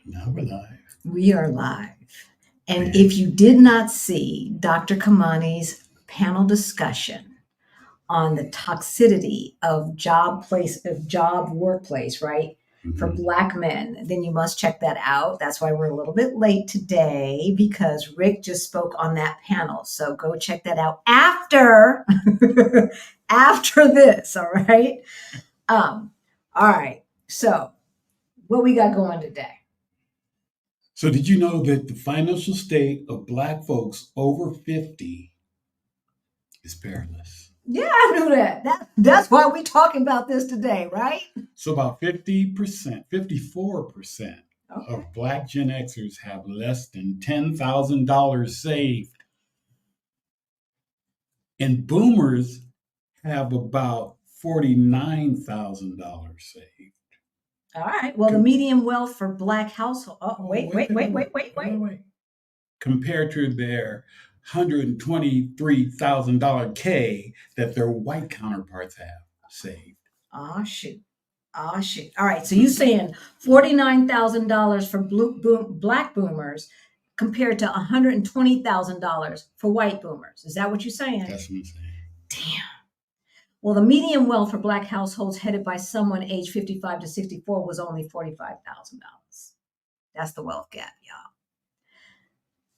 Now we're live. We are live. And Man. if you did not see Dr. Kamani's panel discussion on the toxicity of job workplace, right? For Mhm. Black men, then you must check that out. That's why we're a little bit late today because Rick just spoke on that panel. So go check that out after after this, all right? All right. So what we got going today? So, did you know that the financial state of Black folks over 50 is perilous? Yeah, I knew that. That's why we're talking about this today, right? So, about 50%, 54% Okay. of Black Gen Xers have less than $10,000 saved. And boomers have about $49,000 saved. All right. Well, the median wealth for Black household. Oh, Wait. Compared to their $123,000 K that their white counterparts have saved. Oh shoot. Oh shoot. All right. So you're saying $49,000 for Black boomers compared to $120,000 for white boomers. Is that what you're saying? That's what I'm saying. Damn. Well, the median wealth for Black households headed by someone aged 55 to 64 was only $45,000. That's the wealth gap, y'all.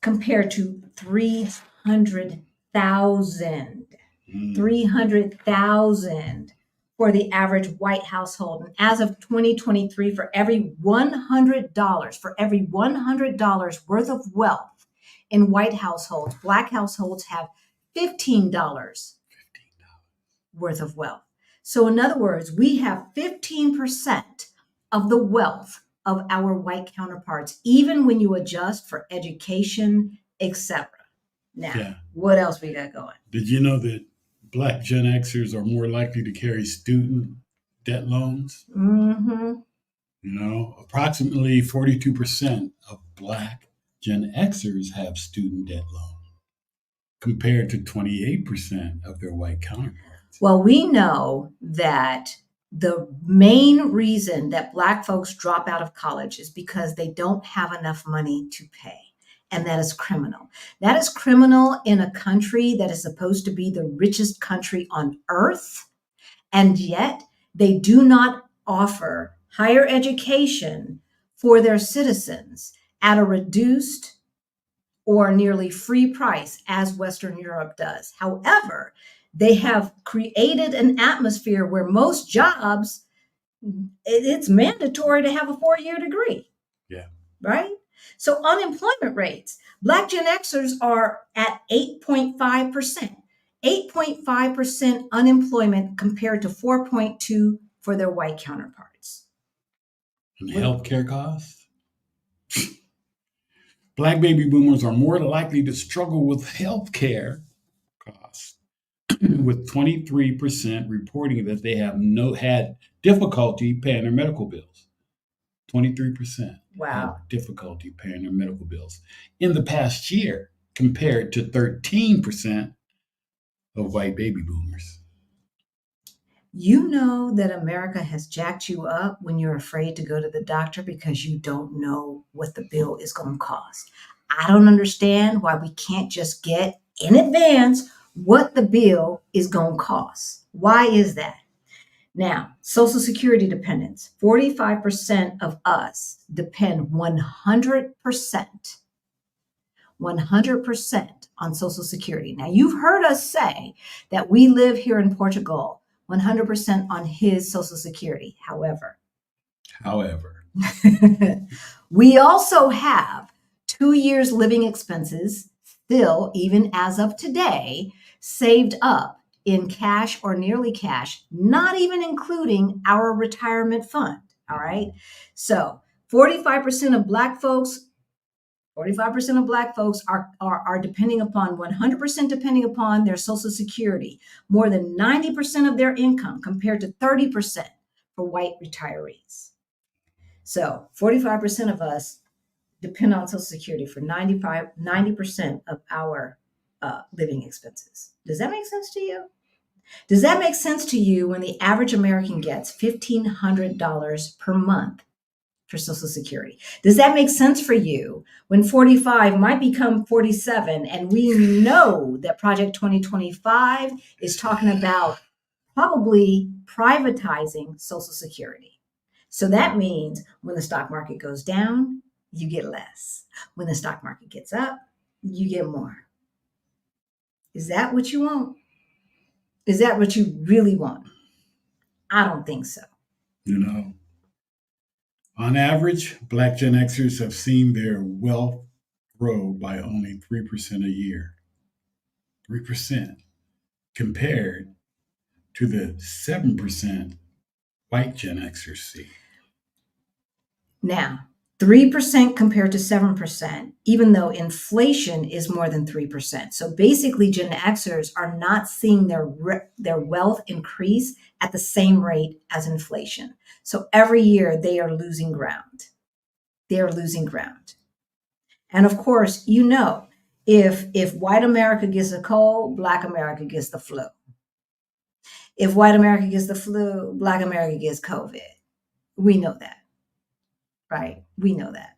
Compared to 300,000 for the average white household. And as of 2023, for every $100 worth of wealth in white households, Black households have $15 worth of wealth. So in other words, we have 15% of the wealth of our white counterparts, even when you adjust for education, etc. Now, What else we got going? Did you know that Black Gen Xers are more likely to carry student debt loans? Mm-hmm. You know, approximately 42% of Black Gen Xers have student debt loans, compared to 28% of their white counterparts. Well, we know that the main reason that Black folks drop out of college is because they don't have enough money to pay. And that is criminal. That is criminal in a country that is supposed to be the richest country on earth. And yet they do not offer higher education for their citizens at a reduced or nearly free price as Western Europe does. However, they have created an atmosphere where most jobs, it's mandatory to have a 4-year degree. Yeah. Right? So unemployment rates, Black Gen Xers are at 8.5%. 8.5% unemployment compared to 4.2% for their white counterparts. And healthcare costs? Black baby boomers are more likely to struggle with healthcare costs, with 23% reporting that they have had difficulty paying their medical bills. 23% have difficulty paying their medical bills in the past year, compared to 13% of white baby boomers. You know that America has jacked you up when you're afraid to go to the doctor because you don't know what the bill is going to cost. I don't understand why we can't just get in advance what the bill is going to cost. Why is that? Now, Social Security dependents, 45% of us depend 100% on Social Security. Now, you've heard us say that we live here in Portugal 100% on his Social Security. However, we also have 2 years living expenses still, even as of today, saved up in cash or nearly cash, not even including our retirement fund. All right. So 45% of Black folks are depending upon 100% depending upon their Social Security, more than 90% of their income compared to 30% for white retirees. So 45% of us depend on Social Security for 90% of our living expenses. Does that make sense to you? Does that make sense to you when the average American gets $1,500 per month for Social Security. Does that make sense for you when 45 might become 47? And we know that Project 2025 is talking about probably privatizing Social Security. So that means when the stock market goes down, you get less. When the stock market gets up, you get more. Is that what you want? Is that what you really want? I don't think so. You know, on average, Black Gen Xers have seen their wealth grow by only 3% a year. 3% compared to the 7% white Gen Xers see. Now, 3% compared to 7%, even though inflation is more than 3%. So basically, Gen Xers are not seeing their wealth increase at the same rate as inflation. So every year they are losing ground. They are losing ground. And of course, you know, if white America gets a cold, Black America gets the flu. If white America gets the flu, Black America gets COVID. We know that, right? We know that.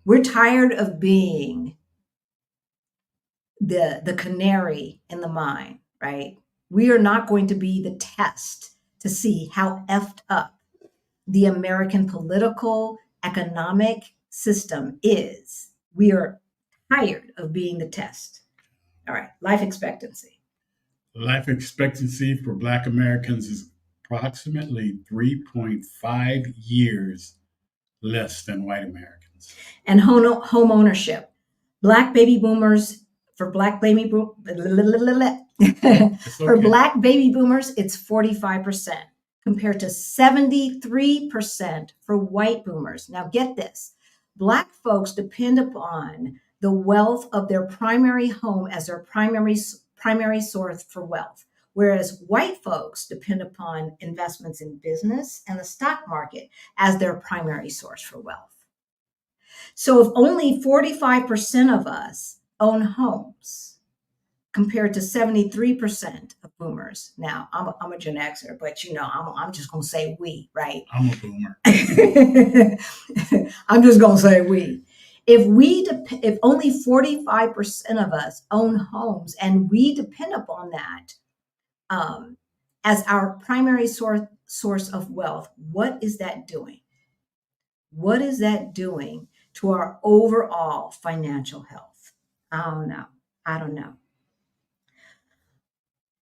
We're tired of being the canary in the mine, right? We are not going to be the test to see how effed up the American political economic system is. We are tired of being the test. All right, life expectancy. Life expectancy for Black Americans is approximately 3.5 years less than white Americans. And home ownership. Black baby boomers, for Black baby for Black baby boomers, it's 45% compared to 73% for white boomers. Now get this. Black folks depend upon the wealth of their primary home as their primary source for wealth, whereas white folks depend upon investments in business and the stock market as their primary source for wealth. So if only 45% of us own homes compared to 73% of boomers. Now, I'm a Gen Xer, but you know, I'm just going to say we, right? I'm a boomer. I'm just going to say we. If only 45% of us own homes and we depend upon that as our primary source of wealth, what is that doing? What is that doing to our overall financial health? I don't know.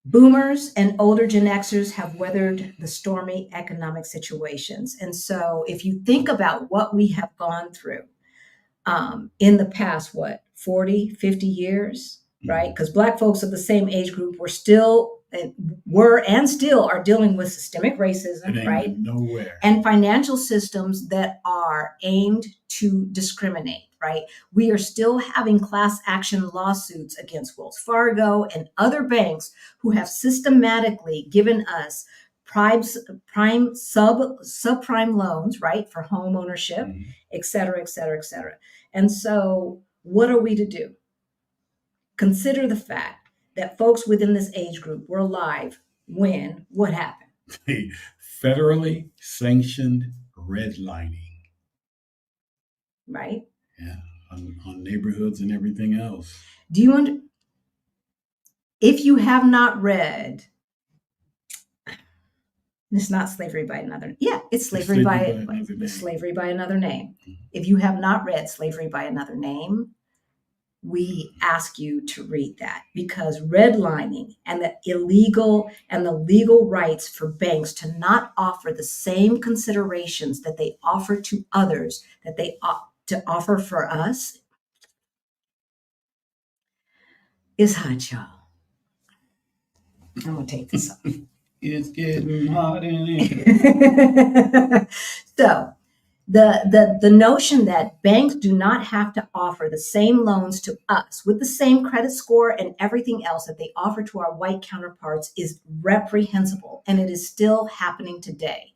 Boomers and older Gen Xers have weathered the stormy economic situations. And so if you think about what we have gone through in the past, 40, 50 years, right? Because Black folks of the same age group were and still are dealing with systemic racism, right? Nowhere. And financial systems that are aimed to discriminate, right? We are still having class action lawsuits against Wells Fargo and other banks who have systematically given us subprime loans, right, for home ownership, et cetera, et cetera, et cetera. And so what are we to do? Consider the fact that folks within this age group were alive when what happened? Federally sanctioned redlining. Right? Yeah, on neighborhoods and everything else. Do you if you have not read, it's not slavery by another. Yeah, it's slavery by another name. If you have not read Slavery by Another Name, we ask you to read that, because redlining and the legal rights for banks to not offer the same considerations that they offer to others that they ought to offer for us is hot, y'all. I'm gonna take this off. It's getting hot in here. So the notion that banks do not have to offer the same loans to us with the same credit score and everything else that they offer to our white counterparts is reprehensible, and it is still happening today.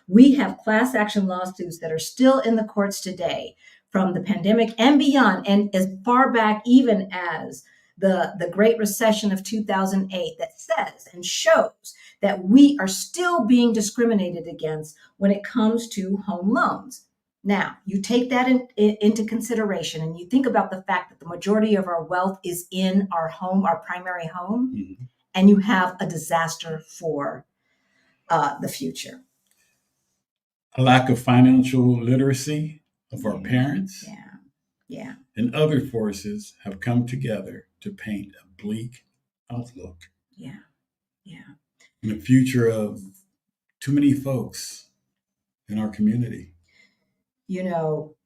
We have class action lawsuits that are still in the courts today from the pandemic and beyond, and as far back even as the Great Recession of 2008, that says and shows that we are still being discriminated against when it comes to home loans. Now, you take that into consideration and you think about the fact that the majority of our wealth is in our home, our primary home, Mhm. and you have a disaster for the future. A lack of financial literacy of our Yeah, parents yeah, and other forces have come together to paint a bleak outlook yeah, yeah. and a future of too many folks in our community. You know,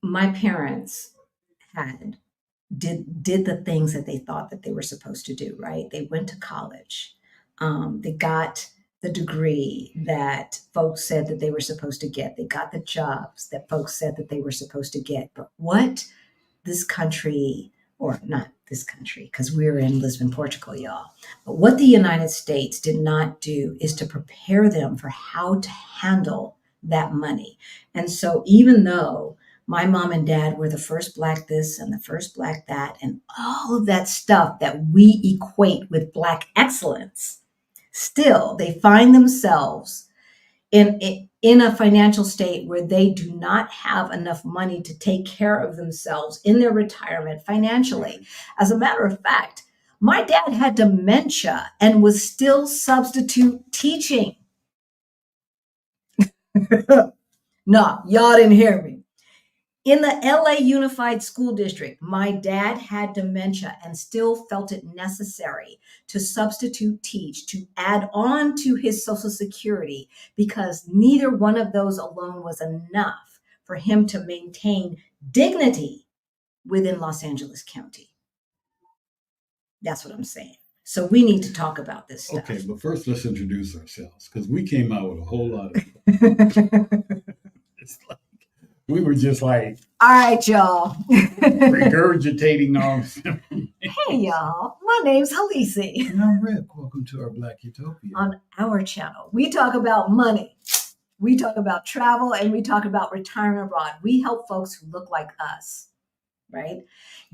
my parents had did the things that they thought that they were supposed to do, right? They went to college. They got the degree that folks said that they were supposed to get. They got the jobs that folks said that they were supposed to get. But what this country, or not this country, because we're in Lisbon, Portugal, y'all. But what the United States did not do is to prepare them for how to handle that money. And so even though my mom and dad were the first Black this and the first Black that, and all of that stuff that we equate with Black excellence, still they find themselves in a financial state where they do not have enough money to take care of themselves in their retirement financially. As a matter of fact, my dad had dementia and was still substitute teaching. No, y'all didn't hear me. In the LA Unified School District, my dad had dementia and still felt it necessary to substitute teach, to add on to his Social Security, because neither one of those alone was enough for him to maintain dignity within Los Angeles County. That's what I'm saying. So we need to talk about this stuff. Okay, but first let's introduce ourselves because we came out with a whole lot of. It's like we were just like All right, y'all. regurgitating our. Hey, y'all. My name's Halisi. And I'm Rick. Welcome to Our Black Utopia. On our channel, we talk about money, we talk about travel, and we talk about retiring abroad. We help folks who look like us, right,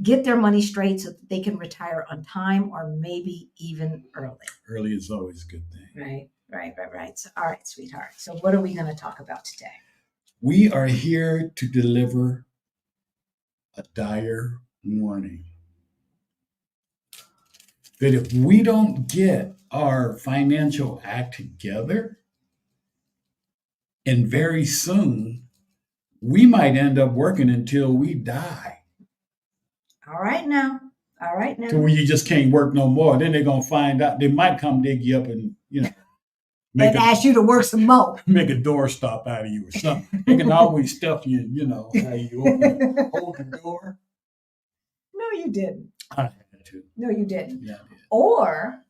get their money straight so that they can retire on time or maybe even early. Early is always a good thing. Right. So, all right, sweetheart. So what are we going to talk about today? We are here to deliver a dire warning that if we don't get our financial act together, and very soon, we might end up working until we die. All right now. To where you just can't work no more. Then they're gonna find out. They might come dig you up and And ask you to work some more. Make a door stop out of you or something. They can always stuff you. How you hold the door. No, you didn't. I had to. No, you didn't. Yeah, I did.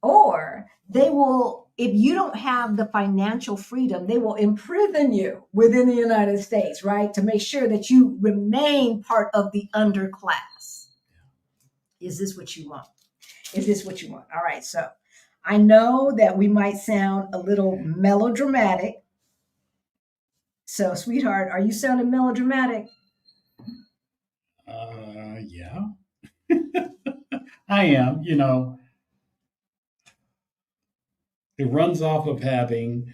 Or they will, if you don't have the financial freedom, they will imprison you within the United States, right? To make sure that you remain part of the underclass. Is this what you want? Is this what you want? All right. So I know that we might sound a little melodramatic. So, sweetheart, are you sounding melodramatic? Yeah. I am. It runs off of having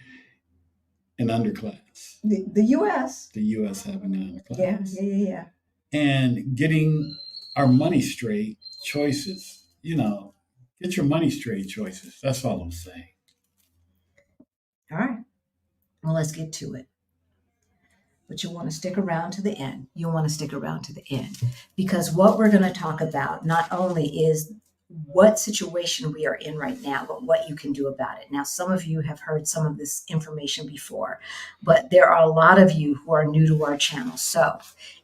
an underclass. The U.S. The U.S. having an underclass. Yeah. And getting our money straight choices. Get your money straight choices. That's all I'm saying. All right. Well, let's get to it. But you'll want to stick around to the end. You'll want to stick around to the end. Because what we're going to talk about not only is what situation we are in right now, but what you can do about it. Now, some of you have heard some of this information before, but there are a lot of you who are new to our channel. So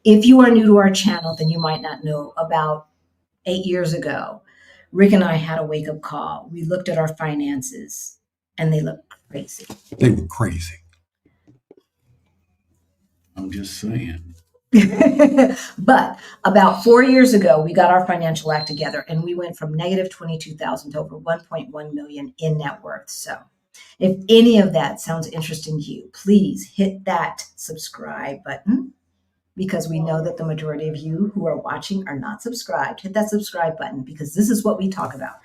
if you are new to our channel, then you might not know. About 8 years ago, Rick and I had a wake-up call. We looked at our finances and they looked crazy. They were crazy. I'm just saying. But about 4 years ago, we got our financial act together and we went from negative 22,000 to over 1.1 million in net worth. So if any of that sounds interesting to you, please hit that subscribe button, because we know that the majority of you who are watching are not subscribed. Hit that subscribe button, because this is what we talk about.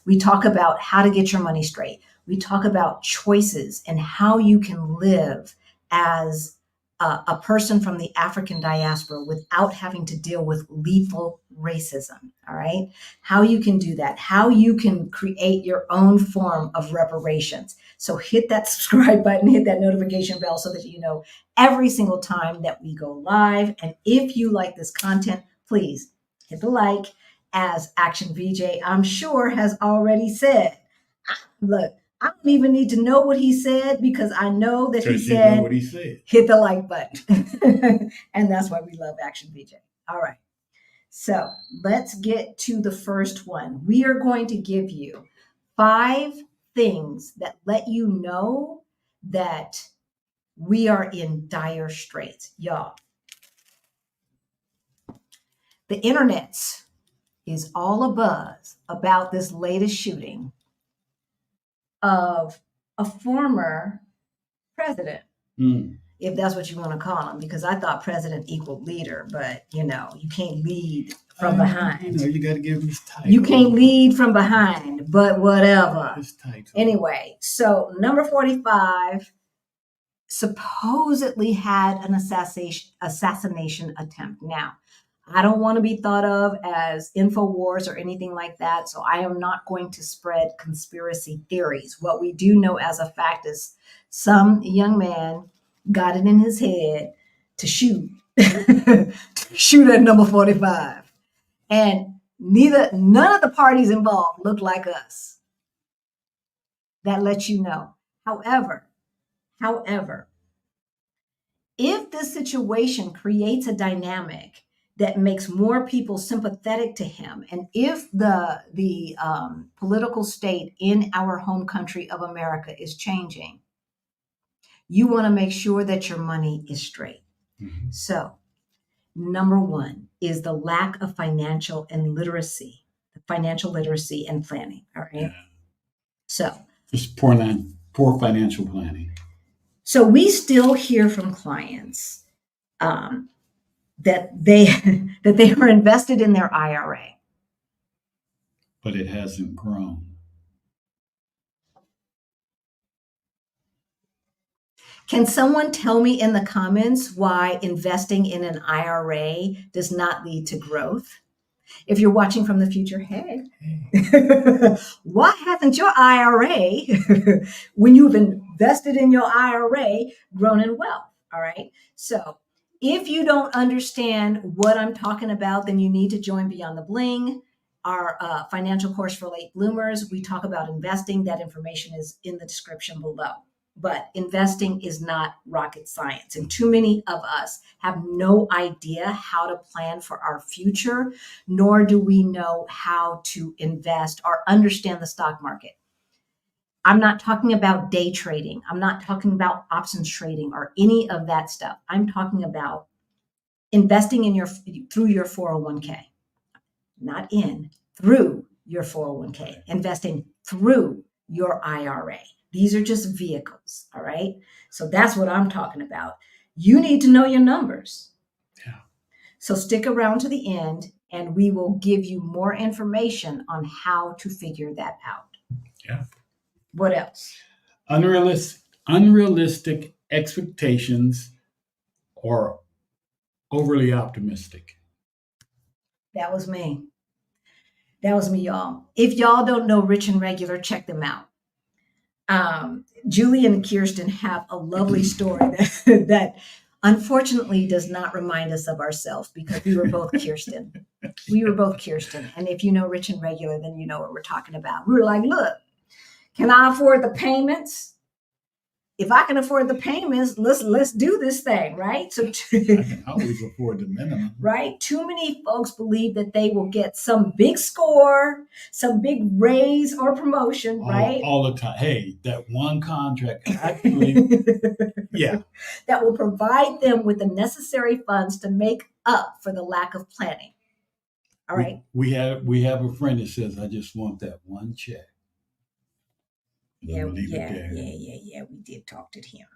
We talk about how to get your money straight. We talk about choices and how you can live as a person from the African diaspora without having to deal with lethal racism. All right. How you can do that, how you can create your own form of reparations. So hit that subscribe button, hit that notification bell so that you know every single time that we go live. And if you like this content, please hit the like, as Action VJ, I'm sure, has already said. Look, I don't even need to know what he said because I know that he said, what he said. Hit the like button. And that's why we love Action VJ. All right. So let's get to the first one. We are going to give you 5 things that let you know that we are in dire straits. Y'all, the internet is all abuzz about this latest shooting of a former president, if that's what you want to call him, because I thought president equaled leader, but you can't lead from behind. You got to give him his title. You can't lead from behind, but whatever. His title. Anyway, so number 45 supposedly had an assassination attempt. Now, I don't want to be thought of as InfoWars or anything like that, so I am not going to spread conspiracy theories. What we do know as a fact is some young man got it in his head to shoot, to shoot at number 45. And none of the parties involved look like us. That lets you know. However, if this situation creates a dynamic that makes more people sympathetic to him, and if the political state in our home country of America is changing, you want to make sure that your money is straight. Mm-hmm. So, number 1 is the lack of financial literacy and planning. All right. Yeah. So just poor financial planning. So we still hear from clients that they are invested in their IRA, but it hasn't grown. Can someone tell me in the comments why investing in an IRA does not lead to growth? If you're watching from the future, hey. Why hasn't your IRA, when you've invested in your IRA, grown in wealth? All right. So if you don't understand what I'm talking about, then you need to join Beyond the Bling, our financial course for late bloomers. We talk about investing. That information is in the description below. But investing is not rocket science. And too many of us have no idea how to plan for our future, nor do we know how to invest or understand the stock market. I'm not talking about day trading. I'm not talking about options trading or any of that stuff. I'm talking about investing through your 401k, not through your 401k, investing through your IRA. These are just vehicles, all right? So that's what I'm talking about. You need to know your numbers. Yeah. So stick around to the end, and we will give you more information on how to figure that out. Yeah. What else? Unrealistic expectations or overly optimistic. That was me. That was me, y'all. If y'all don't know Rich and Regular, check them out. Julie and Kirsten have a lovely story that unfortunately does not remind us of ourselves, because we were both Kirsten. And if you know Rich and Regular, then you know what we're talking about. We were like, look, can I afford the payments? If I can afford the payments, let's do this thing, right? So I can always afford the minimum. Right? Too many folks believe that they will get some big score, some big raise or promotion, right? All the time. Hey, that one contract actually, yeah. That will provide them with the necessary funds to make up for the lack of planning. All right. We have a friend that says, I just want that one check. Yeah. We did talk to him.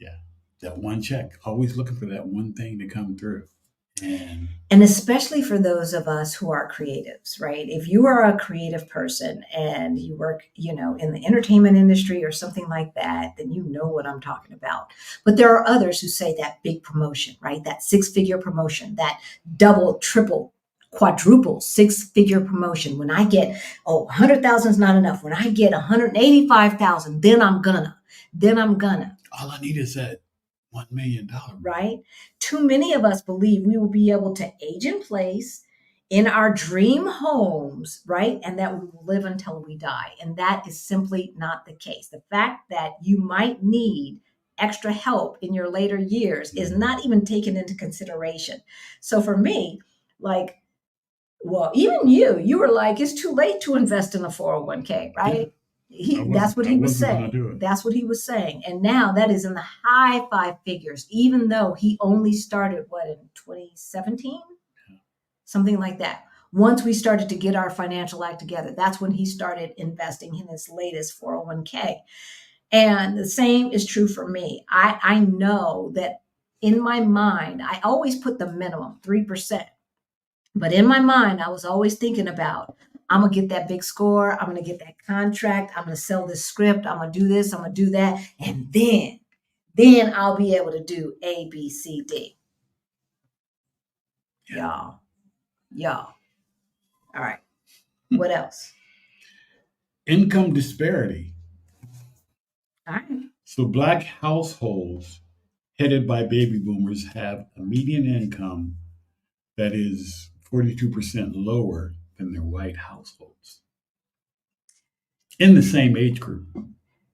Yeah. That one check. Always looking for that one thing to come through. And especially for those of us who are creatives, right? If you are a creative person and you work, in the entertainment industry or something like that, then you know what I'm talking about. But there are others who say that big promotion, right? That 6-figure promotion, that double, triple, quadruple 6-figure promotion. When I get, 100,000 is not enough. When I get 185,000, then I'm gonna. All I need is that $1 million. Right? Too many of us believe we will be able to age in place in our dream homes, right? And that we will live until we die. And that is simply not the case. The fact that you might need extra help in your later years is not even taken into consideration. So for me, like, well, even you were like, it's too late to invest in a 401k, right? That's what he was saying. That's what he was saying. And now that is in the high 5 figures, even though he only started, in 2017? Something like that. Once we started to get our financial act together, that's when he started investing in his latest 401k. And the same is true for me. I know that in my mind, I always put the minimum, 3%. But in my mind, I was always thinking about, I'm going to get that big score. I'm going to get that contract. I'm going to sell this script. I'm going to do this. I'm going to do that. And then I'll be able to do A, B, C, D. Y'all. All right. What else? Income disparity. All right. So Black households headed by baby boomers have a median income that is 42% lower than their white households in the same age group.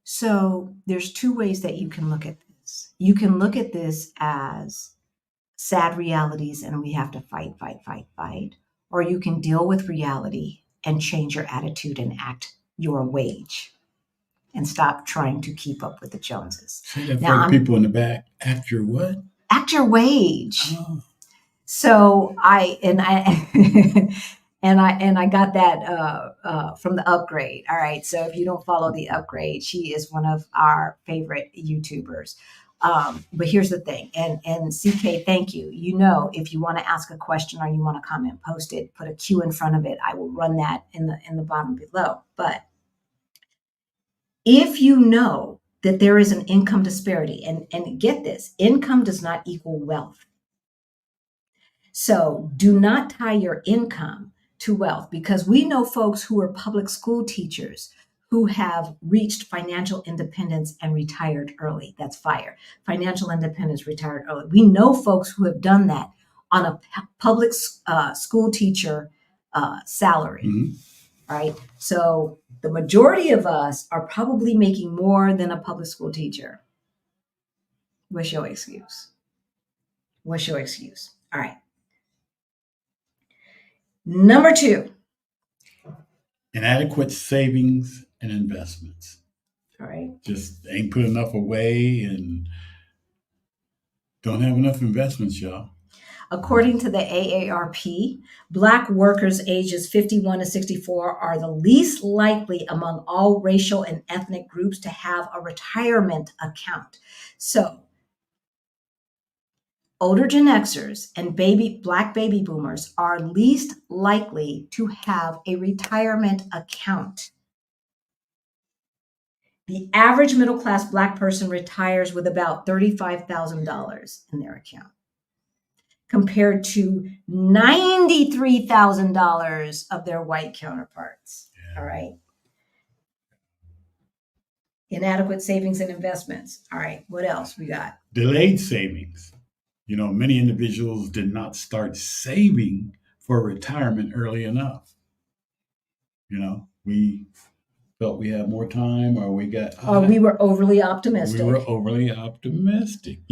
So there's 2 ways that you can look at this. You can look at this as sad realities and we have to fight. Or you can deal with reality and change your attitude and act your wage and stop trying to keep up with the Joneses. Say that for the people in the back. Act your what? Act your wage. Oh. So I got that from the Upgrade. All right. So if you don't follow the Upgrade, she is one of our favorite YouTubers. But here's the thing, and CK, thank you. If you want to ask a question or you want to comment, post it, put a Q in front of it. I will run that in the bottom below. But if you know that there is an income disparity, and get this, income does not equal wealth. So do not tie your income to wealth, because we know folks who are public school teachers who have reached financial independence and retired early. That's FIRE. Financial independence, retired early. We know folks who have done that on a public school teacher salary. Mm-hmm. Right? So the majority of us are probably making more than a public school teacher. What's your excuse? All right. Number 2. Inadequate savings and investments. All right. Just ain't put enough away and don't have enough investments, y'all. According to the AARP, Black workers ages 51 to 64 are the least likely among all racial and ethnic groups to have a retirement account. So older Gen Xers and Black baby boomers are least likely to have a retirement account. The average middle-class Black person retires with about $35,000 in their account, compared to $93,000 of their white counterparts. Yeah. All right. Inadequate savings and investments. All right. What else we got? Delayed savings. Many individuals did not start saving for retirement early enough. We felt we had more time, or we were overly optimistic.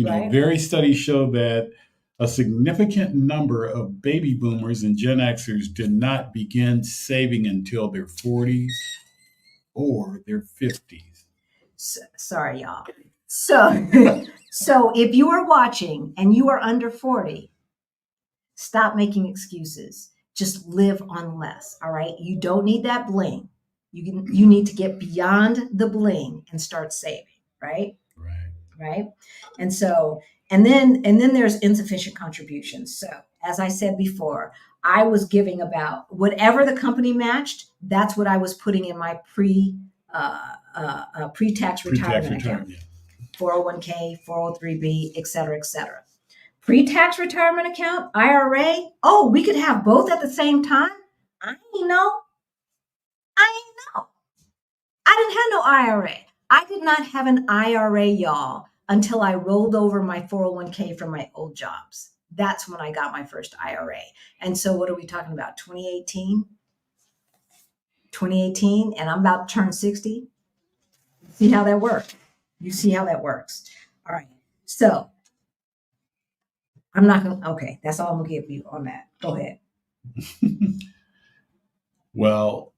Right? Various studies show that a significant number of baby boomers and Gen Xers did not begin saving until their 40s or their 50s. Sorry, y'all. So if you are watching and you are under 40, stop making excuses. Just live on less. All right. You don't need that bling. You need to get beyond the bling and start saving. Right. And then there's insufficient contributions. So as I said before, I was giving about whatever the company matched. That's what I was putting in my pre-tax retirement account, 401k, 403b, et cetera, et cetera. Pre-tax retirement account, IRA. Oh, we could have both at the same time. I ain't know. I didn't have no IRA. I did not have an IRA, y'all, until I rolled over my 401k from my old jobs. That's when I got my first IRA. And so what are we talking about? 2018? 2018, and I'm about to turn 60. See how that works? You see how that works. All right. So I'm not going to, okay, that's all I'm going to give you on that. Go ahead. Well,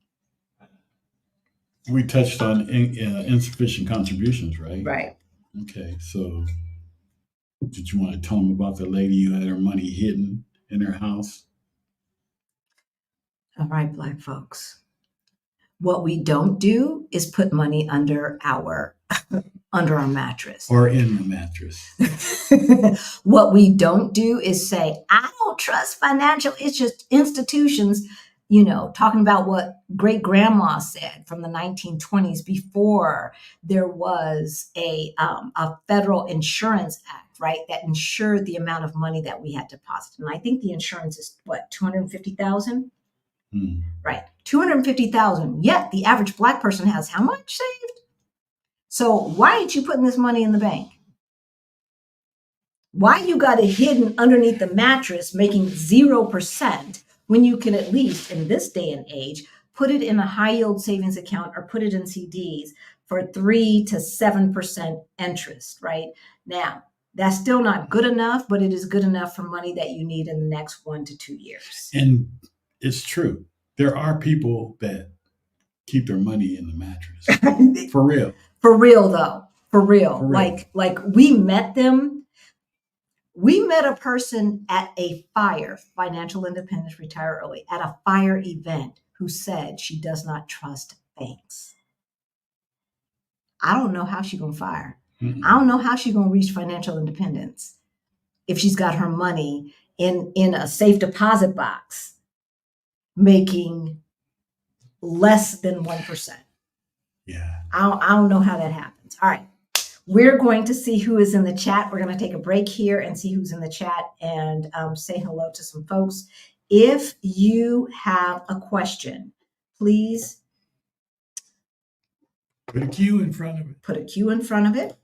we touched on insufficient contributions, right? Right. Okay, so did you want to tell them about the lady who had her money hidden in her house? All right, Black folks. What we don't do is put money under our mattress. Or in the mattress. What we don't do is say, I don't trust financial institutions, talking about what great grandma said from the 1920s before there was a federal insurance act, right? That insured the amount of money that we had deposited. And I think the insurance is what, 250,000? Right. 250,000. Yet the average Black person has how much saved? So why ain't you putting this money in the bank? Why you got it hidden underneath the mattress making 0% when you can at least in this day and age put it in a high yield savings account or put it in CDs for 3 to 7% interest, right? Now, that's still not good enough, but it is good enough for money that you need in the next 1 to 2 years. And it's true. There are people that keep their money in the mattress. For real. For real, though. For real. Like we met them. We met a person at a fire, financial independence, retire early, at a fire event who said she does not trust banks. I don't know how she's going to fire. Mm-hmm. I don't know how she's going to reach financial independence if she's got her money in a safe deposit box making less than 1%. Yeah. I don't know how that happens. All right. We're going to see who is in the chat. We're going to take a break here and see who's in the chat and say hello to some folks. If you have a question, please put a Q in front of it. Put a Q in front of it.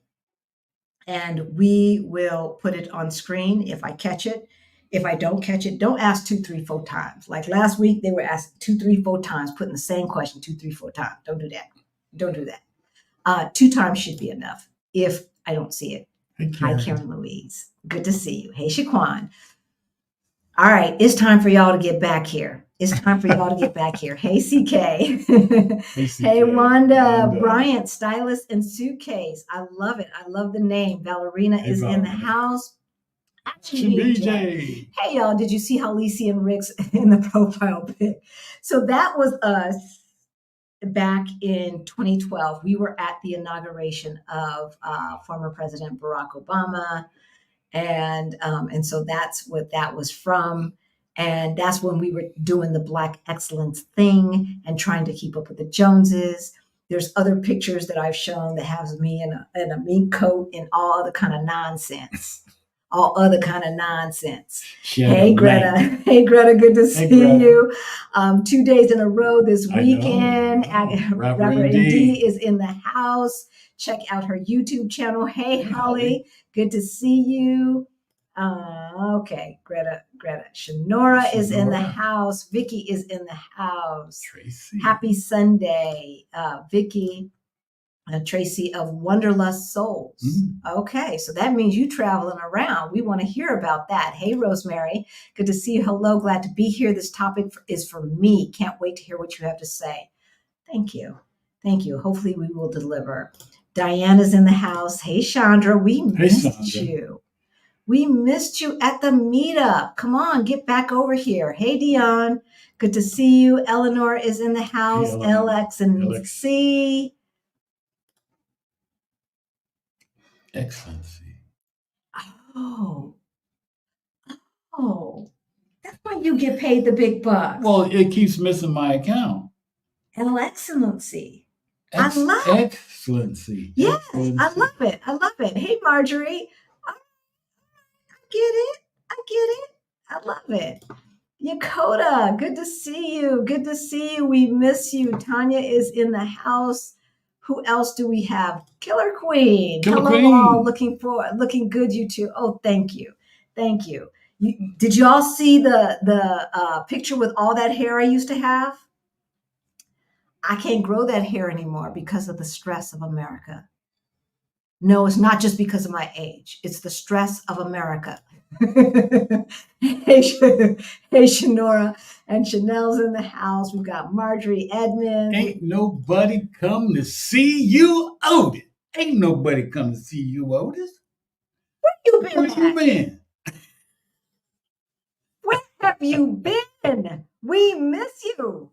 And we will put it on screen if I catch it. If I don't catch it, don't ask 2, 3, 4 times. Like last week, they were asking 2, 3, 4 times, putting the same question 2, 3, 4 times. Don't do that. Don't do that. 2 times should be enough if I don't see it. Hi, Karen Louise. Good to see you. Hey, Shaquan. All right, it's time for y'all to get back here. Hey, CK. Hey, Wanda. Bryant, stylist and suitcase. I love it. I love the name. Ballerina is in the house. Hey, y'all, did you see how Lisi and Rick's in the profile pic? So that was us back in 2012. We were at the inauguration of former President Barack Obama. And so that's what that was from. And that's when we were doing the Black excellence thing and trying to keep up with the Joneses. There's other pictures that I've shown that has me in a mink coat and all other kind of nonsense. Hey, Greta. Hey, Greta. Good to see you. 2 days in a row this weekend. Rapper MD is in the house. Check out her YouTube channel. Hey, Holly. Good to see you. Okay, Greta. Shanora is in the house. Vicky is in the house. Tracy. Happy Sunday, Vicky. Tracy of Wanderlust Souls. Mm-hmm. Okay, so that means you traveling around. We want to hear about that. Hey, Rosemary. Good to see you. Hello, glad to be here. This topic is for me. Can't wait to hear what you have to say. Thank you. Hopefully we will deliver. Diana's in the house. Hey, Chandra. We missed you. We missed you at the meetup. Come on, get back over here. Hey, Dion. Good to see you. Eleanor is in the house. Hey, LX and C. Excellency. Oh. when you get paid the big bucks. Well, it keeps missing my account. And excellency. I love excellency. Yes, Excellency. I love it. I love it. Hey, Marjorie. I get it. I get it. I love it. Yakota, good to see you. Good to see you. We miss you. Tanya is in the house. Who else do we have? Killer Queen. Killer Hello, Queen. all. Looking good, you two. Oh, thank you. Thank you. Did you all see the picture with all that hair I used to have? I can't grow that hair anymore because of the stress of America. No, it's not just because of my age. It's the stress of America. Hey, Shanora, and Chanel's in the house. We've got Marjorie Edmonds. Ain't nobody come to see you, Otis. Ain't nobody come to see you, Otis. Where you been? Where you been? Where have you been? We miss you.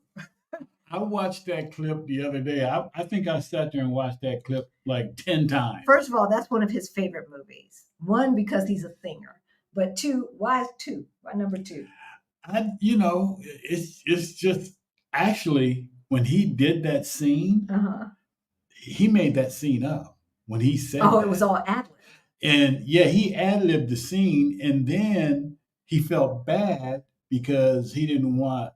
I watched that clip the other day. I think I sat there and watched that clip like 10 times. First of all, that's one of his favorite movies. One, because he's a singer. But two, why two? Why number two? It's just actually when he did that scene, he made that scene up when he said it was all ad-lib. And yeah, he ad-libbed the scene, and then he felt bad because he didn't want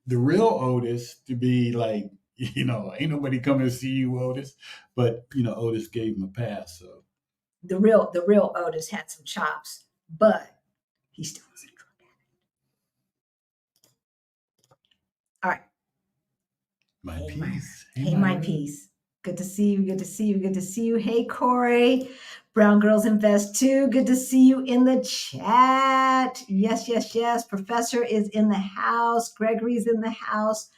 the real Otis to be like, ain't nobody coming to see you, Otis. But Otis gave him a pass. So the real Otis had some chops, but he still was a drug addict. All right. My piece. Good to see you. Good to see you. Good to see you. Hey, Corey. Brown Girls Invest too. Good to see you in the chat. Yes. Professor is in the house. Gregory's in the house.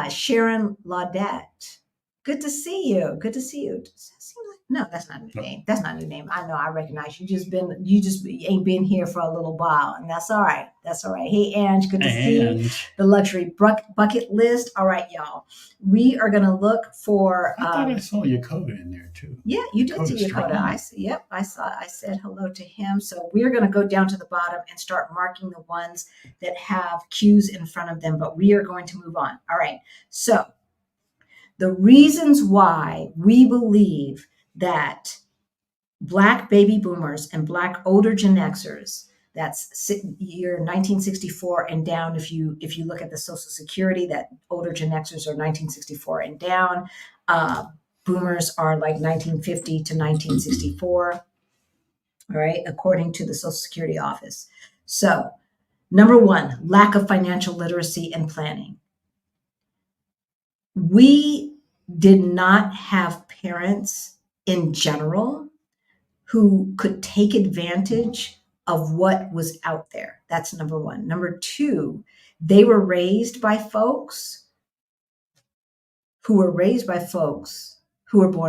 Sharon Laudette. Good to see you. Good to see you. No, that's not a new name. That's not a new name. I know. I recognize you. You just ain't been here for a little while, and that's all right. That's all right. Hey, Ange. Good to see you. The luxury bucket list. All right, y'all. We are gonna look for. I thought I saw Yakota in there too. Yeah, you did see Yakota. I saw. I said hello to him. So we're gonna go down to the bottom and start marking the ones that have Q's in front of them. But we are going to move on. All right. So the reasons why we believe that Black baby boomers and Black older Gen Xers, that's year 1964 and down. If you look at the Social Security, that older Gen Xers are 1964 and down. Boomers are like 1950 to 1964. All right, according to the Social Security Office. So, number one, lack of financial literacy and planning. We did not have parents in general who could take advantage of what was out there. That's number one. Number two, they were raised by folks who were born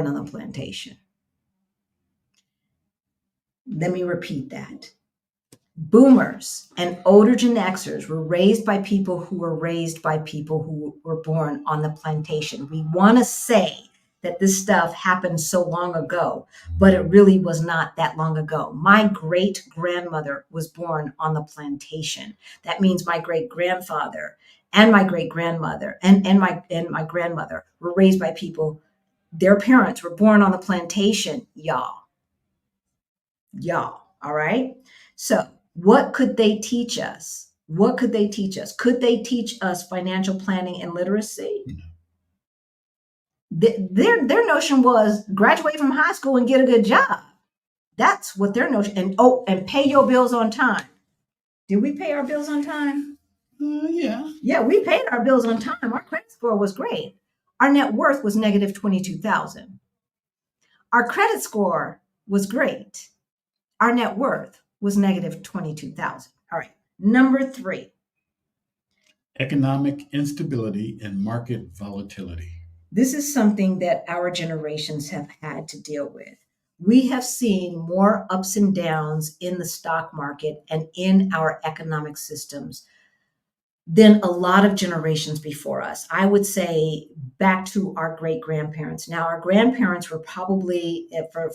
on the plantation. Let me repeat that. Boomers and older Gen Xers were raised by people who were born on the plantation. We want to say that this stuff happened so long ago, but it really was not that long ago. My great-grandmother was born on the plantation. That means my great-grandfather and my great-grandmother and my grandmother were raised by people. Their parents were born on the plantation, y'all. All right? So what could they teach us? Could they teach us financial planning and literacy? Their notion was graduate from high school and get a good job. That's what their notion. And pay your bills on time. Did we pay our bills on time? Yeah. Yeah, we paid our bills on time. Our credit score was great. Our net worth was negative 22,000. Our credit score was great. Our net worth was negative 22,000. All right. Number three. Economic instability and market volatility. This is something that our generations have had to deal with. We have seen more ups and downs in the stock market and in our economic systems than a lot of generations before us. I would say back to our great grandparents. Now, our grandparents were probably,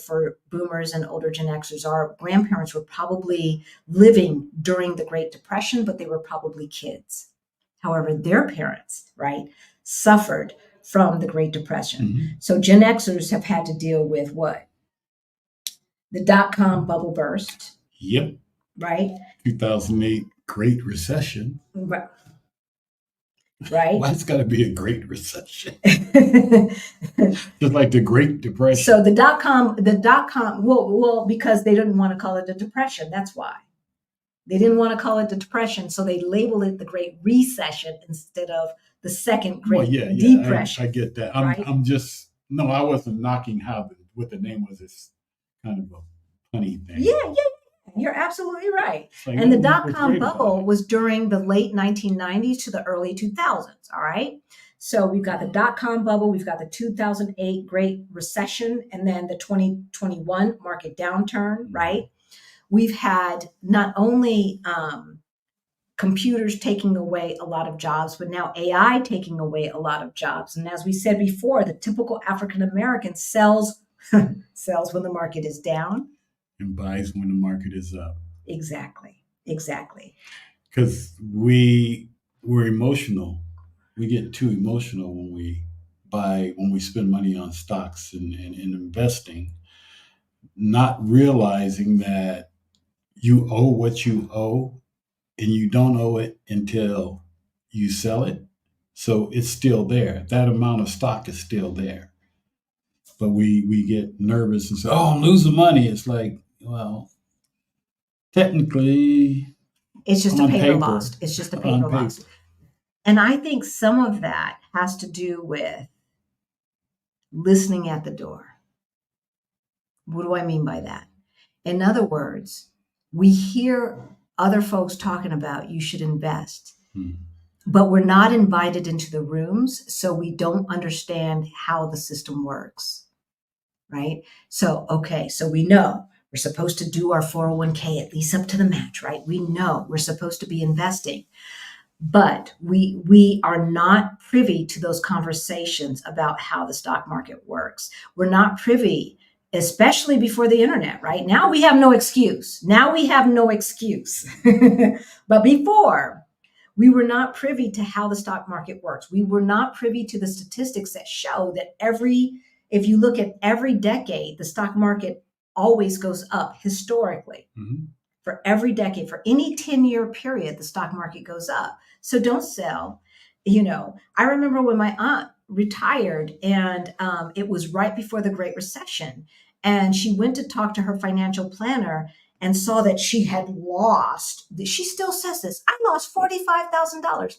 for boomers and older Gen Xers, our grandparents were probably living during the Great Depression, but they were probably kids. However, their parents, right, suffered from the Great Depression. Mm-hmm. So Gen Xers have had to deal with what? The dot-com bubble burst, Yep. right? 2008 Great Recession. Right. Why it's got to be a Great Recession? Just like the Great Depression. So the dot-com, well, because they didn't want to call it a depression. That's why. They didn't want to call it the depression, so they labeled it the Great Recession instead of the second Great Depression. I get that. Right? I'm just, no, I wasn't knocking what the name was. It's kind of a funny thing. Yeah. You're absolutely right. Like, and the dot-com bubble was during the late 1990s to the early 2000s, all right? So we've got the dot-com bubble, we've got the 2008 Great Recession, and then the 2021 market downturn, right? We've had not only computers taking away a lot of jobs, but now AI taking away a lot of jobs. And as we said before, the typical African-American sells when the market is down, and buys when the market is up. Exactly. Because we're emotional. We get too emotional when we spend money on stocks and investing, not realizing that you owe what you owe, and you don't owe it until you sell it. So it's still there. That amount of stock is still there. But we get nervous and say, "Oh, I'm losing money." It's like, well, technically, it's just a paper lost. It's just a paper paper. lost. And I think some of that has to do with listening at the door. What do I mean by that? In other words, we hear other folks talking about you should invest, but we're not invited into the rooms, so we don't understand how the system works, right? So we know we're supposed to do our 401k at least up to the match, right? We know we're supposed to be investing, but we are not privy to those conversations about how the stock market works. We're not privy, especially before the internet, right? Now we have no excuse. But before, we were not privy to how the stock market works. We were not privy to the statistics that show that if you look at every decade, the stock market always goes up historically. Mm-hmm. For every decade, for any 10-year period, the stock market goes up. So don't sell. I remember when my aunt retired, and it was right before the Great Recession. And she went to talk to her financial planner and saw that she had lost. She still says this. I lost $45,000.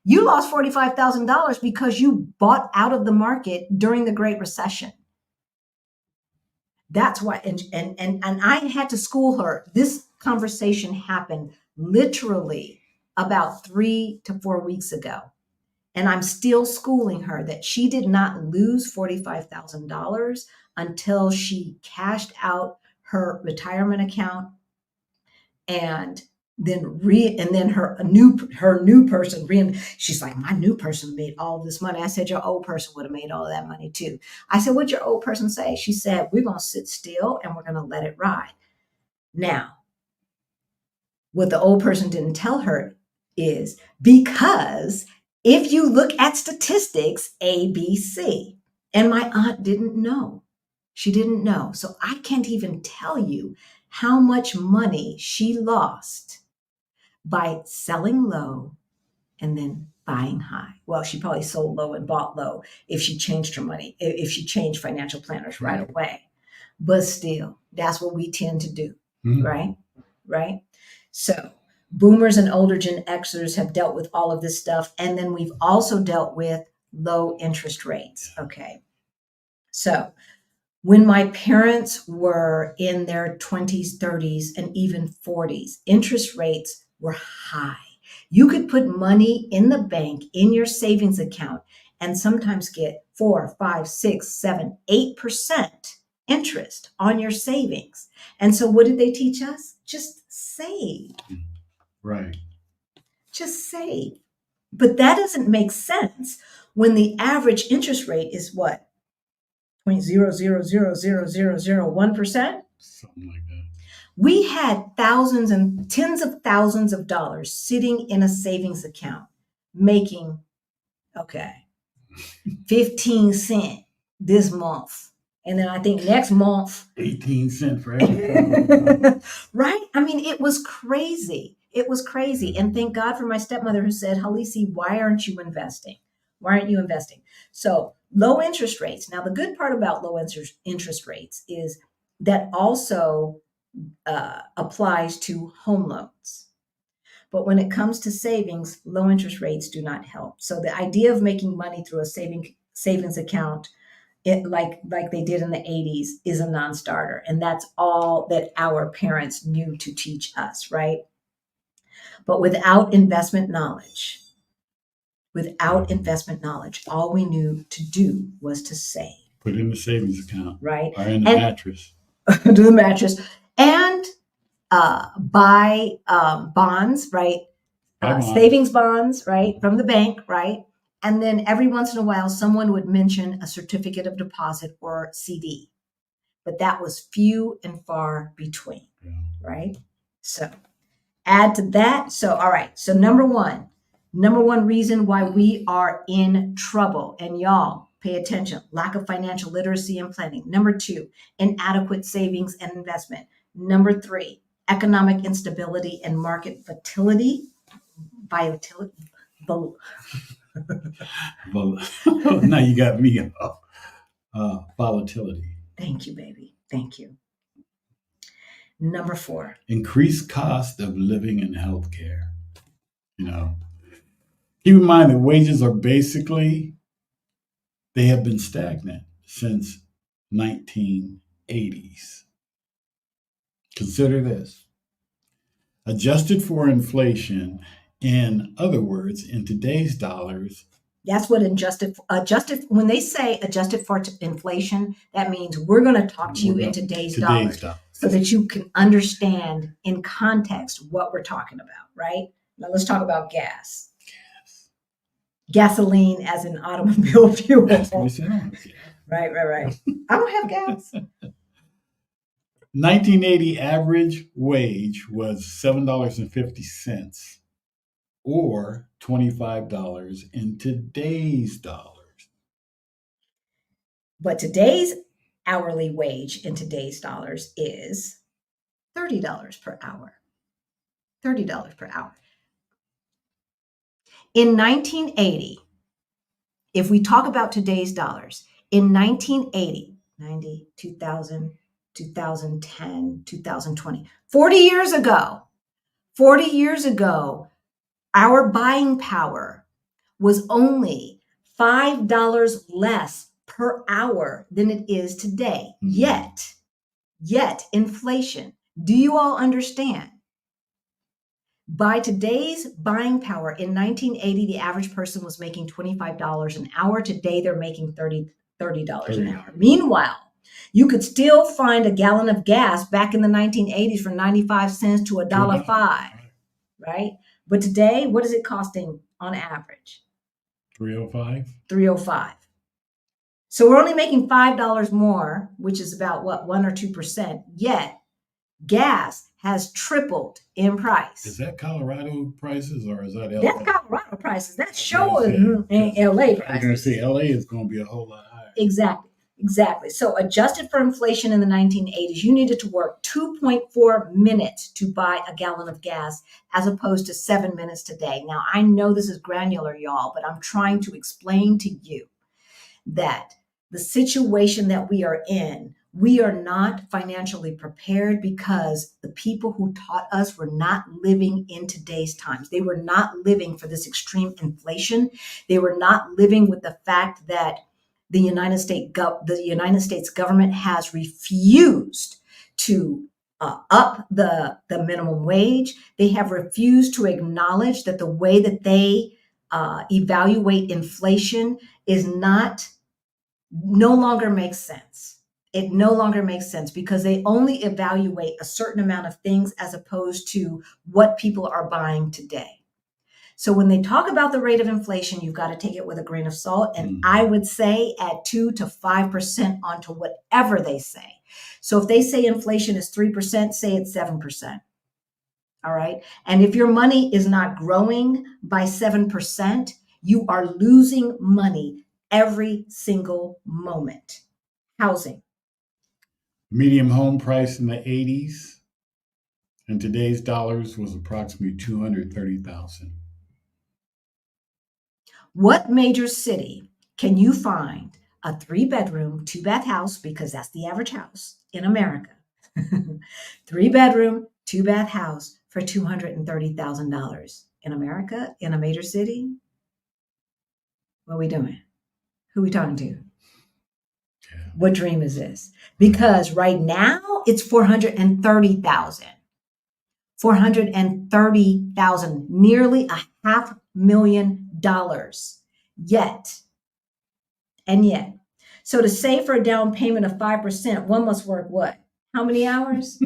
You lost $45,000 because you bought out of the market during the Great Recession. That's why, and I had to school her. This conversation happened literally about 3 to 4 weeks ago. And I'm still schooling her that she did not lose $45,000 until she cashed out her retirement account, and then her new person, she's like, my new person made all this money. I said, your old person would have made all that money too. I said, what'd your old person say? She said, we're going to sit still and we're going to let it ride. Now, what the old person didn't tell her is because if you look at statistics, A, B, C, and my aunt didn't know. She didn't know. So I can't even tell you how much money she lost by selling low and then buying high. Well, she probably sold low and bought low if she changed her money, if she changed financial planners right away. But still, that's what we tend to do, right? So boomers and older Gen Xers have dealt with all of this stuff. And then we've also dealt with low interest rates, okay? So when my parents were in their 20s, 30s, and even 40s, interest rates were high. You could put money in the bank in your savings account and sometimes get 4, 5, 6, 7, 8% interest on your savings. And so what did they teach us? Just save. Right. Just save. But that doesn't make sense when the average interest rate is what? 0.0000001%? Something like that. We had thousands and tens of thousands of dollars sitting in a savings account making, okay, 15 cents this month. And then I think next month, 18 cents for every right? I mean, it was crazy. It was crazy. And thank God for my stepmother who said, Halisi, why aren't you investing? Why aren't you investing? So low interest rates. Now, the good part about low interest rates is that also applies to home loans. But when it comes to savings, low interest rates do not help. So the idea of making money through a savings account, like they did in the 80s, is a non-starter. And that's all that our parents knew to teach us, right? But without investment knowledge, all we knew to do was to save. Put in the savings account. Right. Or in the mattress. Do the mattress. And buy bonds, right? Savings bonds, right? From the bank, right? And then every once in a while, someone would mention a certificate of deposit or CD. But that was few and far between, right? So add to that. So, all right. So number one reason why we are in trouble, and y'all pay attention, lack of financial literacy and planning. Number two, inadequate savings and investment. Number three, economic instability and market volatility. Now you got me volatility. Thank you, baby. Thank you. Number four, increased cost of living and healthcare. Keep in mind that wages are basically, they have been stagnant since 1980s. Consider this. Adjusted for inflation, in other words, in today's dollars. That's what adjusted, when they say adjusted for inflation, that means we're going to talk to you in today's dollars so that you can understand in context what we're talking about, right? Now let's talk about gas. Gasoline as an automobile fuel. Right. I don't have gas. 1980 average wage was $7.50 or $25 in today's dollars. But today's hourly wage in today's dollars is $30 per hour. $30 per hour. In 1980, if we talk about today's dollars, in 1980, 90, 2000, 2010, 2020, 40 years ago, our buying power was only $5 less per hour than it is today. Yet inflation. Do you all understand? By today's buying power, in 1980, the average person was making $25 an hour. Today, they're making $30 an hour. Meanwhile, you could still find a gallon of gas back in the 1980s for 95 cents to $1.05, right? But today, what is it costing on average? $3.05. So we're only making $5 more, which is about 1 or 2%. Yet gas has tripled in price. Is that Colorado prices or is that LA? That's Colorado prices. That's showing in LA prices. I'm going to say LA is going to be a whole lot higher. Exactly. So adjusted for inflation in the 1980s, you needed to work 2.4 minutes to buy a gallon of gas as opposed to 7 minutes today. Now, I know this is granular, y'all, but I'm trying to explain to you that the situation that we are in, we are not financially prepared because the people who taught us were not living in today's times. They were not living for this extreme inflation. They were not living with the fact that the United States government has refused to up the minimum wage. They have refused to acknowledge that the way that they evaluate inflation is no longer makes sense. It no longer makes sense because they only evaluate a certain amount of things as opposed to what people are buying today. So when they talk about the rate of inflation, you've got to take it with a grain of salt. And I would say add 2 to 5% onto whatever they say. So if they say inflation is 3%, say it's 7%. All right. And if your money is not growing by 7%, you are losing money every single moment. Housing. Median home price in the 80s in today's dollars was approximately 230,000. What major city can you find a 3-bedroom, 2-bath house, because that's the average house in America? 3-bedroom, 2-bath house for $230,000 in America, in a major city? What are we doing? Who are we talking to? Yeah. What dream is this? Because right now it's 430,000. 430,000, nearly $500,000. Yet. So to save for a down payment of 5%, one must work what? How many hours?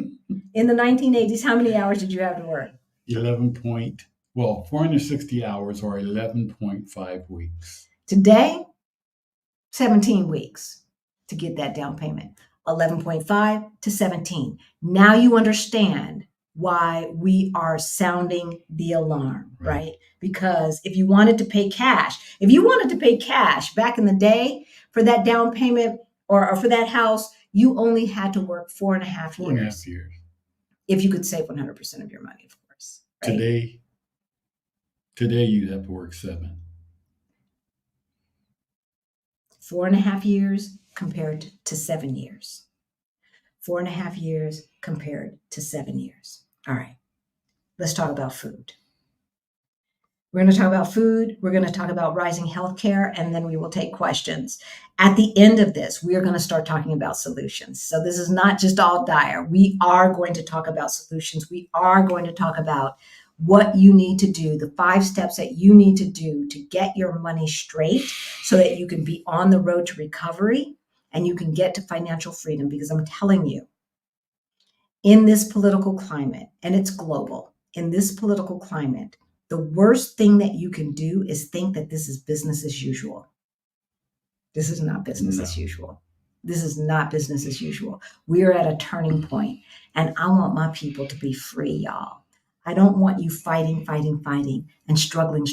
In the 1980s, how many hours did you have to work? 460 hours or 11.5 weeks. Today, 17 weeks to get that down payment. 11.5 to 17. Now you understand why we are sounding the alarm, right? Because if you wanted to pay cash back in the day for that down payment or for that house, you only had to work 4.5 years. If you could save 100% of your money, of course. Right? Today you'd have to work 7. 4.5 years compared to 7 years. 4.5 years compared to 7 years. All right, let's talk about food. We're going to talk about food. We're going to talk about rising healthcare, and then we will take questions. At the end of this, we are going to start talking about solutions. So this is not just all dire. We are going to talk about solutions. We are going to talk about what you need to do, the 5 steps that you need to do to get your money straight so that you can be on the road to recovery and you can get to financial freedom. Because I'm telling you, in this political climate, and it's global, in this political climate, the worst thing that you can do is think that this is business as usual. This is not business as usual. This is not business as usual. We are at a turning point, and I want my people to be free, y'all. I don't want you fighting, and struggling,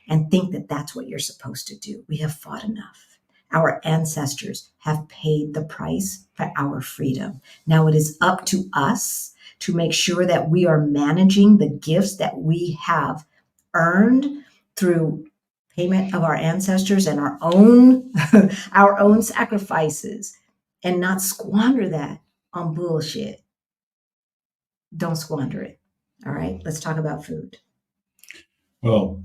and think that that's what you're supposed to do. We have fought enough. Our ancestors have paid the price for our freedom. Now it is up to us to make sure that we are managing the gifts that we have earned through payment of our ancestors and our own our own sacrifices, and not squander that on bullshit. Don't squander it. All right, let's talk about food. Well,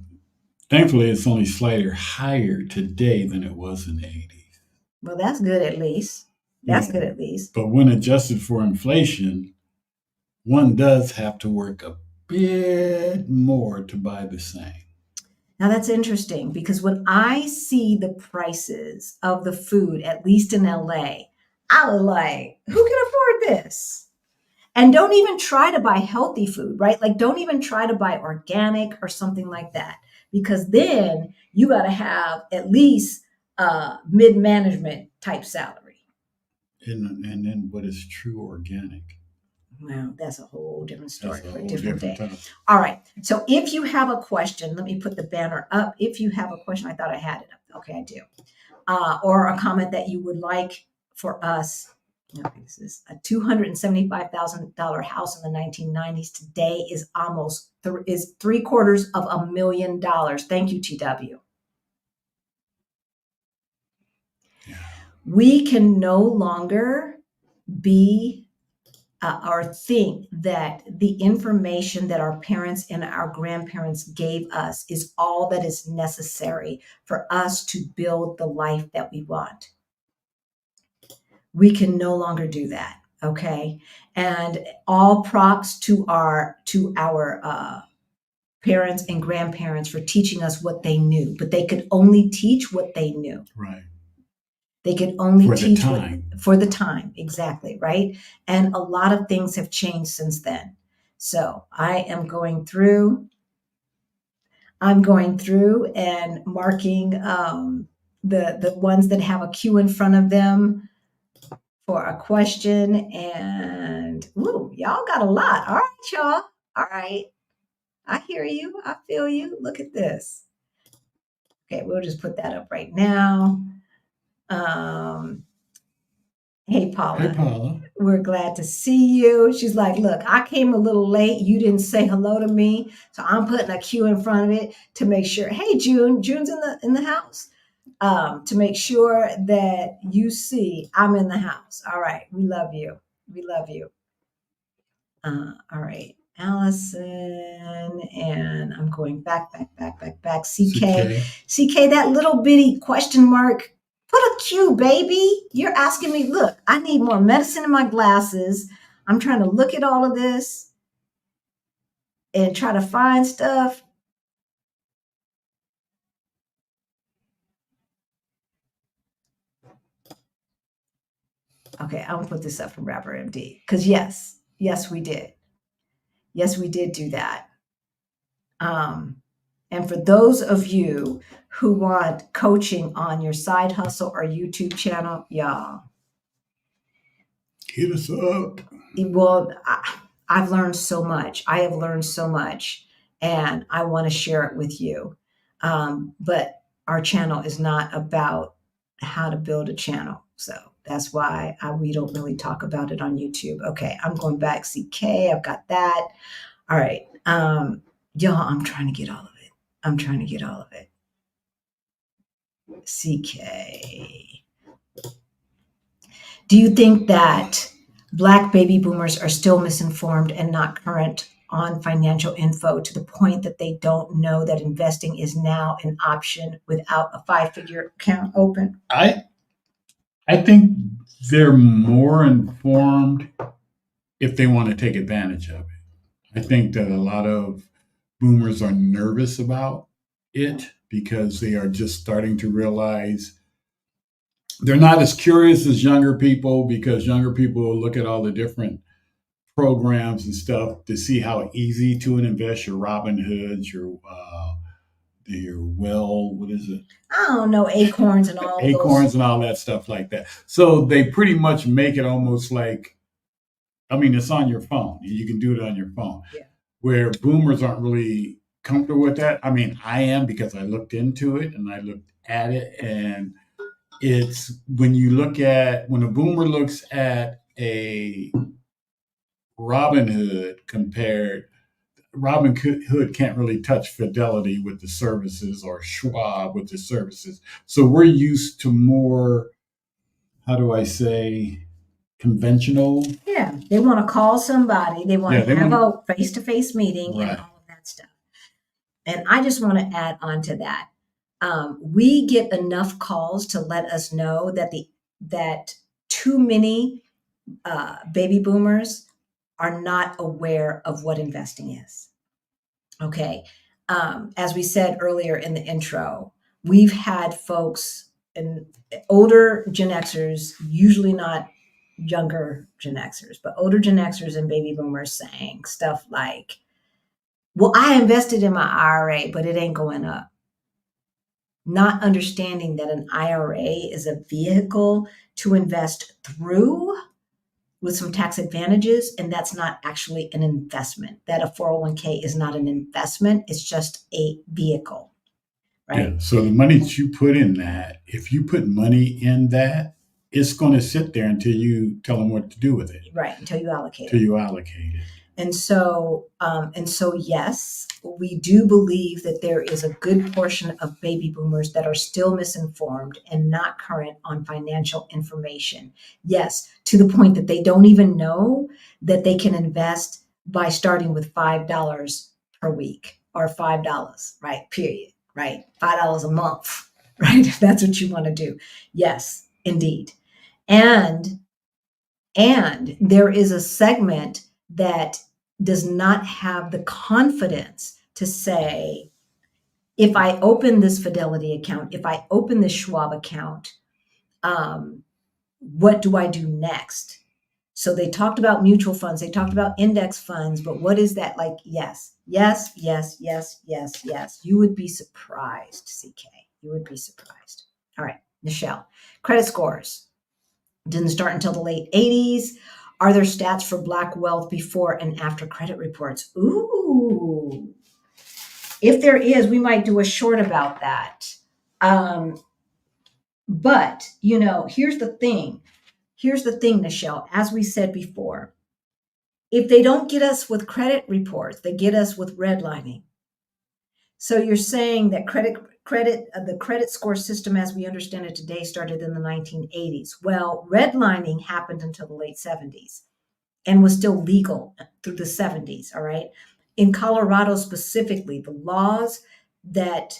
thankfully, it's only slightly higher today than it was in the 80s. Well, that's good at least. Good at least. But when adjusted for inflation, one does have to work a bit more to buy the same. Now that's interesting because when I see the prices of the food, at least in LA, I was like, who can afford this? And don't even try to buy healthy food, right? Like don't even try to buy organic or something like that, because then you got to have at least mid-management type salary. And then what is true organic? Well, that's a whole different story for a different day. Time. All right. So if you have a question, let me put the banner up. If you have a question, I thought I had it up. Okay, I do. Or a comment that you would like for us. Okay, this is a $275,000 house in the 1990s. Today is almost is $750,000. Thank you, TW. Yeah. We can no longer be or think that the information that our parents and our grandparents gave us is all that is necessary for us to build the life that we want. We can no longer do that, okay? And all props to our parents and grandparents for teaching us what they knew, but they could only teach what they knew. Right. They could only teach for the time, exactly, right? And a lot of things have changed since then. So I am going through I'm going through and marking the ones that have a Q in front of them for a question. And ooh, y'all got a lot. All right, y'all. All right. I hear you. I feel you. Look at this. Okay, we'll just put that up right now. Hey, Paula. Hey, Paula. We're glad to see you. She's like, look, I came a little late. You didn't say hello to me. So I'm putting a Q in front of it to make sure. Hey, June. June's in the house. To make sure that you see I'm in the house. All right. We love you. We love you. All right. Allison, and I'm going back. CK. CK, that little bitty question mark. Put a Q, baby. You're asking me, look, I need more medicine in my glasses. I'm trying to look at all of this and try to find stuff. Okay, I'm gonna put this up from Rapper MD. Because yes, we did. Yes, we did do that. And for those of you who want coaching on your side hustle or YouTube channel, y'all, hit us up. Well, I've learned so much. I have learned so much, and I want to share it with you. But our channel is not about how to build a channel. So that's why we don't really talk about it on YouTube. Okay, I'm going back. CK, I've got that. All right. Y'all, I'm trying to get all of it. CK. Do you think that Black baby boomers are still misinformed and not current on financial info to the point that they don't know that investing is now an option without a 5-figure account open? I think they're more informed if they want to take advantage of it. I think that a lot of boomers are nervous about it because they are just starting to realize they're not as curious as younger people, because younger people will look at all the different programs and stuff to see how easy to invest, your Robin Hoods, your what is it? I don't know, Acorns and all Acorns and all that stuff like that. So they pretty much make it almost like, I mean, it's on your phone. You can do it on your phone. Yeah. Where boomers aren't really comfortable with that. I mean, I am, because I looked into it and I looked at it, and it's when a boomer looks at a Robin Hood can't really touch Fidelity with the services or Schwab with the services. So we're used to more, how do I say, conventional. Yeah, they want to call somebody. They want to have a face-to-face meeting, right, and all of that stuff. And I just want to add on to that. We get enough calls to let us know that too many baby boomers are not aware of what investing is. Okay. As we said earlier in the intro, we've had folks and older Gen Xers, usually not younger Gen Xers, but older Gen Xers and baby boomers saying stuff like, well, I invested in my IRA, but it ain't going up. Not understanding that an IRA is a vehicle to invest through with some tax advantages, and that's not actually an investment. That a 401k is not an investment, it's just a vehicle, right? Yeah, so the money that you put in that, if you put money in that, it's going to sit there until you tell them what to do with it. Right, until you allocate it. And so, yes, we do believe that there is a good portion of baby boomers that are still misinformed and not current on financial information. Yes, to the point that they don't even know that they can invest by starting with $5 per week or $5, right? Period, right? $5 a month, right? If that's what you want to do. Yes, indeed. And there is a segment that does not have the confidence to say, if I open this Fidelity account, if I open this Schwab account, what do I do next? So they talked about mutual funds, they talked about index funds, but what is that like? Yes, yes, yes, yes, yes, yes. You would be surprised, CK. You would be surprised. All right, Michelle, credit scores didn't start until the late 80s. Are there stats for Black wealth before and after credit reports? Ooh. If there is, we might do a short about that. But, here's the thing. Here's the thing, Michelle, as we said before, if they don't get us with credit reports, they get us with redlining. So you're saying that the credit score system as we understand it today started in the 1980s. Well, redlining happened until the late 70s and was still legal through the 70s, all right? In Colorado specifically, the laws that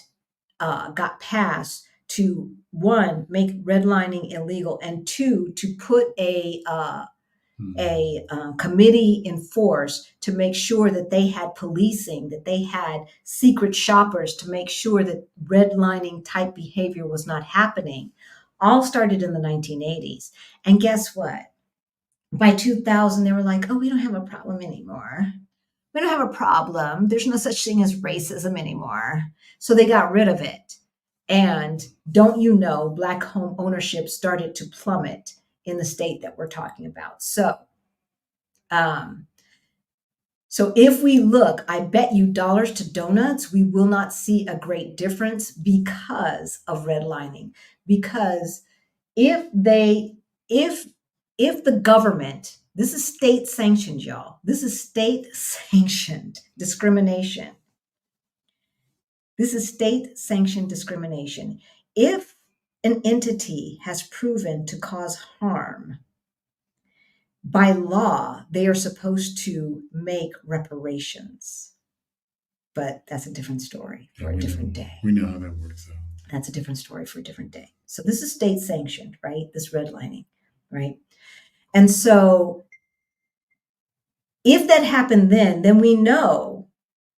got passed to, one, make redlining illegal, and two, to put a committee in force to make sure that they had policing, that they had secret shoppers to make sure that redlining type behavior was not happening, all started in the 1980s. And guess what? By 2000, they were like, oh, we don't have a problem anymore. We don't have a problem. There's no such thing as racism anymore. So they got rid of it. And don't you know, Black home ownership started to plummet in the state that we're talking about. So if we look, I bet you dollars to donuts, we will not see a great difference because of redlining. Because if the government, this is state sanctioned, y'all. This is state sanctioned discrimination. This is state sanctioned discrimination. If an entity has proven to cause harm, by law, they are supposed to make reparations. But that's a different story for a different day. We know how that works out. That's a different story for a different day. So this is state sanctioned, right? This redlining, right? And so if that happened then we know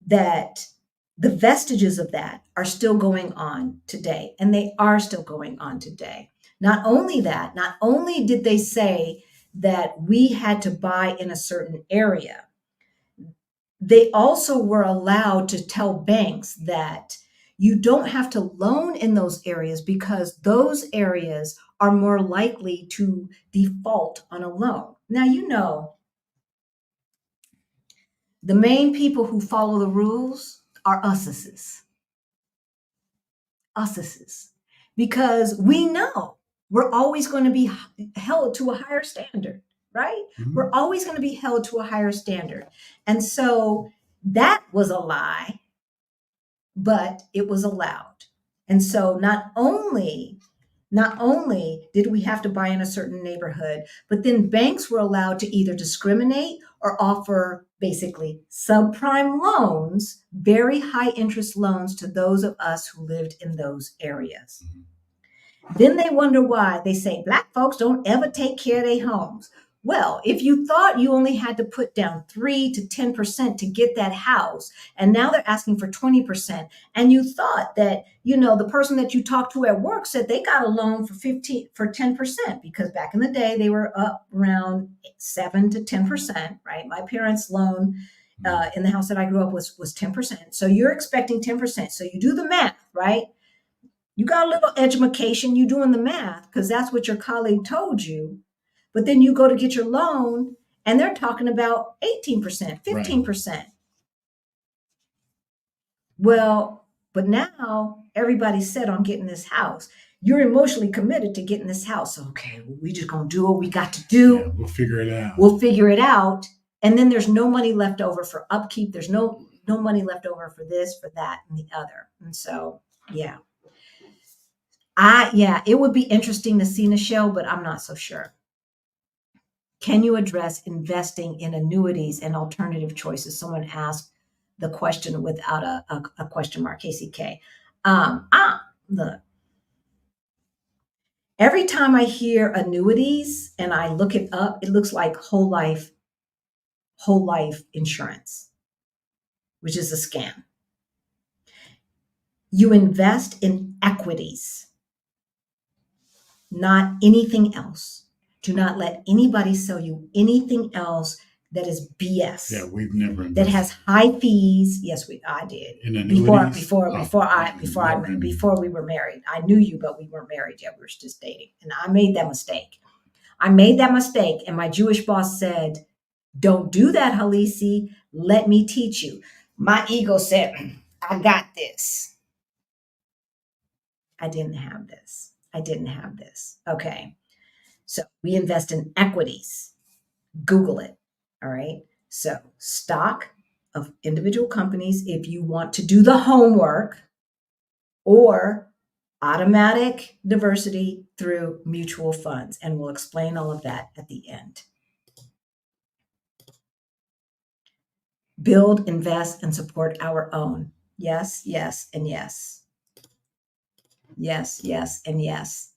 that the vestiges of that are still going on today, and they are still going on today. Not only that, not only did they say that we had to buy in a certain area, they also were allowed to tell banks that you don't have to loan in those areas because those areas are more likely to default on a loan. Now, the main people who follow the rules are us's, because we know we're always going to be held to a higher standard, right? Mm-hmm. We're always going to be held to a higher standard. And so that was a lie, but it was allowed. And so not only did we have to buy in a certain neighborhood, but then banks were allowed to either discriminate or offer basically subprime loans, very high interest loans to those of us who lived in those areas. Then they wonder why they say Black folks don't ever take care of their homes. Well, if you thought you only had to put down 3 to 10% to get that house, and now they're asking for 20%, and you thought that, the person that you talked to at work said they got a loan for 10%, because back in the day they were up around 7 to 10%, right? My parents' loan in the house that I grew up was 10%. So you're expecting 10%. So you do the math, right? You got a little education, you doing the math because that's what your colleague told you. But then you go to get your loan and they're talking about 18%, 15%. Right. Well, but now everybody's set on getting this house. You're emotionally committed to getting this house. Okay, well, we just going to do what we got to do. Yeah, we'll figure it out. And then there's no money left over for upkeep. There's no money left over for this, for that, and the other. And so, yeah. It would be interesting to see, Nichelle, but I'm not so sure. Can you address investing in annuities and alternative choices? Someone asked the question without a question mark, KCK. Look, every time I hear annuities and I look it up, it looks like whole life insurance, which is a scam. You invest in equities, not anything else, Do not let anybody sell you anything else that is BS. Yeah, we've never invested. That has high fees. Yes, I did. In annuities? Before we were married. I knew you, but we weren't married yet. We were just dating. And I made that mistake. And my Jewish boss said, don't do that, Halisi. Let me teach you. My ego said, I got this. I didn't have this. Okay. So we invest in equities. Google it. All right. So stock of individual companies if you want to do the homework, or automatic diversity through mutual funds. And we'll explain all of that at the end. Build, invest, and support our own. Yes, yes, and yes. Yes, yes, and yes.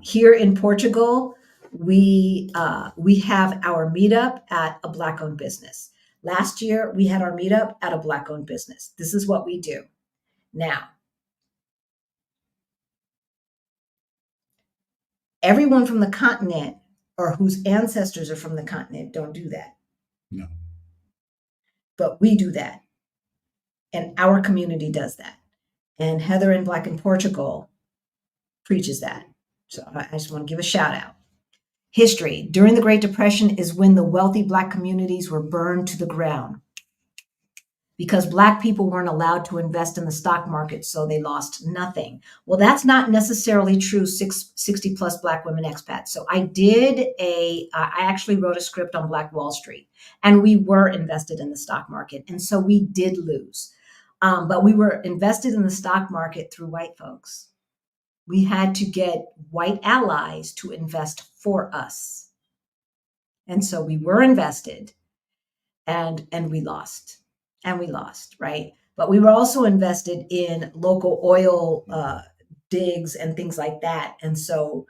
Here in Portugal, we have our meetup at a Black-owned business. Last year, we had our meetup at a Black-owned business. This is what we do. Now, everyone from the continent or whose ancestors are from the continent don't do that. No. But we do that. And our community does that. And Heather in Black in Portugal preaches that. So I just want to give a shout out. History. During the Great Depression is when the wealthy Black communities were burned to the ground because Black people weren't allowed to invest in the stock market, so they lost nothing. Well, that's not necessarily true, 60 plus Black women expats. So I actually wrote a script on Black Wall Street, and we were invested in the stock market. And so we did lose. But we were invested in the stock market through white folks. We had to get white allies to invest for us. And so we were invested and we lost. And we lost, right? But we were also invested in local oil digs and things like that. And so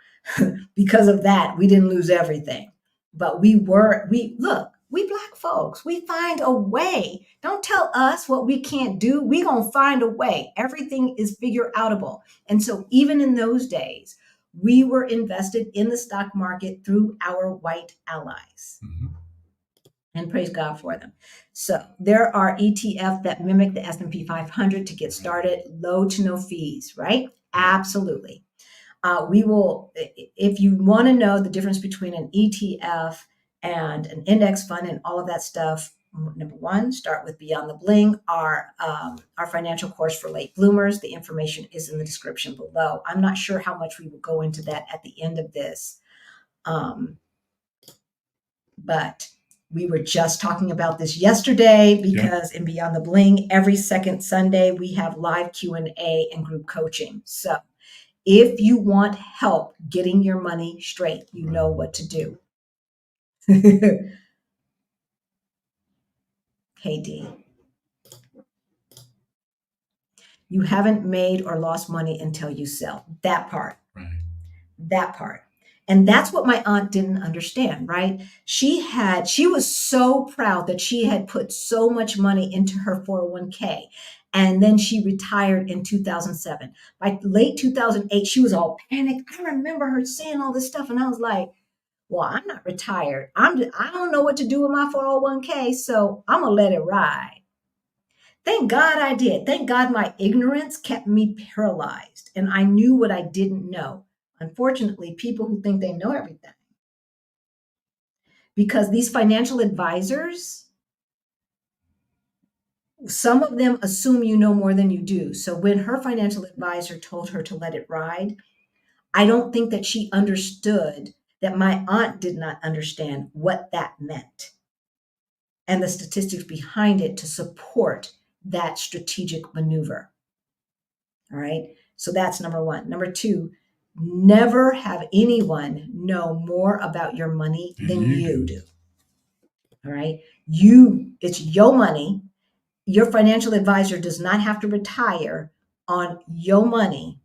because of that, we didn't lose everything. But we Black folks, we find a way. Don't tell us what we can't do. We gonna find a way. Everything is figure outable. And so even in those days, we were invested in the stock market through our white allies. Mm-hmm. And praise God for them. So there are ETFs that mimic the S&P 500 to get started, low to no fees, right? Absolutely. We will, if you want to know the difference between an ETF and an index fund and all of that stuff, number one, start with Beyond the Bling, our financial course for late bloomers. The information is in the description below. I'm not sure how much we will go into that at the end of this, but we were just talking about this yesterday because in Beyond the Bling, every second Sunday, we have live Q&A and group coaching. So if you want help getting your money straight, you know what to do. Hey, D. You haven't made or lost money until you sell. That part. Right. That part. And that's what my aunt didn't understand, right? She was so proud that she had put so much money into her 401k. And then she retired in 2007. By late 2008, she was all panicked. I remember her saying all this stuff. And I was like, well, I'm not retired. I don't know what to do with my 401k. So I'm going to let it ride. Thank God I did. Thank God my ignorance kept me paralyzed. And I knew what I didn't know. Unfortunately, people who think they know everything. Because these financial advisors, some of them assume you know more than you do. So when her financial advisor told her to let it ride, I don't think that she understood that my aunt did not understand what that meant and the statistics behind it to support that strategic maneuver. All right. So that's number one. Number two, never have anyone know more about your money than you do. All right. It's your money. Your financial advisor does not have to retire on your money.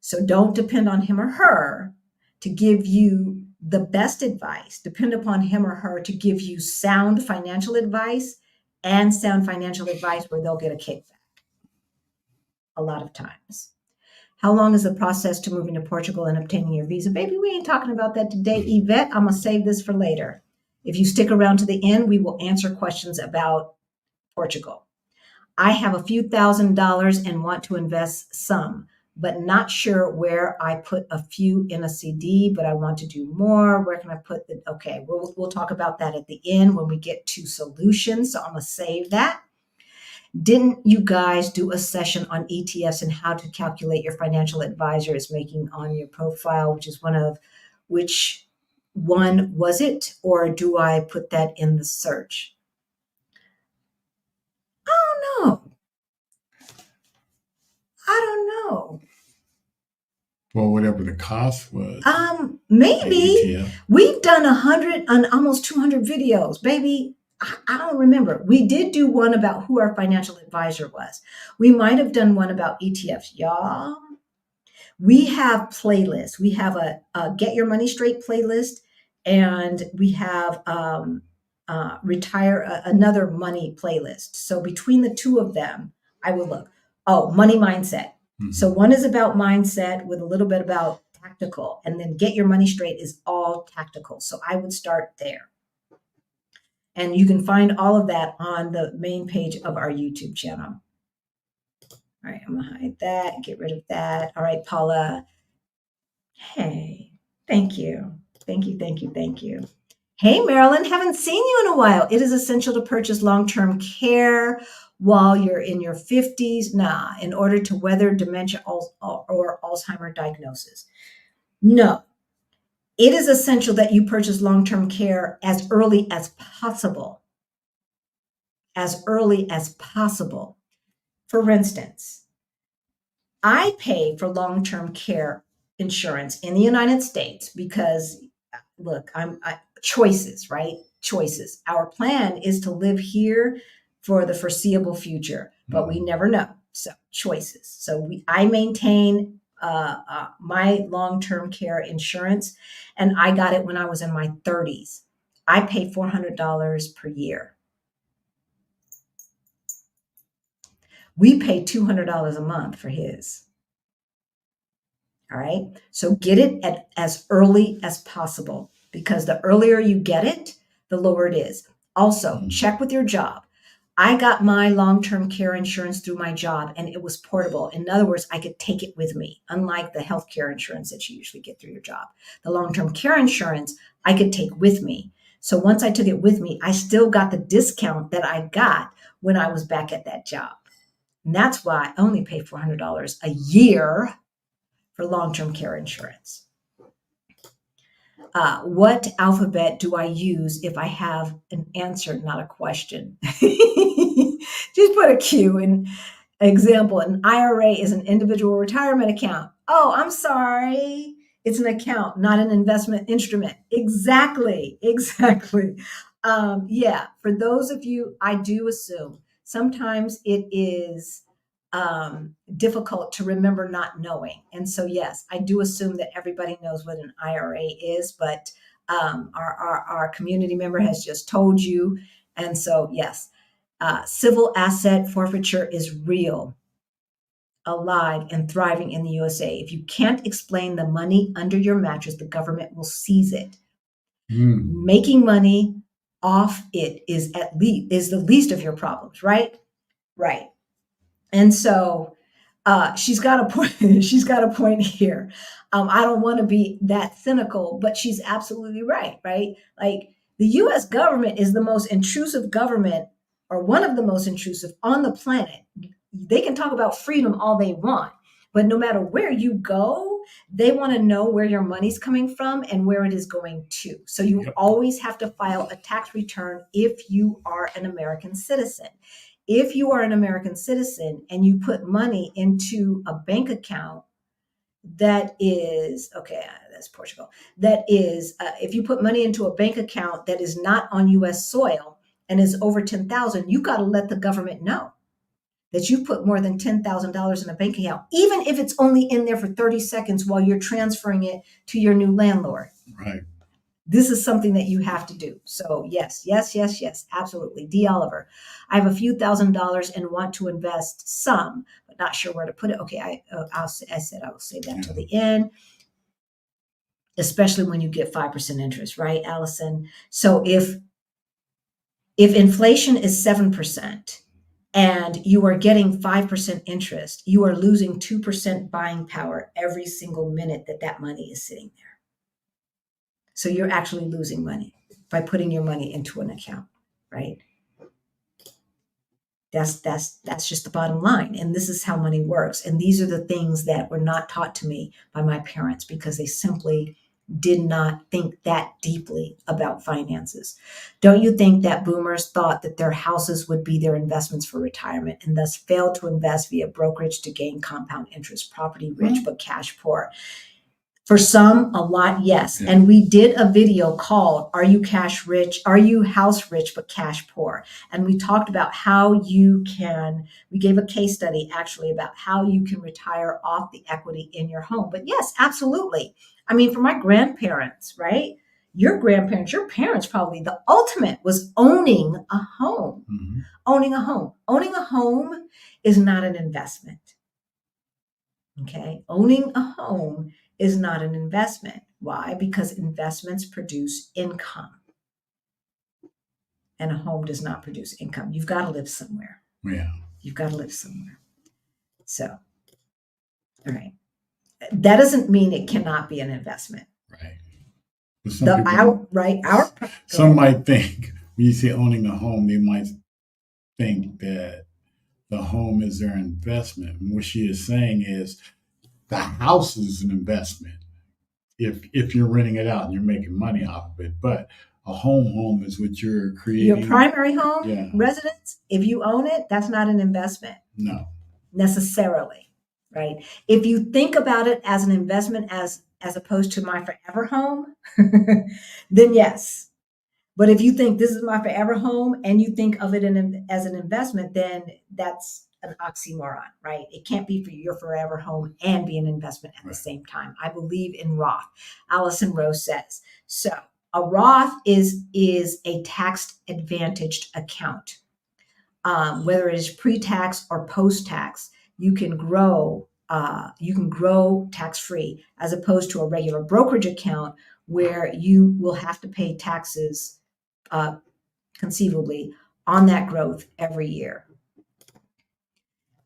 So don't depend on him or her to give you the best advice. Depend upon him or her to give you sound financial advice and sound financial advice where they'll get a kickback a lot of times. How long is the process to moving to Portugal and obtaining your visa? Baby, we ain't talking about that today. Yvette, I'm going to save this for later. If you stick around to the end, we will answer questions about Portugal. I have a few $1,000s and want to invest some, but not sure where I put a few in a CD, but I want to do more. Where can I put the, okay, we'll talk about that at the end when we get to solutions. So I'm going to save that. Didn't you guys do a session on ETFs and how to calculate your financial advisor is making on your profile, which one was it? Or do I put that in the search? I don't know. I don't know. Well, whatever the cost was. Maybe ETF. we've done 100 and almost 200 videos, baby. I don't remember. We did do one about who our financial advisor was. We might have done one about ETFs, y'all. We have playlists. We have a Get Your Money Straight playlist, and we have another money playlist. So between the two of them, I would look. Oh, money mindset. Mhm. So one is about mindset with a little bit about tactical, and then Get Your Money Straight is all tactical. So I would start there. And you can find all of that on the main page of our YouTube channel. All right, I'm gonna hide that, get rid of that. All right, Paula. Hey, thank you. Thank you, thank you, thank you. Hey, Marilyn, haven't seen you in a while. It is essential to purchase long-term care while you're in your 50s. Nah, in order to weather dementia or Alzheimer diagnosis. No, it is essential that you purchase long-term care as early as possible. As early as possible. For instance, I pay for long-term care insurance in the United States because, look, choices, right? Choices. Our plan is to live here for the foreseeable future, but we never know. So choices. So I maintain my long-term care insurance, and I got it when I was in my 30s. I pay $400 per year. We pay $200 a month for his. All right. So get it at as early as possible, because the earlier you get it, the lower it is. Also, check with your job. I got my long-term care insurance through my job, and it was portable. In other words, I could take it with me, unlike the healthcare insurance that you usually get through your job. The long-term care insurance, I could take with me. So once I took it with me, I still got the discount that I got when I was back at that job. And that's why I only pay $400 a year for long-term care insurance. What alphabet do I use if I have an answer, not a question? Just put a Q in. Example, an IRA is an individual retirement account. Oh, I'm sorry. It's an account, not an investment instrument. Exactly. Yeah, for those of you, I do assume sometimes it is difficult to remember not knowing. And so, yes, I do assume that everybody knows what an IRA is, but our community member has just told you. And so, yes, civil asset forfeiture is real, alive, and thriving in the USA. If you can't explain the money under your mattress, the government will seize it. Making money off it is the least of your problems, right? Right. And so she's got a point. She's got a point here. I don't want to be that cynical, but she's absolutely right. Right? Like, the U.S. government is the most intrusive government, or one of the most intrusive on the planet. They can talk about freedom all they want, but no matter where you go, they want to know where your money's coming from and where it is going to. So you always have to file a tax return if you are an American citizen. If you are an American citizen and you put money into a bank account that is, okay, that's Portugal, that is, if you put money into a bank account that is not on US soil and is over 10,000, you got to let the government know that you put more than $10,000 in a bank account, even if it's only in there for 30 seconds while you're transferring it to your new landlord. Right. This is something that you have to do. So yes, yes, yes, yes, absolutely. D. Oliver, I have a few $1,000s and want to invest some, but not sure where to put it. Okay, I said I will save that till the end, especially when you get 5% interest, right, Allison? So if inflation is 7% and you are getting 5% interest, you are losing 2% buying power every single minute that money is sitting there. So you're actually losing money by putting your money into an account, right? That's just the bottom line. And this is how money works. And these are the things that were not taught to me by my parents because they simply did not think that deeply about finances. Don't you think that boomers thought that their houses would be their investments for retirement and thus failed to invest via brokerage to gain compound interest, property rich but cash poor? For some, a lot, yes. Yeah. And we did a video called Are You Cash Rich? Are You House Rich but Cash Poor? And we talked about how we gave a case study actually about how you can retire off the equity in your home. But yes, absolutely. I mean, for my grandparents, right? Your grandparents, your parents probably, the ultimate was owning a home. Mm-hmm. Owning a home. Owning a home is not an investment. Okay. Owning a home is not an investment. Why? Because investments produce income. And a home does not produce income. You've got to live somewhere. Yeah. You've got to live somewhere. So, all right. That doesn't mean it cannot be an investment. Right. Some might think when you say owning a home, they might think that the home is their investment. And what she is saying is the house is an investment if you're renting it out and you're making money off of it. But a home is what you're creating. Your primary home, residence, if you own it, that's not an investment. No. Necessarily, right? If you think about it as an investment as opposed to my forever home, then yes. But if you think this is my forever home and you think of it as an investment, then that's an oxymoron, right? It can't be for your forever home and be an investment at the same time. I believe in Roth. Allison Rose says. So a Roth is a tax advantaged account. Whether it is pre-tax or post-tax, you can grow tax-free as opposed to a regular brokerage account where you will have to pay taxes conceivably on that growth every year.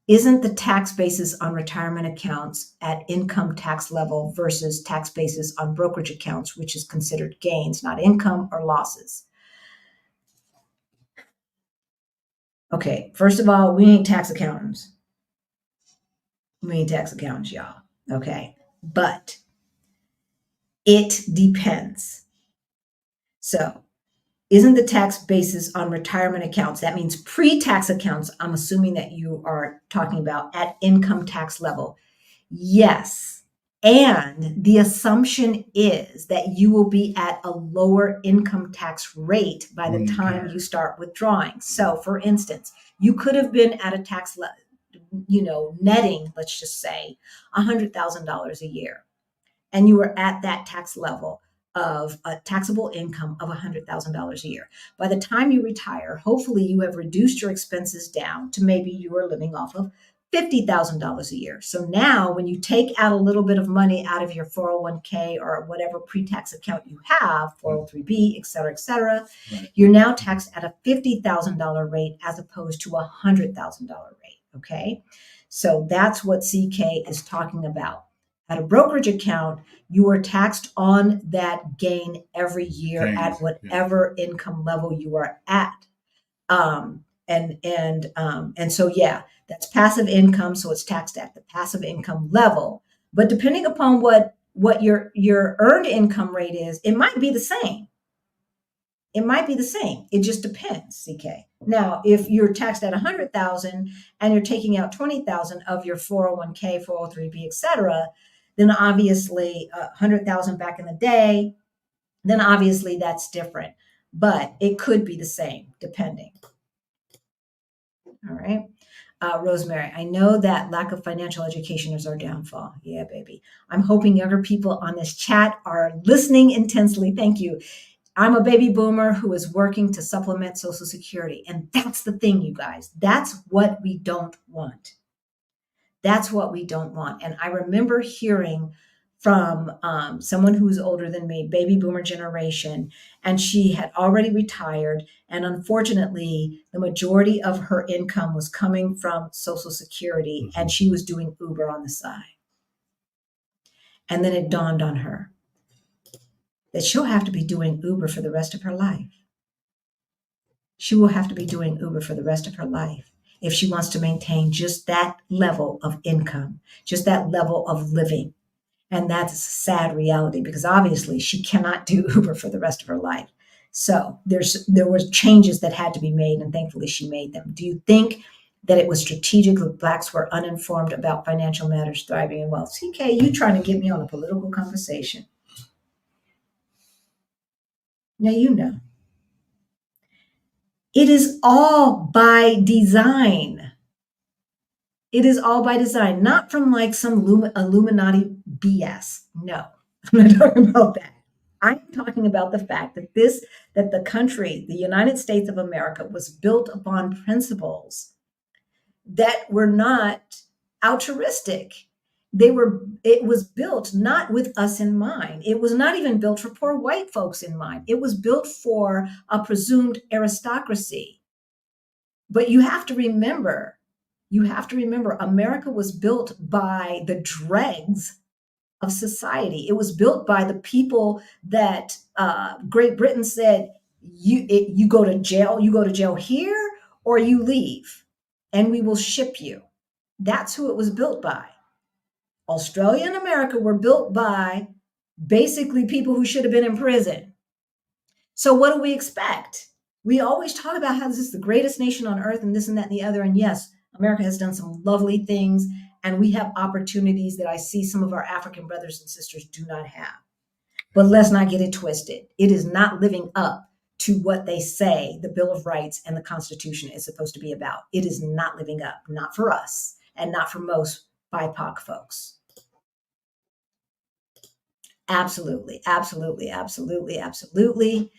Isn't the tax basis on retirement accounts at income tax level versus tax basis on brokerage accounts, which is considered gains, not income or losses? Okay, first of all, we ain't tax accountants. We ain't tax accountants, y'all. Okay, but it depends. So, isn't the tax basis on retirement accounts, that means pre-tax accounts, I'm assuming that you are talking about at income tax level? Yes. And the assumption is that you will be at a lower income tax rate by the time you start withdrawing. So, for instance, you could have been at a tax level, netting, let's just say, $100,000 a year. And you were at that tax level of a taxable income of $100,000 a year. By the time you retire, hopefully you have reduced your expenses down to maybe you are living off of $50,000 a year. So now when you take out a little bit of money out of your 401k or whatever pre-tax account you have, 403b, et cetera, you're now taxed at a $50,000 rate as opposed to a $100,000 rate, okay? So that's what CK is talking about. At a brokerage account, you are taxed on that gain every year at whatever income level you are at. And so, that's passive income. So it's taxed at the passive income level. But depending upon what your earned income rate is, it might be the same. It just depends, CK. Now, if you're taxed at 100,000 and you're taking out 20,000 of your 401k, 403b, et cetera, then obviously 100,000 back in the day, then obviously that's different. But it could be the same, depending. All right. Rosemary, I know that lack of financial education is our downfall. Yeah, baby. I'm hoping younger people on this chat are listening intensely. Thank you. I'm a baby boomer who is working to supplement Social Security. And that's the thing, you guys. That's what we don't want. That's what we don't want. And I remember hearing from someone who's older than me, baby boomer generation, and she had already retired. And unfortunately, the majority of her income was coming from Social Security, and she was doing Uber on the side. And then it dawned on her that she'll have to be doing Uber for the rest of her life. She will have to be doing Uber for the rest of her life if she wants to maintain just that level of income, just that level of living. And that's a sad reality because obviously she cannot do Uber for the rest of her life. So there were changes that had to be made, and thankfully she made them. Do you think that it was strategic that Blacks were uninformed about financial matters, thriving and wealth? CK, you trying to get me on a political conversation. Now you know. It is all by design. It is all by design, not from like some Illuminati BS. No, I'm not talking about that. I'm talking about the fact that the country, the United States of America, was built upon principles that were not altruistic. It was built not with us in mind. It was not even built for poor white folks in mind. It was built for a presumed aristocracy. But you have to remember, America was built by the dregs of society. It was built by the people that Great Britain said, you go to jail here, or you leave, and we will ship you. That's who it was built by. Australia and America were built by basically people who should have been in prison. So what do we expect? We always talk about how this is the greatest nation on earth and this and that and the other. And yes, America has done some lovely things, and we have opportunities that I see some of our African brothers and sisters do not have. But let's not get it twisted. It is not living up to what they say the Bill of Rights and the Constitution is supposed to be about. It is not living up, not for us, and not for most BIPOC folks. Absolutely, absolutely, absolutely, absolutely.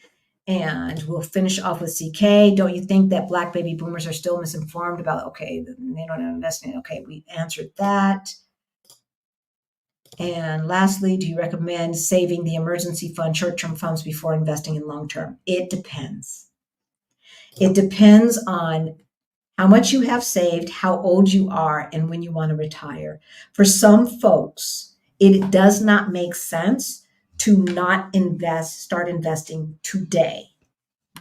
And we'll finish off with CK. Don't you think that Black baby boomers are still misinformed about, okay, they don't invest in it? Okay, we answered that. And lastly, do you recommend saving the emergency fund, short-term funds before investing in long-term? It depends. It depends on how much you have saved, how old you are, and when you want to retire. For some folks, it does not make sense to not start investing today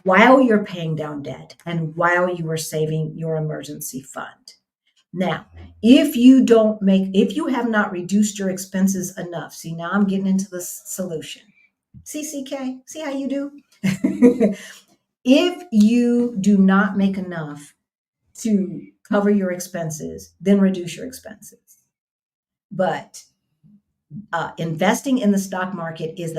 while you're paying down debt and while you are saving your emergency fund. Now, if you have not reduced your expenses enough, see, now I'm getting into the solution. See, CK, see how you do? If you do not make enough to cover your expenses, then reduce your expenses. But investing in the stock market is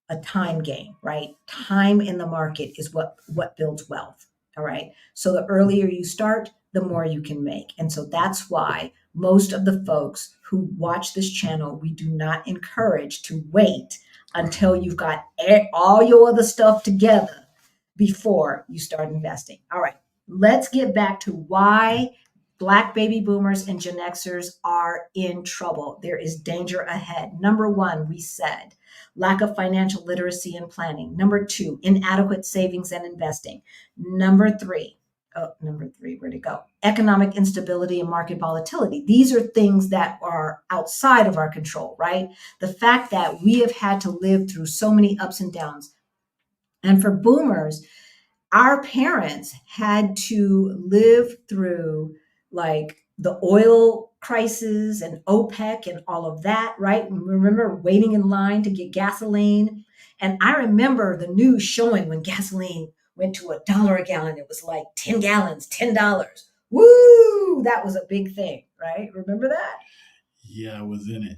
a time game, right? Time in the market is what builds wealth. All right. So the earlier you start, the more you can make. And so that's why most of the folks who watch this channel, we do not encourage to wait until you've got all your other stuff together before you start investing. All right. Let's get back to why Black baby boomers and Gen Xers are in trouble. There is danger ahead. Number one, we said lack of financial literacy and planning. Number two, inadequate savings and investing. Number three, where'd it go? Economic instability and market volatility. These are things that are outside of our control, right? The fact that we have had to live through so many ups and downs. And for boomers, our parents had to live through like the oil crisis and OPEC and all of that, right? Remember waiting in line to get gasoline. And I remember the news showing when gasoline went to $1 a gallon, it was like 10 gallons, $10. Woo! That was a big thing, right? Remember that? Yeah, I was in it.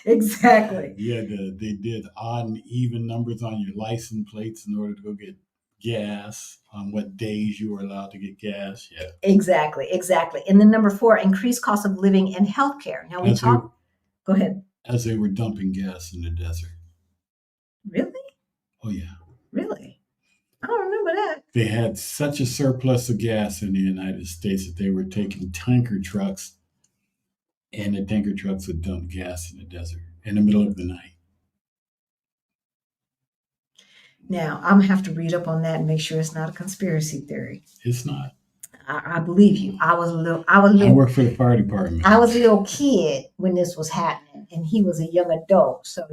Exactly. Yeah, they did odd and even numbers on your license plates in order to go get gas, on what days you were allowed to get gas. Yeah. Exactly. And then number 4, increased cost of living and healthcare. Now go ahead. As they were dumping gas in the desert. Really? Oh, yeah. Really? I don't remember that. They had such a surplus of gas in the United States that they were taking tanker trucks, and the tanker trucks would dump gas in the desert in the middle of the night. Now, I'm gonna have to read up on that and make sure it's not a conspiracy theory. It's not. I believe you. I work for the fire department. I was a little kid when this was happening, and he was a young adult. So,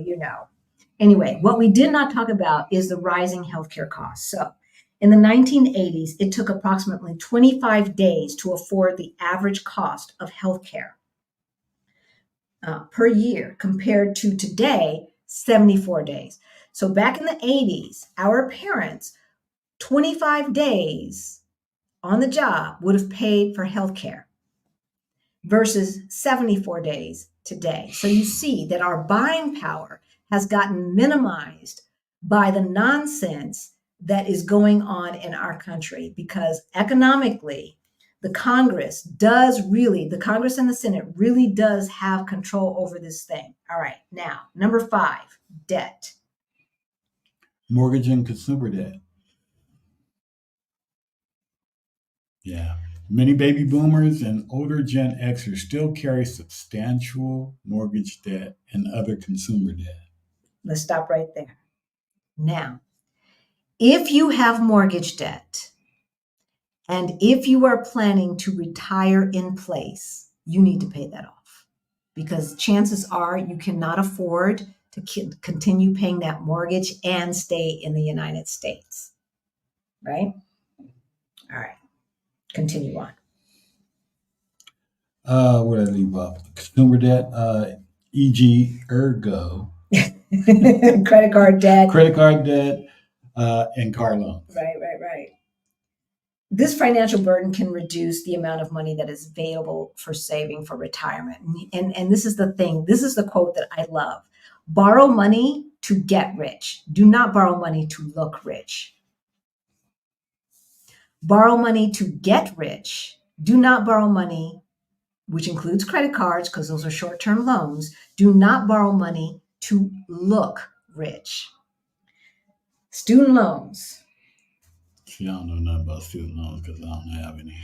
Anyway, what we did not talk about is the rising healthcare costs. So, in the 1980s, it took approximately 25 days to afford the average cost of healthcare per year, compared to today, 74 days. So back in the 80s, our parents, 25 days on the job would have paid for healthcare versus 74 days today. So you see that our buying power has gotten minimized by the nonsense that is going on in our country, because economically, the Congress and the Senate really does have control over this thing. All right, now, number 5, debt. Mortgage and consumer debt. Yeah. Many baby boomers and older Gen Xers still carry substantial mortgage debt and other consumer debt. Let's stop right there. Now, if you have mortgage debt and if you are planning to retire in place, you need to pay that off, because chances are you cannot afford to continue paying that mortgage and stay in the United States. Right? All right. Continue on. Where did I leave off? Consumer debt, e.g., ergo. Credit card debt, and car loans. Right. This financial burden can reduce the amount of money that is available for saving for retirement. And this is the thing. This is the quote that I love. Borrow money to get rich. Do not borrow money to look rich. Borrow money to get rich. Do not borrow money, which includes credit cards, because those are short-term loans. Do not borrow money to look rich. Student loans. See, I don't know nothing about student loans because I don't have any.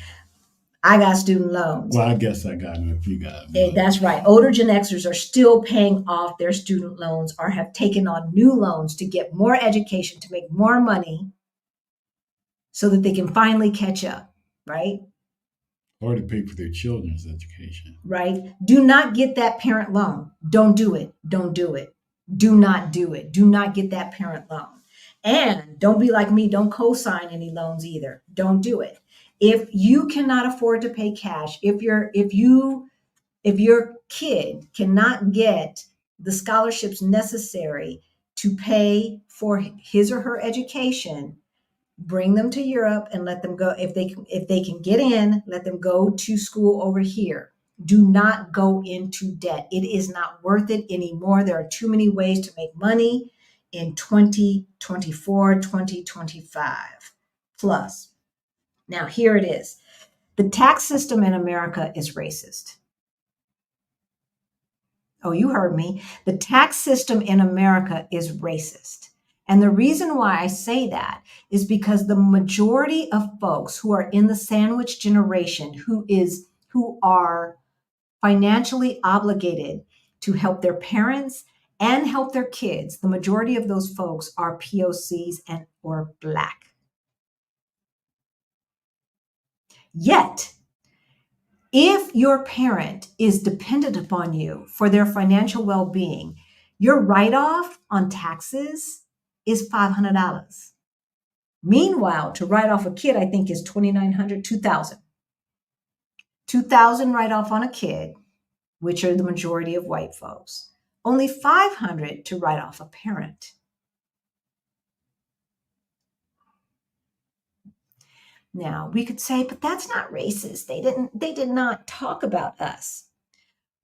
I got student loans. Well, I guess I got them if you got them. That's right. Older Gen Xers are still paying off their student loans or have taken on new loans to get more education, to make more money so that they can finally catch up, right? Or to pay for their children's education. Right? Do not get that parent loan. Don't do it. Don't do it. Do not do it. Do not get that parent loan. And don't be like me. Don't co-sign any loans either. Don't do it. If you cannot afford to pay cash, if your kid cannot get the scholarships necessary to pay for his or her education, bring them to Europe and let them go. If they can get in, let them go to school over here. Do not go into debt. It is not worth it anymore. There are too many ways to make money in 2024, 2025 plus. Now, here it is. The tax system in America is racist. Oh, you heard me. The tax system in America is racist. And the reason why I say that is because the majority of folks who are in the sandwich generation, who are financially obligated to help their parents and help their kids, the majority of those folks are POCs and or Black. Yet, if your parent is dependent upon you for their financial well-being, your write-off on taxes is $500. Meanwhile, to write off a kid, I think is $2,900, $2,000. $2,000 write-off on a kid, which are the majority of white folks. Only $500 to write off a parent. Now, we could say, but that's not racist. They did not talk about us.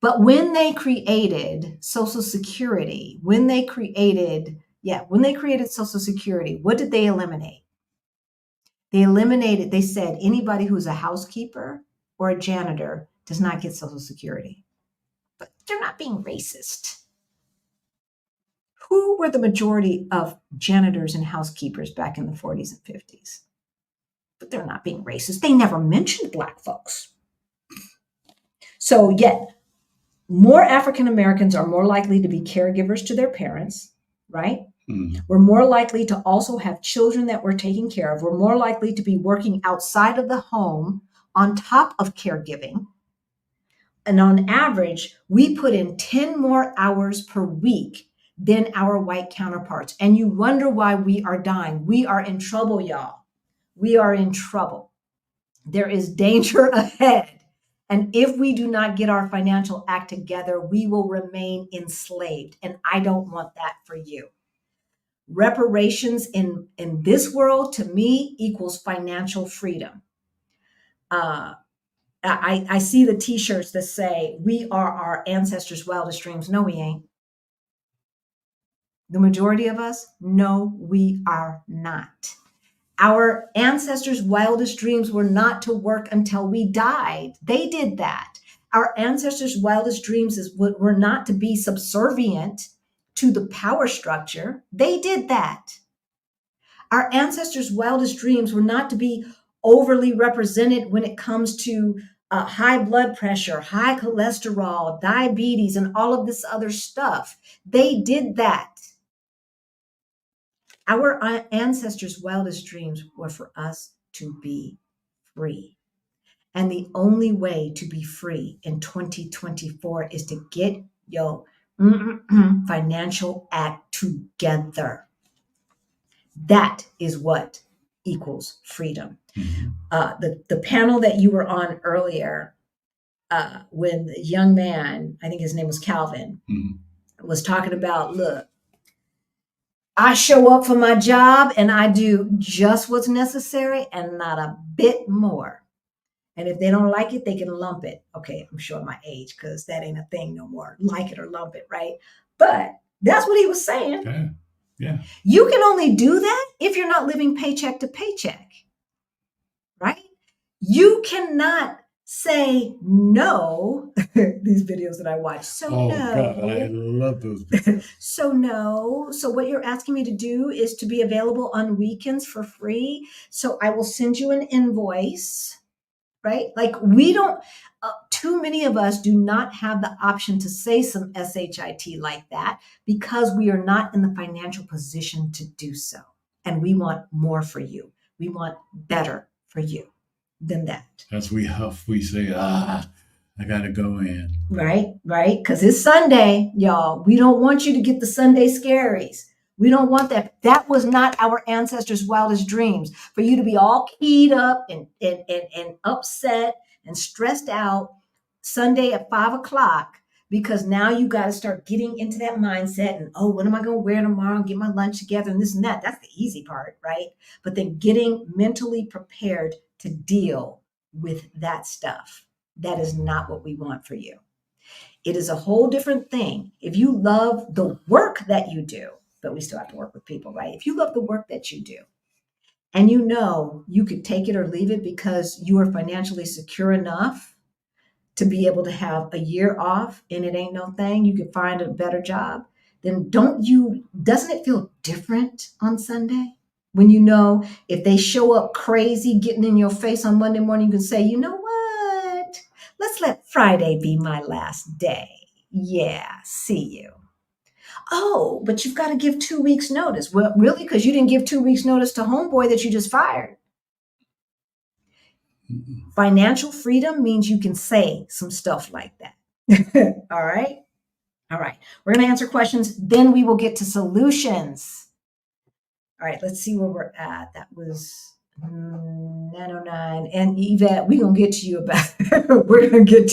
But when they created Social Security, when they created Social Security, what did they eliminate? They eliminated, they said anybody who's a housekeeper or a janitor does not get Social Security. But they're not being racist. Who were the majority of janitors and housekeepers back in the 40s and 50s? But they're not being racist. They never mentioned Black folks. So yet, more African Americans are more likely to be caregivers to their parents, right? Mm. We're more likely to also have children that we're taking care of. We're more likely to be working outside of the home on top of caregiving. And on average, we put in 10 more hours per week than our white counterparts. And you wonder why we are dying. We are in trouble, y'all. We are in trouble. There is danger ahead. And if we do not get our financial act together, we will remain enslaved. And I don't want that for you. Reparations in this world, to me, equals financial freedom. I see the t-shirts that say, we are our ancestors' wildest dreams. No, we ain't. The majority of us, no, we are not. Our ancestors' wildest dreams were not to work until we died. They did that. Our ancestors' wildest dreams were not to be subservient to the power structure. They did that. Our ancestors' wildest dreams were not to be overly represented when it comes to high blood pressure, high cholesterol, diabetes, and all of this other stuff. They did that. Our ancestors' wildest dreams were for us to be free. And the only way to be free in 2024 is to get your financial act together. That is what equals freedom. Mm-hmm. The panel that you were on earlier, when the young man, I think his name was Calvin, Mm-hmm. was talking about, look, I show up for my job and I do just what's necessary and not a bit more. And if they don't like it, they can lump it. Okay, I'm showing my age because that ain't a thing no more. Like it or lump it, right? But that's what he was saying. Okay. Yeah. You can only do that if you're not living paycheck to paycheck, right? You cannot say no. These videos that I watch. So Oh, no. God, I love those videos. So no. So what you're asking me to do is to be available on weekends for free. So I will send you an invoice, right? Like we don't, too many of us do not have the option to say some SHIT like that because we are not in the financial position to do so. And we want more for you. We want better for you than that. As we huff, we say, I got to go in. Right. Because it's Sunday, y'all. We don't want you to get the Sunday scaries. We don't want that. That was not our ancestors' wildest dreams, for you to be all keyed up and upset and stressed out Sunday at 5:00, because now you got to start getting into that mindset and, oh, what am I going to wear tomorrow and get my lunch together and this and that. That's the easy part, right? But then getting mentally prepared to deal with that stuff. That is not what we want for you. It is a whole different thing. If you love the work that you do, but we still have to work with people, right? If you love the work that you do and you know you could take it or leave it because you are financially secure enough to be able to have a year off and it ain't no thing, you could find a better job, then doesn't it feel different on Sunday? When you know if they show up crazy, getting in your face on Monday morning, you can say, you know what? Let's let Friday be my last day. Yeah, see you. Oh, but you've got to give 2 weeks notice. Well, really? Because you didn't give 2 weeks notice to homeboy that you just fired. Financial freedom means you can say some stuff like that. All right. We're going to answer questions. Then we will get to solutions. All right. Let's see where we're at. That was 909. And Yvette, we're going to get to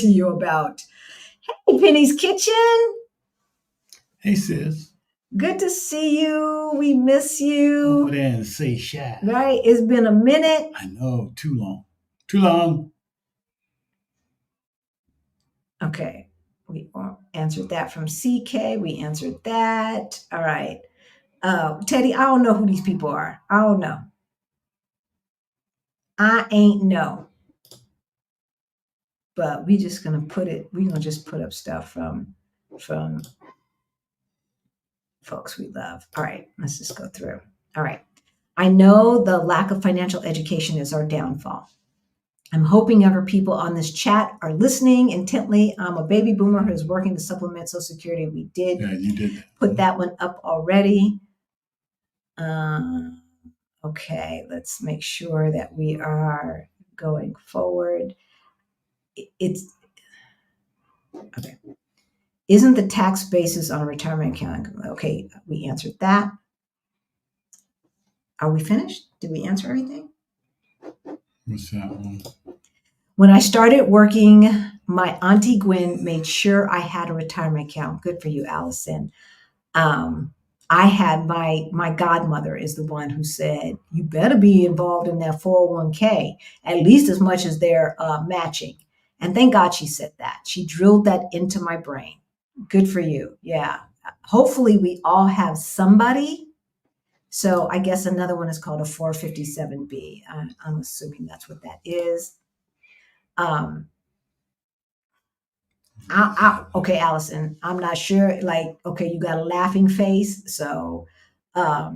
you about, hey, Penny's Kitchen. Hey, sis. Good to see you. We miss you. Over there and say shy. Right. It's been a minute. I know. Too long. Too long. Okay. We answered that from CK. We answered that. All right. Teddy, I don't know who these people are. I don't know. I ain't know. But we're just gonna just put up stuff from folks we love. All right, let's just go through. All right. I know the lack of financial education is our downfall. I'm hoping younger people on this chat are listening intently. I'm a baby boomer who's working to supplement Social Security. We did, you did put that one up already. Okay, let's make sure that we are going forward. It's okay. Isn't the tax basis on a retirement account? Okay, we answered that. Are we finished? Did we answer everything? What's that one? When I started working, my Auntie Gwen made sure I had a retirement account. Good for you, Allison. I had my godmother is the one who said, you better be involved in that 401k, at least as much as they're matching. And thank God she said that. She drilled that into my brain. Good for you. Yeah. Hopefully we all have somebody. So I guess another one is called a 457B. I'm assuming that's what that is. Okay, Allison, I'm not sure. Like, okay, you got a laughing face. So, yeah.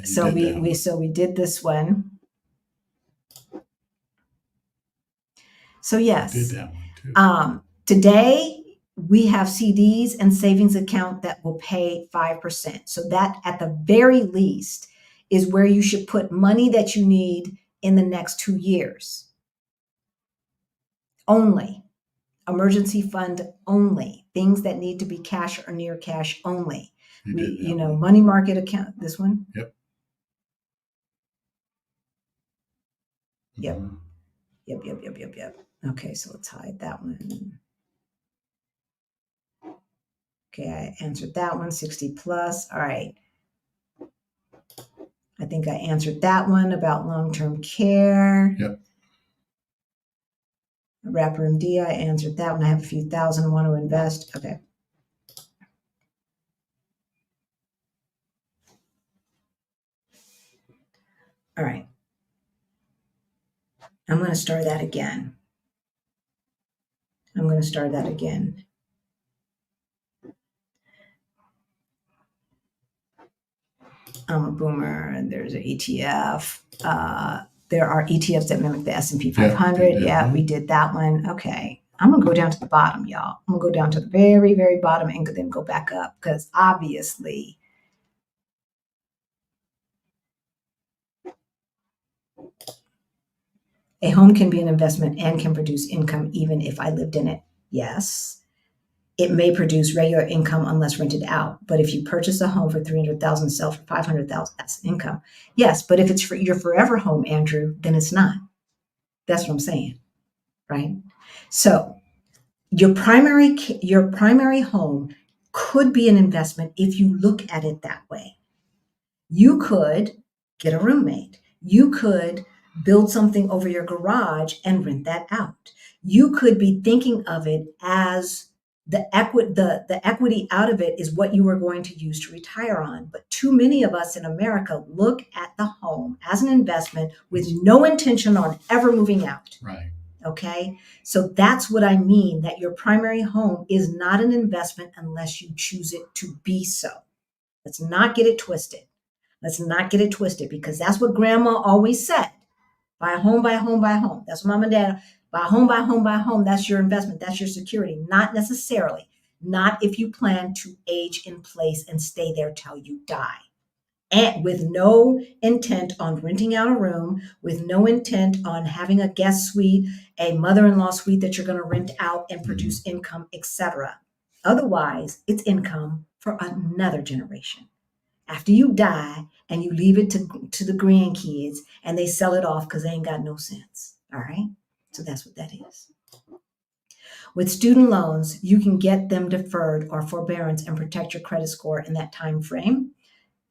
So we did this one. So yes, did that one too. Today we have CDs and savings account that will pay 5%. So that at the very least is where you should put money that you need in the next 2 years. Only. Emergency fund only. Things that need to be cash or near cash only. Money market account, this one? Yep. Yep. Yep. Okay, so let's hide that one. Okay, I answered that one, 60 plus. All right. I think I answered that one about long-term care. Yep. Wrapper MD, I answered that one. I have a few thousand, want to invest. Okay. All right. I'm going to start that again. I'm a boomer, and there's an ETF. There are ETFs that mimic the S&P 500. Yeah, we did that one. Okay. I'm going to go down to the bottom, y'all. I'm going to go down to the very, very bottom and then go back up because obviously a home can be an investment and can produce income even if I lived in it. Yes. It may produce regular income unless rented out. But if you purchase a home for $300,000, sell for $500,000, that's income. Yes, but if it's for your forever home, Andrew, then it's not. That's what I'm saying, right? So your primary home could be an investment if you look at it that way. You could get a roommate. You could build something over your garage and rent that out. You could be thinking of it as the equity out of it is what you are going to use to retire on. But too many of us in America look at the home as an investment with no intention on ever moving out. Right. Okay. So that's what I mean, that your primary home is not an investment unless you choose it to be so. Let's not get it twisted. Because that's what grandma always said. Buy a home, buy a home, buy a home. That's what mom and dad, buy a home, buy a home, buy a home. That's your investment. That's your security. Not necessarily. Not if you plan to age in place and stay there till you die. And with no intent on renting out a room, with no intent on having a guest suite, a mother-in-law suite that you're going to rent out and produce income, etc. Otherwise, it's income for another generation. After you die and you leave it to the grandkids and they sell it off because they ain't got no sense. All right. So that's what that is. With student loans, you can get them deferred or forbearance and protect your credit score in that time frame.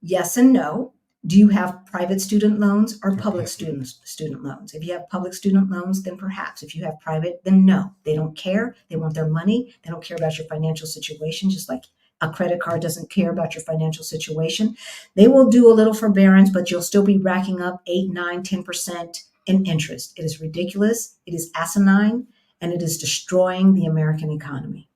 Yes and no. Do you have private student loans or public student loans? If you have public student loans, then perhaps. If you have private, then no. They don't care. They want their money. They don't care about your financial situation, just like A credit card doesn't care about your financial situation. They will do a little forbearance, but you'll still be racking up 8, 9, 10% in interest. It is ridiculous. It is asinine, and it is destroying the American economy.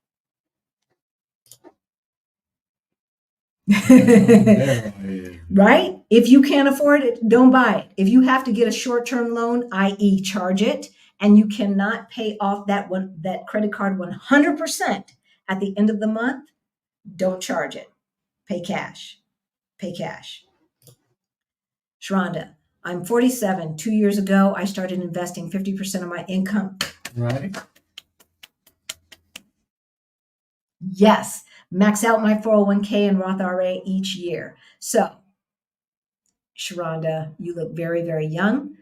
Right? If you can't afford it, don't buy it. If you have to get a short-term loan, i.e. charge it, and you cannot pay off that credit card 100% at the end of the month, don't charge it. Pay cash. Pay cash. Sharonda, I'm 47. 2 years ago, I started investing 50% of my income. Right. Yes. Max out my 401k and Roth IRA each year. So, Sharonda, you look very, very young.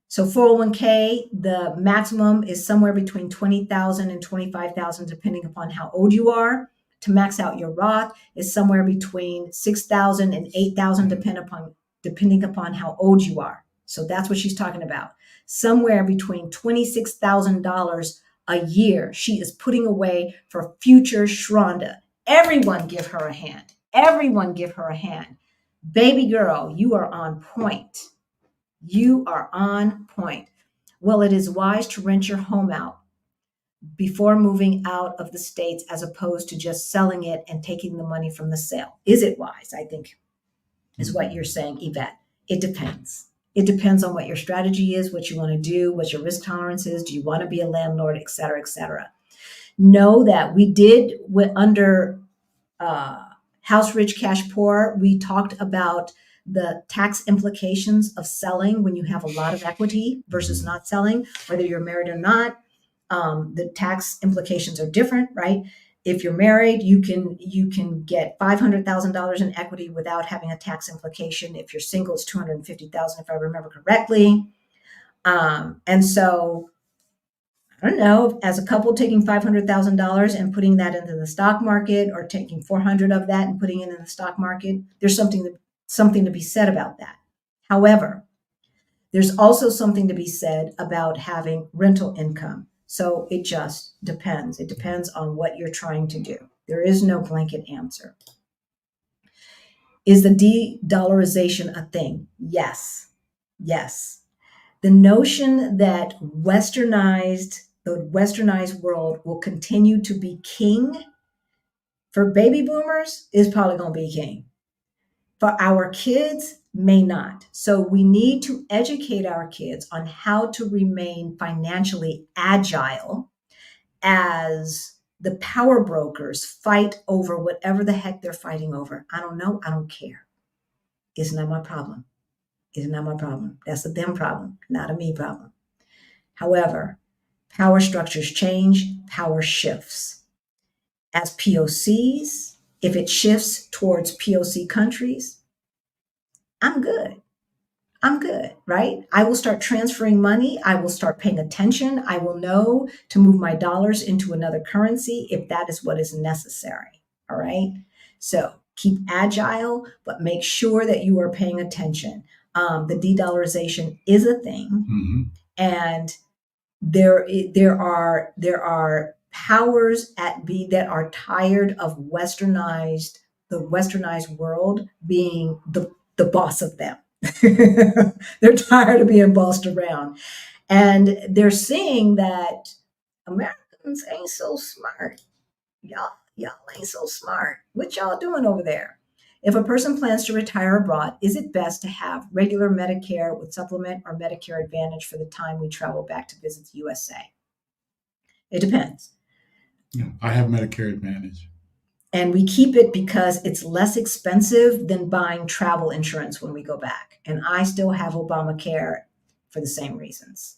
So 401k, the maximum is somewhere between 20,000 and 25,000, depending upon how old you are. To max out your Roth is somewhere between 6,000 and 8,000, depending upon how old you are. So that's what she's talking about. Somewhere between $26,000 a year she is putting away for future Sharonda. Everyone give her a hand. Everyone give her a hand. Baby girl, you are on point. You are on point. Well, it is wise to rent your home out before moving out of the States as opposed to just selling it and taking the money from the sale. Is it wise? I think is what you're saying, Yvette. It depends. It depends on what your strategy is, what you want to do, what your risk tolerance is. Do you want to be a landlord, et cetera, et cetera? Know that we did under House Rich, Cash Poor, we talked about the tax implications of selling when you have a lot of equity versus not selling, whether you're married or not. The tax implications are different, right? If you're married, you can get $500,000 in equity without having a tax implication. If you're single, it's $250,000, if I remember correctly. And so, I don't know, as a couple taking $500,000 and putting that into the stock market, or taking 400 of that and putting it in the stock market, there's something to be said about that. However, there's also something to be said about having rental income. So it just depends. It depends on what you're trying to do. There is no blanket answer. Is the de-dollarization a thing? Yes. Yes. The notion that the westernized world will continue to be king for baby boomers is probably going to be king. For our kids, may not. So we need to educate our kids on how to remain financially agile as the power brokers fight over whatever the heck they're fighting over. I don't know. I don't care. It's not my problem. It's not my problem. That's a them problem, not a me problem. However, power structures change, power shifts. As POCs, if it shifts towards POC countries, I'm good. I'm good, right? I will start transferring money. I will start paying attention. I will know to move my dollars into another currency if that is what is necessary. All right. So keep agile, but make sure that you are paying attention. The de-dollarization is a thing, and there are powers at B that are tired of the westernized world being the boss of them. They're tired of being bossed around. And they're seeing that Americans ain't so smart. Y'all ain't so smart. What y'all doing over there? If a person plans to retire abroad, is it best to have regular Medicare with supplement or Medicare Advantage for the time we travel back to visit the USA? It depends. Yeah, I have Medicare Advantage. And we keep it because it's less expensive than buying travel insurance when we go back. And I still have Obamacare for the same reasons.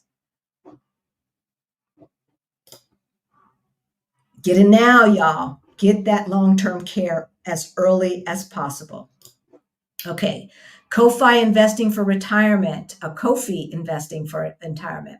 Get it now, y'all. Get that long-term care as early as possible. Okay, Ko-Fi investing for retirement, Ko-Fi investing for retirement.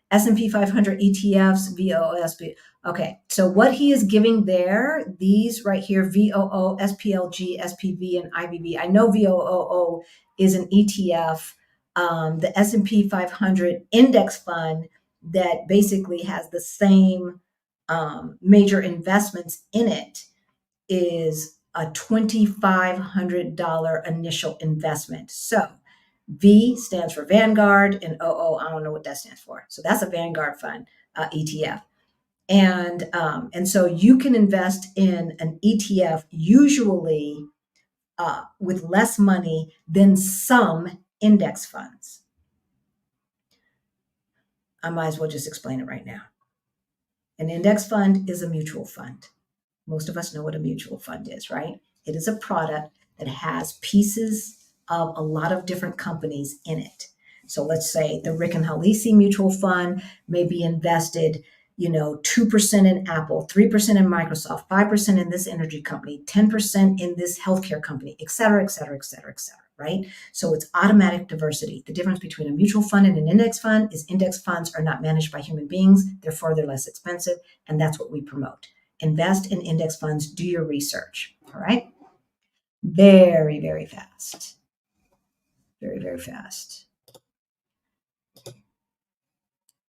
S&P 500 ETFs, VOO, Okay, so what he is giving there, these right here, VOO, SPLG, SPV, and IBV. I know VOO is an ETF, the S&P 500 index fund that basically has the same major investments in it is a $2,500 initial investment. So V stands for Vanguard, and OO, I don't know what that stands for. So that's a Vanguard fund, ETF. And so you can invest in an ETF usually with less money than some index funds. I might as well just explain it right now. An index fund is a mutual fund. Most of us know what a mutual fund is, right? It is a product that has pieces of a lot of different companies in it. So let's say the Rick and Halisi mutual fund may be invested, 2% in Apple, 3% in Microsoft, 5% in this energy company, 10% in this healthcare company, et cetera, et cetera, et cetera, et cetera, right? So it's automatic diversity. The difference between a mutual fund and an index fund is index funds are not managed by human beings. Therefore, they're less expensive. And that's what we promote. Invest in index funds, do your research. All right. Very, very fast. Very, very fast.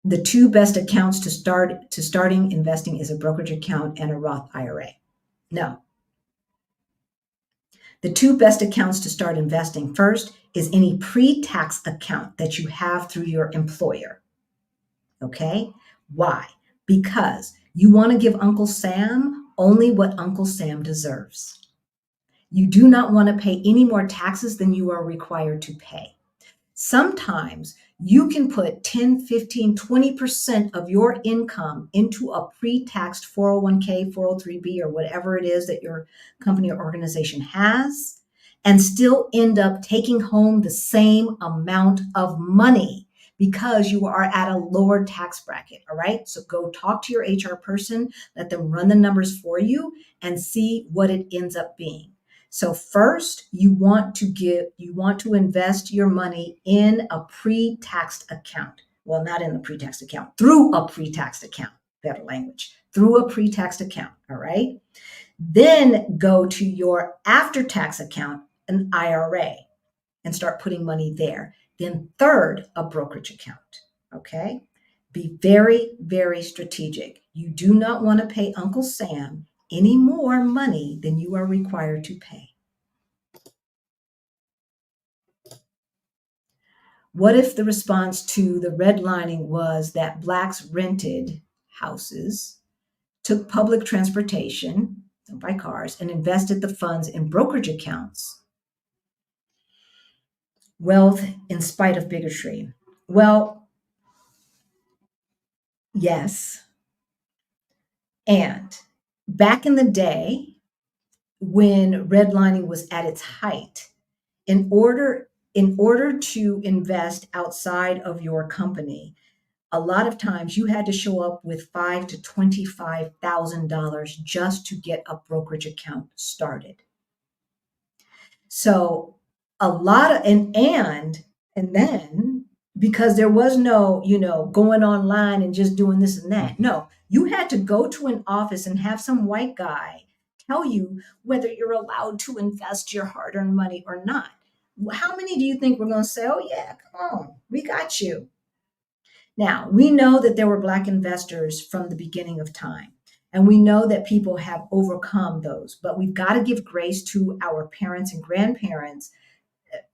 The two best accounts to starting investing is a brokerage account and a Roth IRA. No. The two best accounts to start investing first is any pre-tax account that you have through your employer. Okay? Why? Because you want to give Uncle Sam only what Uncle Sam deserves. You do not want to pay any more taxes than you are required to pay. Sometimes you can put 10, 15, 20% of your income into a pre-taxed 401k, 403b, or whatever it is that your company or organization has, and still end up taking home the same amount of money because you are at a lower tax bracket. All right. So go talk to your HR person, let them run the numbers for you and see what it ends up being. So first, you want to invest your money in a pre-taxed account. Well, not in a pre-taxed account, through a pre-taxed account, better language, through a pre-taxed account, all right? Then go to your after-tax account, an IRA, and start putting money there. Then third, a brokerage account, okay? Be very, very strategic. You do not want to pay Uncle Sam any more money than you are required to pay. What if the response to the redlining was that Blacks rented houses, took public transportation, don't buy cars, and invested the funds in brokerage accounts? Wealth in spite of bigotry. Well, yes. And back in the day, when redlining was at its height, in order to invest outside of your company, a lot of times you had to show up with $5,000 to $25,000 just to get a brokerage account started. So a lot of and then because there was no, going online and just doing this and that. No, you had to go to an office and have some white guy tell you whether you're allowed to invest your hard-earned money or not. How many do you think we're going to say, oh yeah, come on, we got you? Now, we know that there were Black investors from the beginning of time, and we know that people have overcome those, but we've got to give grace to our parents and grandparents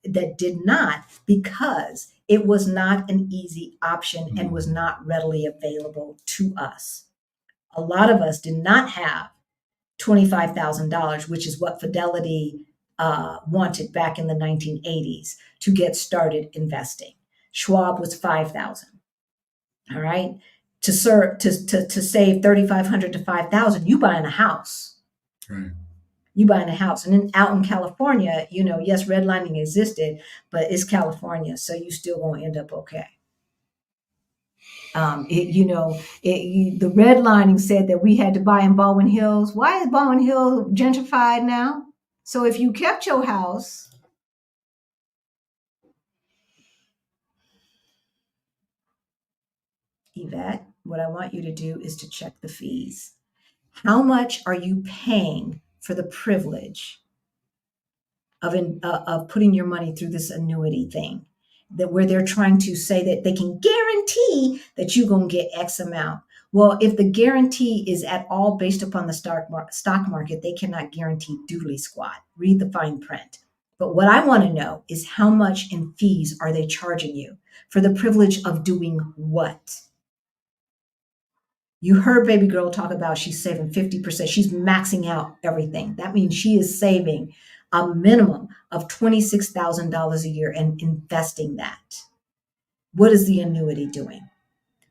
that did not, because it was not an easy option and was not readily available to us. A lot of us did not have $25,000, which is what Fidelity wanted back in the 1980s to get started investing. Schwab was $5,000. All right. To save $3,500 to $5,000, you buying a house. Right. You buying a house. And then out in California, yes, redlining existed, but it's California, so you still gonna end up okay. The redlining said that we had to buy in Baldwin Hills. Why is Baldwin Hills gentrified now? So if you kept your house, Yvette, what I want you to do is to check the fees. How much are you paying for the privilege of putting your money through this annuity thing, that where they're trying to say that they can guarantee that you're going to get X amount? Well, if the guarantee is at all based upon the stock market, they cannot guarantee doodly squat. Read the fine print. But what I want to know is how much in fees are they charging you for the privilege of doing what? You heard baby girl talk about she's saving 50%. She's maxing out everything. That means she is saving a minimum of $26,000 a year and investing that. What is the annuity doing?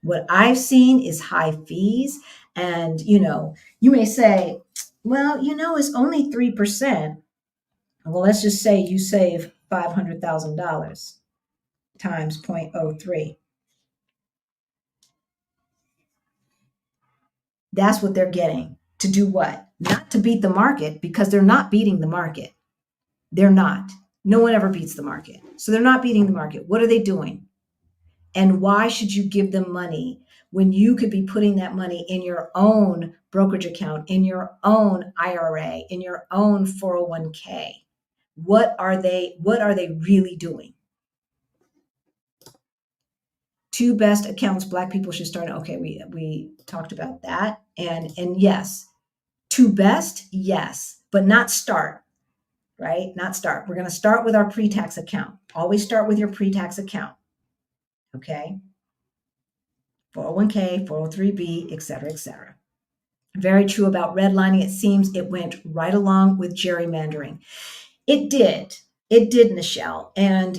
What I've seen is high fees. And, you may say, well, it's only 3%. Well, let's just say you save $500,000 times 0.03. That's what they're getting. To do what? Not to beat the market, because they're not beating the market. They're not. No one ever beats the market. So they're not beating the market. What are they doing? And why should you give them money when you could be putting that money in your own brokerage account, in your own IRA, in your own 401k? What are they really doing? Two best accounts Black people should start. Okay, we talked about that. And yes, two best, yes, but not start, right? Not start. We're going to start with our pre-tax account. Always start with your pre-tax account. Okay. 401k, 403b, et cetera, et cetera. Very true about redlining. It seems it went right along with gerrymandering. It did. It did, Nichelle. And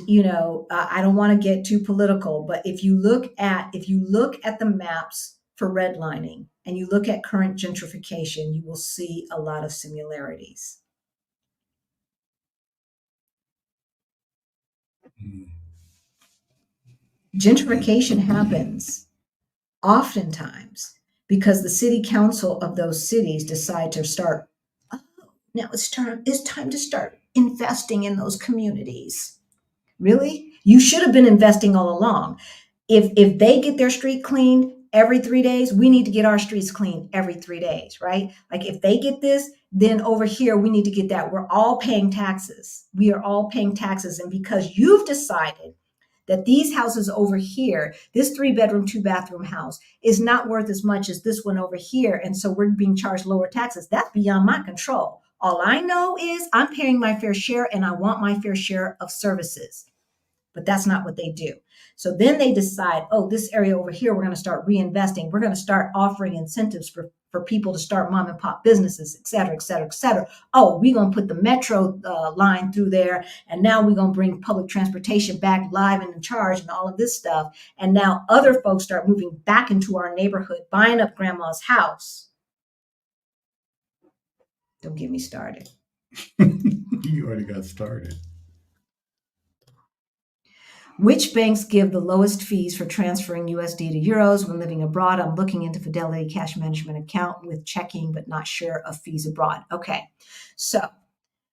I don't want to get too political, but if you look at the maps for redlining and you look at current gentrification, you will see a lot of similarities. Gentrification happens oftentimes because the city council of those cities decide to start, oh, now it's time to start investing in those communities. Really? You should have been investing all along. If they get their street cleaned every 3 days, we need to get our streets cleaned every 3 days, right? Like if they get this, then over here we need to get that. We're all paying taxes. We are all paying taxes. And because you've decided that these houses over here, this 3-bedroom, 2-bathroom house is not worth as much as this one over here, and so we're being charged lower taxes, that's beyond my control. All I know is I'm paying my fair share and I want my fair share of services. But that's not what they do. So then they decide, oh, this area over here, we're going to start reinvesting. We're going to start offering incentives for people to start mom and pop businesses, et cetera, et cetera, et cetera. Oh, we're going to put the metro line through there. And now we're going to bring public transportation back live and in charge and all of this stuff. And now other folks start moving back into our neighborhood, buying up grandma's house. Don't get me started. You already got started. Which banks give the lowest fees for transferring USD to euros when living abroad? I'm looking into Fidelity cash management account with checking, but not sure of fees abroad. Okay, so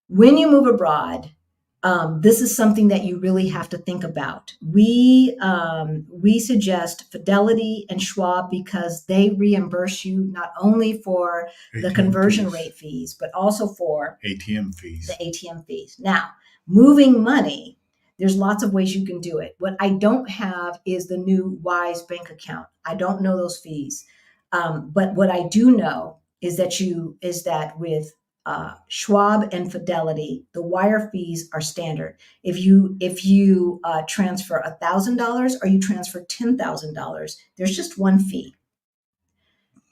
when you move abroad, this is something that you really have to think about. We suggest Fidelity and Schwab because they reimburse you not only for the conversion rate fees, but also for ATM fees. The ATM fees. Now, moving money, there's lots of ways you can do it. What I don't have is the new Wise bank account. I don't know those fees. But what I do know is that with Schwab and Fidelity, the wire fees are standard. If you transfer $1,000 or you transfer $10,000, there's just one fee.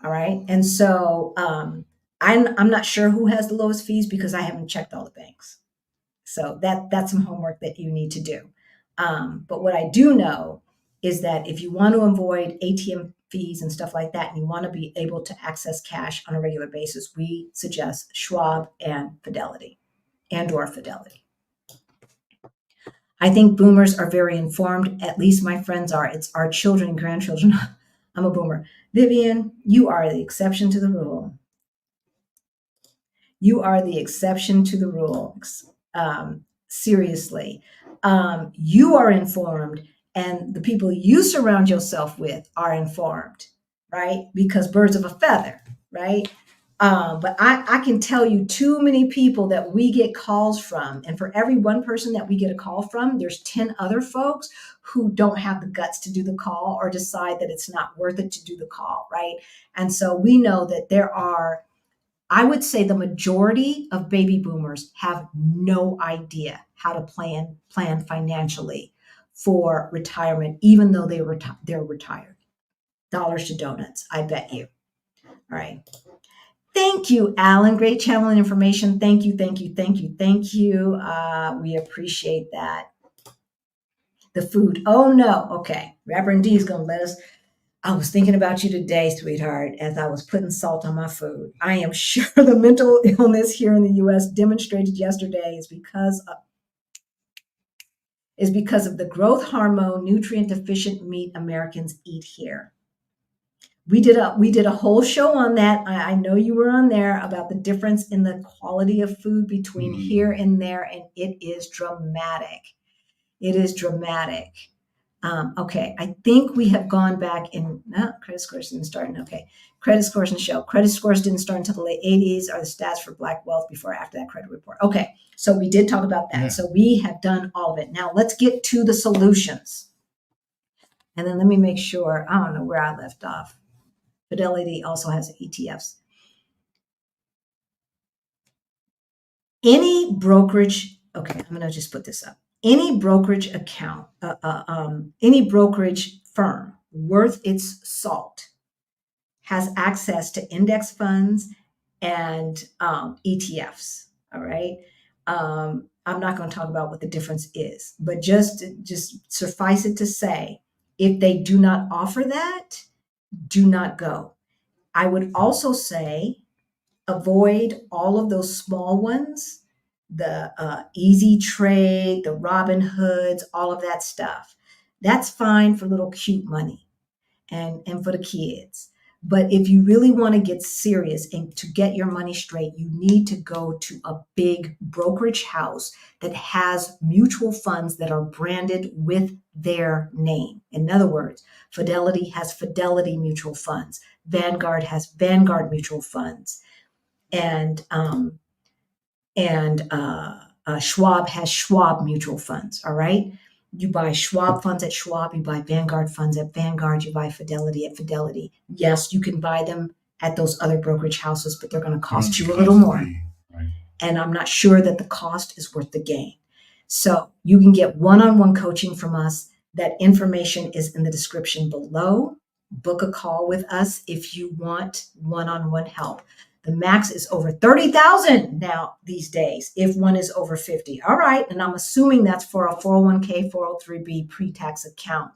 All right, and so I'm not sure who has the lowest fees because I haven't checked all the banks. So that's some homework that you need to do. But what I do know is that if you want to avoid ATM fees and stuff like that, and you want to be able to access cash on a regular basis, we suggest Schwab and Fidelity, and/or Fidelity. I think boomers are very informed. At least my friends are. It's our children and grandchildren. I'm a boomer. Vivian, you are the exception to the rule. You are the exception to the rule. Seriously. You are informed, and the people you surround yourself with are informed, right? Because birds of a feather, right? But I can tell you too many people that we get calls from. And for every one person that we get a call from, there's 10 other folks who don't have the guts to do the call or decide that it's not worth it to do the call, right? And so we know that there are, I would say the majority of baby boomers have no idea how to plan financially for retirement, even though they're retired. Dollars to donuts, I bet you. All right. Thank you, Alan. Great channeling information. Thank you, thank you, thank you, thank you. We appreciate that. The food. Oh no. Okay. Reverend D is going to let us. I was thinking about you today, sweetheart, as I was putting salt on my food. I am sure the mental illness here in the U.S. demonstrated yesterday is because of the growth hormone nutrient deficient meat Americans eat here. We did a whole show on that. I know you were on there about the difference in the quality of food between here and there, and it is dramatic. It is dramatic. Okay, I think we have gone back in. No, credit scores didn't start. Okay, credit scores and show. Credit scores didn't start until the late 80s. Are the stats for Black wealth before or after that credit report? Okay, so we did talk about that. Yeah. So we have done all of it. Now let's get to the solutions. And then let me make sure. I don't know where I left off. Fidelity also has ETFs. Any brokerage, okay, I'm going to just put this up. Any brokerage account, any brokerage firm worth its salt has access to index funds and ETFs. All right. I'm not going to talk about what the difference is, but just suffice it to say, if they do not offer that, do not go. I would also say avoid all of those small ones, the Easy Trade, the Robin Hoods, all of that stuff. That's fine for little cute money and for the kids. But if you really want to get serious and to get your money straight, you need to go to a big brokerage house that has mutual funds that are branded with their name. In other words, Fidelity has Fidelity mutual funds. Vanguard has Vanguard mutual funds. And Schwab has Schwab mutual funds. All right. You buy Schwab funds at Schwab, you buy Vanguard funds at Vanguard, you buy Fidelity at Fidelity. Yes, you can buy them at those other brokerage houses, but they're going to cost you a little more. Right. And I'm not sure that the cost is worth the gain. So you can get one-on-one coaching from us. That information is in the description below. Book a call with us if you want one-on-one help. The max is over 30,000 now these days if one is over 50. All right. And I'm assuming that's for a 401k, 403b pre-tax account.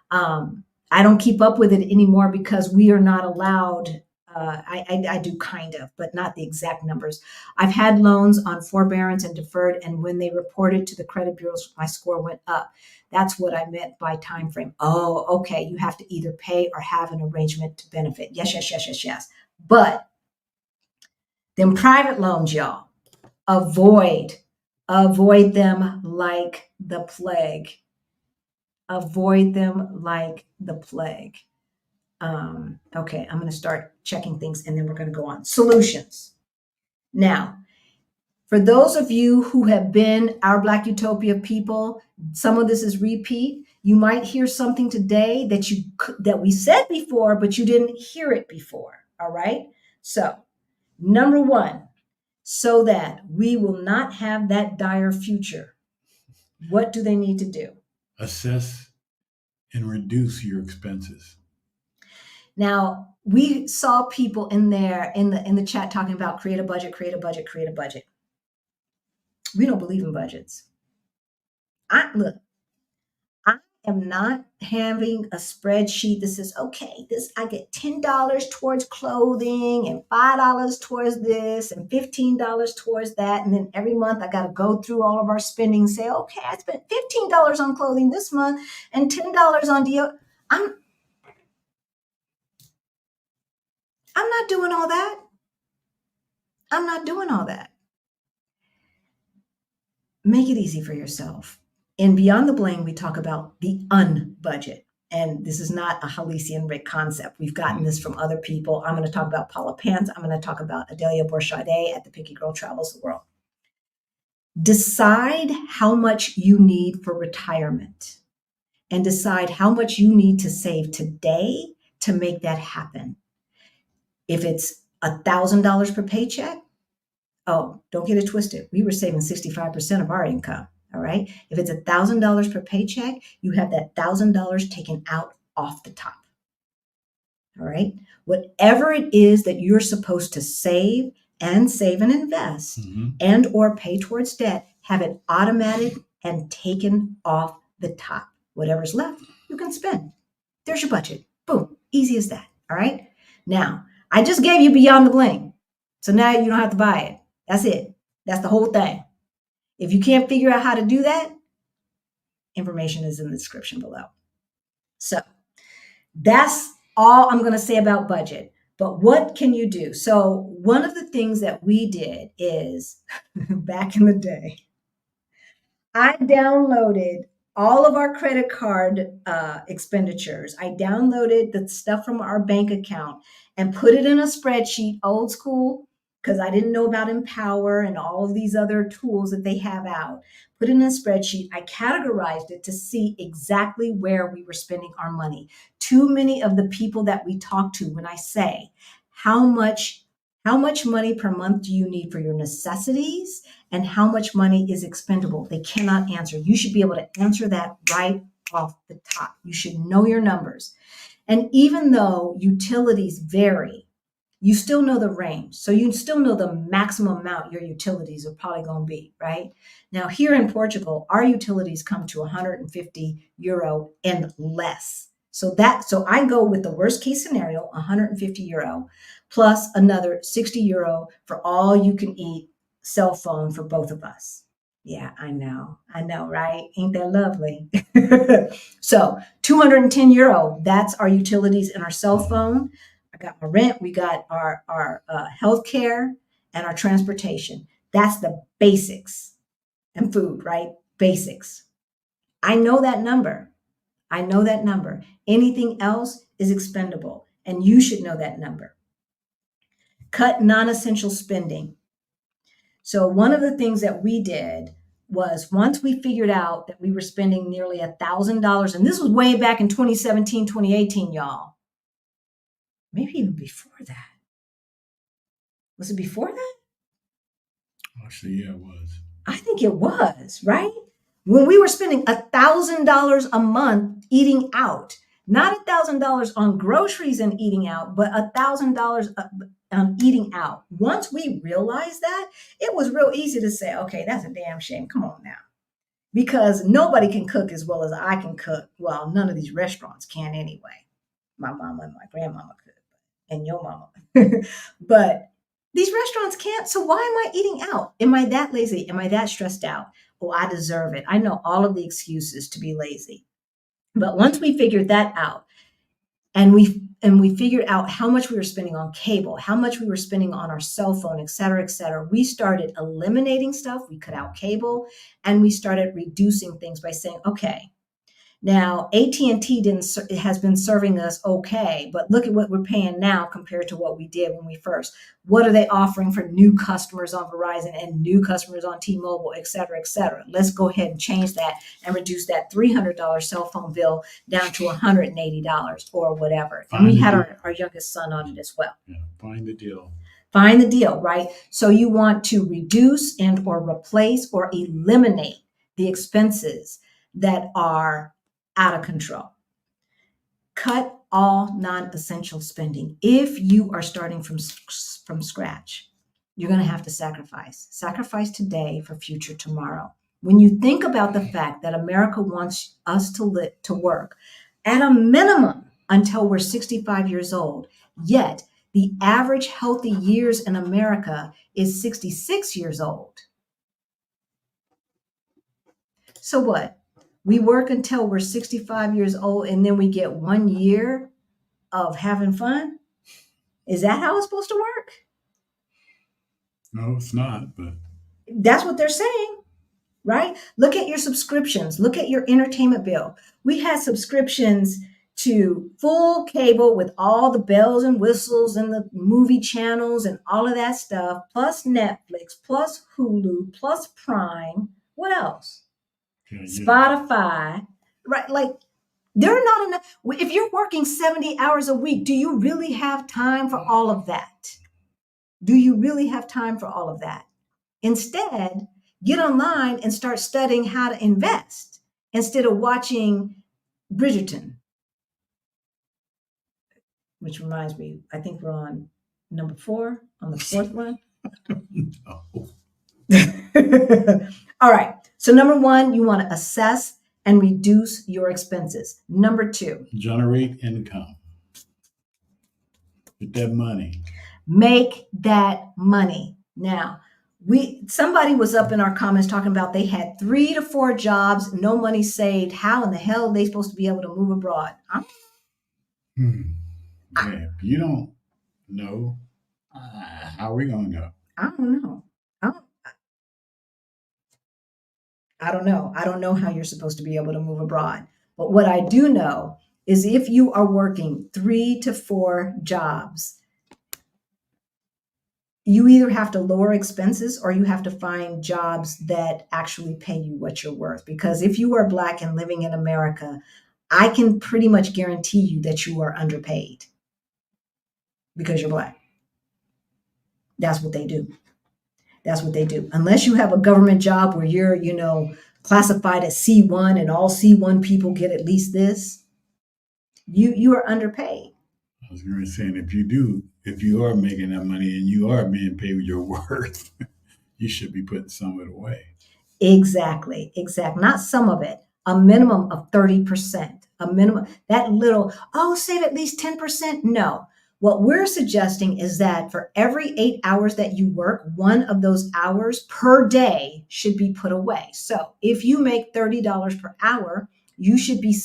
I don't keep up with it anymore because we are not allowed. I do kind of, but not the exact numbers. I've had loans on forbearance and deferred, and when they reported to the credit bureaus, my score went up. That's what I meant by time frame. Oh, okay. You have to either pay or have an arrangement to benefit. Yes. But them private loans, y'all, avoid them like the plague. Avoid them like the plague. Okay, I'm going to start checking things and then we're going to go on. Solutions. Now, for those of you who have been Our Black Utopia people, some of this is repeat. You might hear something today that we said before, but you didn't hear it before. All right. So, number one, so that we will not have that dire future, what do they need to do? Assess and reduce your expenses. Now, we saw people in there in the chat talking about create a budget. We don't believe in budgets. I am not having a spreadsheet that says, okay, I get $10 towards clothing and $5 towards this and $15 towards that. And then every month I got to go through all of our spending and say, okay, I spent $15 on clothing this month and $10 on deodorant. I'm not doing all that. I'm not doing all that. Make it easy for yourself. And Beyond the Bling, we talk about the unbudget. And this is not a Halcyon Rick concept. We've gotten this from other people. I'm going to talk about Paula Pants. I'm going to talk about Adelia Bourchade at the Picky Girl Travels the World. Decide how much you need for retirement and decide how much you need to save today to make that happen. If it's $1,000 per paycheck, oh, don't get it twisted. We were saving 65% of our income. All right. If it's $1,000 per paycheck, you have that $1,000 taken out off the top. All right. Whatever it is that you're supposed to save and invest and or pay towards debt, have it automatic and taken off the top. Whatever's left, you can spend. There's your budget. Boom. Easy as that. All right. Now, I just gave you Beyond the Bling. So now you don't have to buy it. That's it. That's the whole thing. If you can't figure out how to do that, information is in the description below. So that's all I'm going to say about budget. But what can you do? So one of the things that we did is back in the day, I downloaded all of our credit card expenditures. I downloaded the stuff from our bank account and put it in a spreadsheet, old school, because I didn't know about Empower and all of these other tools that they have out. Put it in a spreadsheet. I categorized it to see exactly where we were spending our money. Too many of the people that we talk to, when I say, how much money per month do you need for your necessities and how much money is expendable? They cannot answer. You should be able to answer that right off the top. You should know your numbers. And even though utilities vary, you still know the range. So you still know the maximum amount your utilities are probably going to be, right? Now, here in Portugal, our utilities come to 150 euro and less. So I go with the worst case scenario, 150 euro, plus another 60 euro for all you can eat cell phone for both of us. Yeah, I know, right? Ain't that lovely? So 210 euro, that's our utilities and our cell phone. I got my rent, we got our healthcare and our transportation. That's the basics. And food, right? Basics. I know that number. Anything else is expendable, and you should know that number. Cut non-essential spending. So one of the things that we did was once we figured out that we were spending nearly $1,000, and this was way back in 2017, 2018, y'all. Maybe even before that. Was it before that? Actually, yeah, it was. I think it was, right? When we were spending $1,000 a month eating out, not $1,000 on groceries and eating out, but $1,000 on eating out. Once we realized that, it was real easy to say, okay, that's a damn shame. Come on now. Because nobody can cook as well as I can cook. Well, none of these restaurants can anyway. My mama and my grandmama could, and your mama. But these restaurants can't. So why am I eating out? Am I that lazy? Am I that stressed out? Oh, I deserve it. I know all of the excuses to be lazy. But once we figured that out, and we figured out how much we were spending on cable, how much we were spending on our cell phone, et cetera, we started eliminating stuff. We cut out cable, and we started reducing things by saying, okay, now AT&T has been serving us okay, but look at what we're paying now compared to what we did when we first. What are they offering for new customers on Verizon and new customers on T-Mobile, et cetera, et cetera? Let's go ahead and change that and reduce that $300 cell phone bill down to $180 or whatever. And we had our youngest son on it as well. Yeah, find the deal. Find the deal, right? So you want to reduce and or replace or eliminate the expenses that are out of control. Cut all non-essential spending. If you are starting from scratch, you're going to have to sacrifice today for future tomorrow. When you think about the fact that America wants us to work at a minimum until we're 65 years old, yet the average healthy years in America is 66 years old. So what? We work until we're 65 years old and then we get 1 year of having fun? Is that how it's supposed to work? No, it's not, but that's what they're saying, right? Look at your subscriptions. Look at your entertainment bill. We had subscriptions to full cable with all the bells and whistles and the movie channels and all of that stuff, plus Netflix, plus Hulu, plus Prime. What else? Yeah. Spotify, right? Like, there are not enough. If you're working 70 hours a week, do you really have time for all of that? Do you really have time for all of that? Instead, get online and start studying how to invest instead of watching Bridgerton. Which reminds me, I think we're on number 4, on the 4th one. All right. So number 1, you want to assess and reduce your expenses. Number 2, generate income. Get that money. Make that money. Now, somebody was up in our comments talking about they had 3 to 4 jobs, no money saved. How in the hell are they supposed to be able to move abroad? Yeah, if you don't know, how are we going to know? I don't know. I don't know. I don't know how you're supposed to be able to move abroad. But what I do know is if you are working 3 to 4 jobs, you either have to lower expenses or you have to find jobs that actually pay you what you're worth. Because if you are Black and living in America, I can pretty much guarantee you that you are underpaid because you're Black. That's what they do. That's what they do. Unless you have a government job where you're, classified as C1 and all C1 people get at least this, you are underpaid. I was going to say, if you are making that money and you are being paid your worth, you should be putting some of it away. Exactly. Not some of it. A minimum of 30%. A minimum. That little, save at least 10%. No. What we're suggesting is that for every 8 hours that you work, 1 of those hours per day should be put away. So if you make $30 per hour, you should be,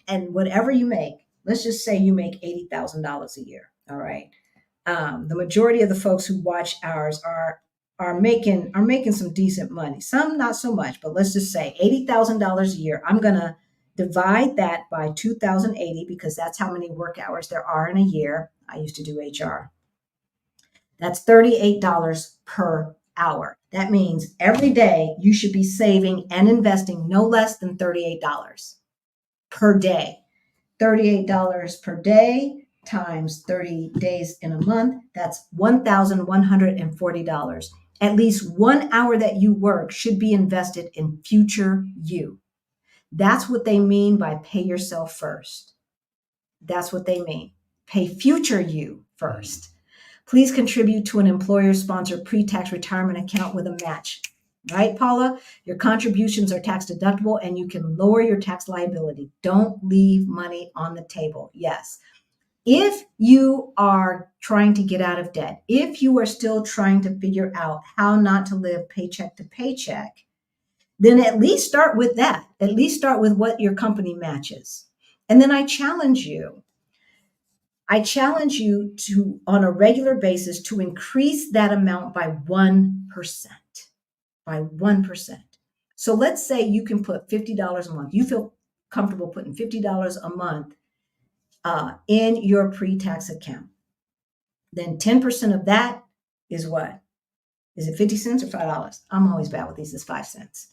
and whatever you make, let's just say you make $80,000 a year. All right. The majority of the folks who watch ours are making some decent money. Some not so much, but let's just say $80,000 a year. I'm going to divide that by 2,080 because that's how many work hours there are in a year. I used to do HR. That's $38 per hour. That means every day you should be saving and investing no less than $38 per day. $38 per day times 30 days in a month, that's $1,140. At least 1 hour that you work should be invested in future you. That's what they mean by pay yourself first. That's what they mean. Pay future you first. Please contribute to an employer-sponsored pre-tax retirement account with a match. Right, Paula? Your contributions are tax deductible and you can lower your tax liability. Don't leave money on the table. Yes. If you are trying to get out of debt, if you are still trying to figure out how not to live paycheck to paycheck, then at least start with that. At least start with what your company matches. And then I challenge you to, on a regular basis, to increase that amount by 1%. By 1%. So let's say you can put $50 a month. You feel comfortable putting $50 a month in your pre-tax account. Then 10% of that is what? Is it 50 cents or $5? I'm always bad with these. It's 5 cents.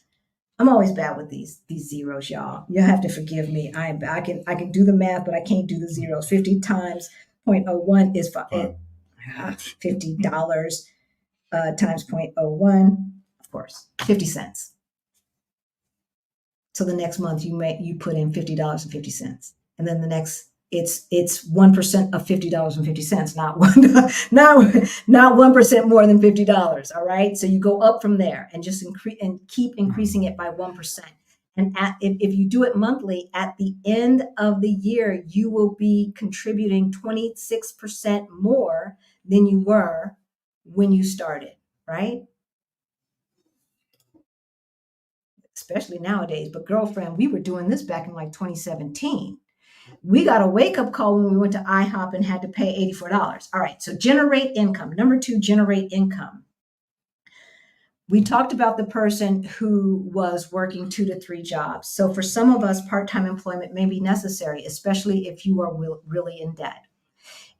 I'm always bad with these zeros, y'all. You'll have to forgive me. I can do the math, but I can't do the zeros. 50 times 0.01 is $50 times 0.01. Of course, 50 cents. So the next month you put in $50.50, and then the next it's 1% of $50.50, not 1% more than $50. All right, so you go up from there and just increase and keep increasing it by 1%. And if you do it monthly, at the end of the year, you will be contributing 26% more than you were when you started. Right? Especially nowadays. But girlfriend, we were doing this back in like 2017. We got a wake-up call when we went to IHOP and had to pay $84. All right, so generate income. Number 2, generate income. We talked about the person who was working 2 to 3 jobs. So for some of us, part-time employment may be necessary, especially if you are really in debt.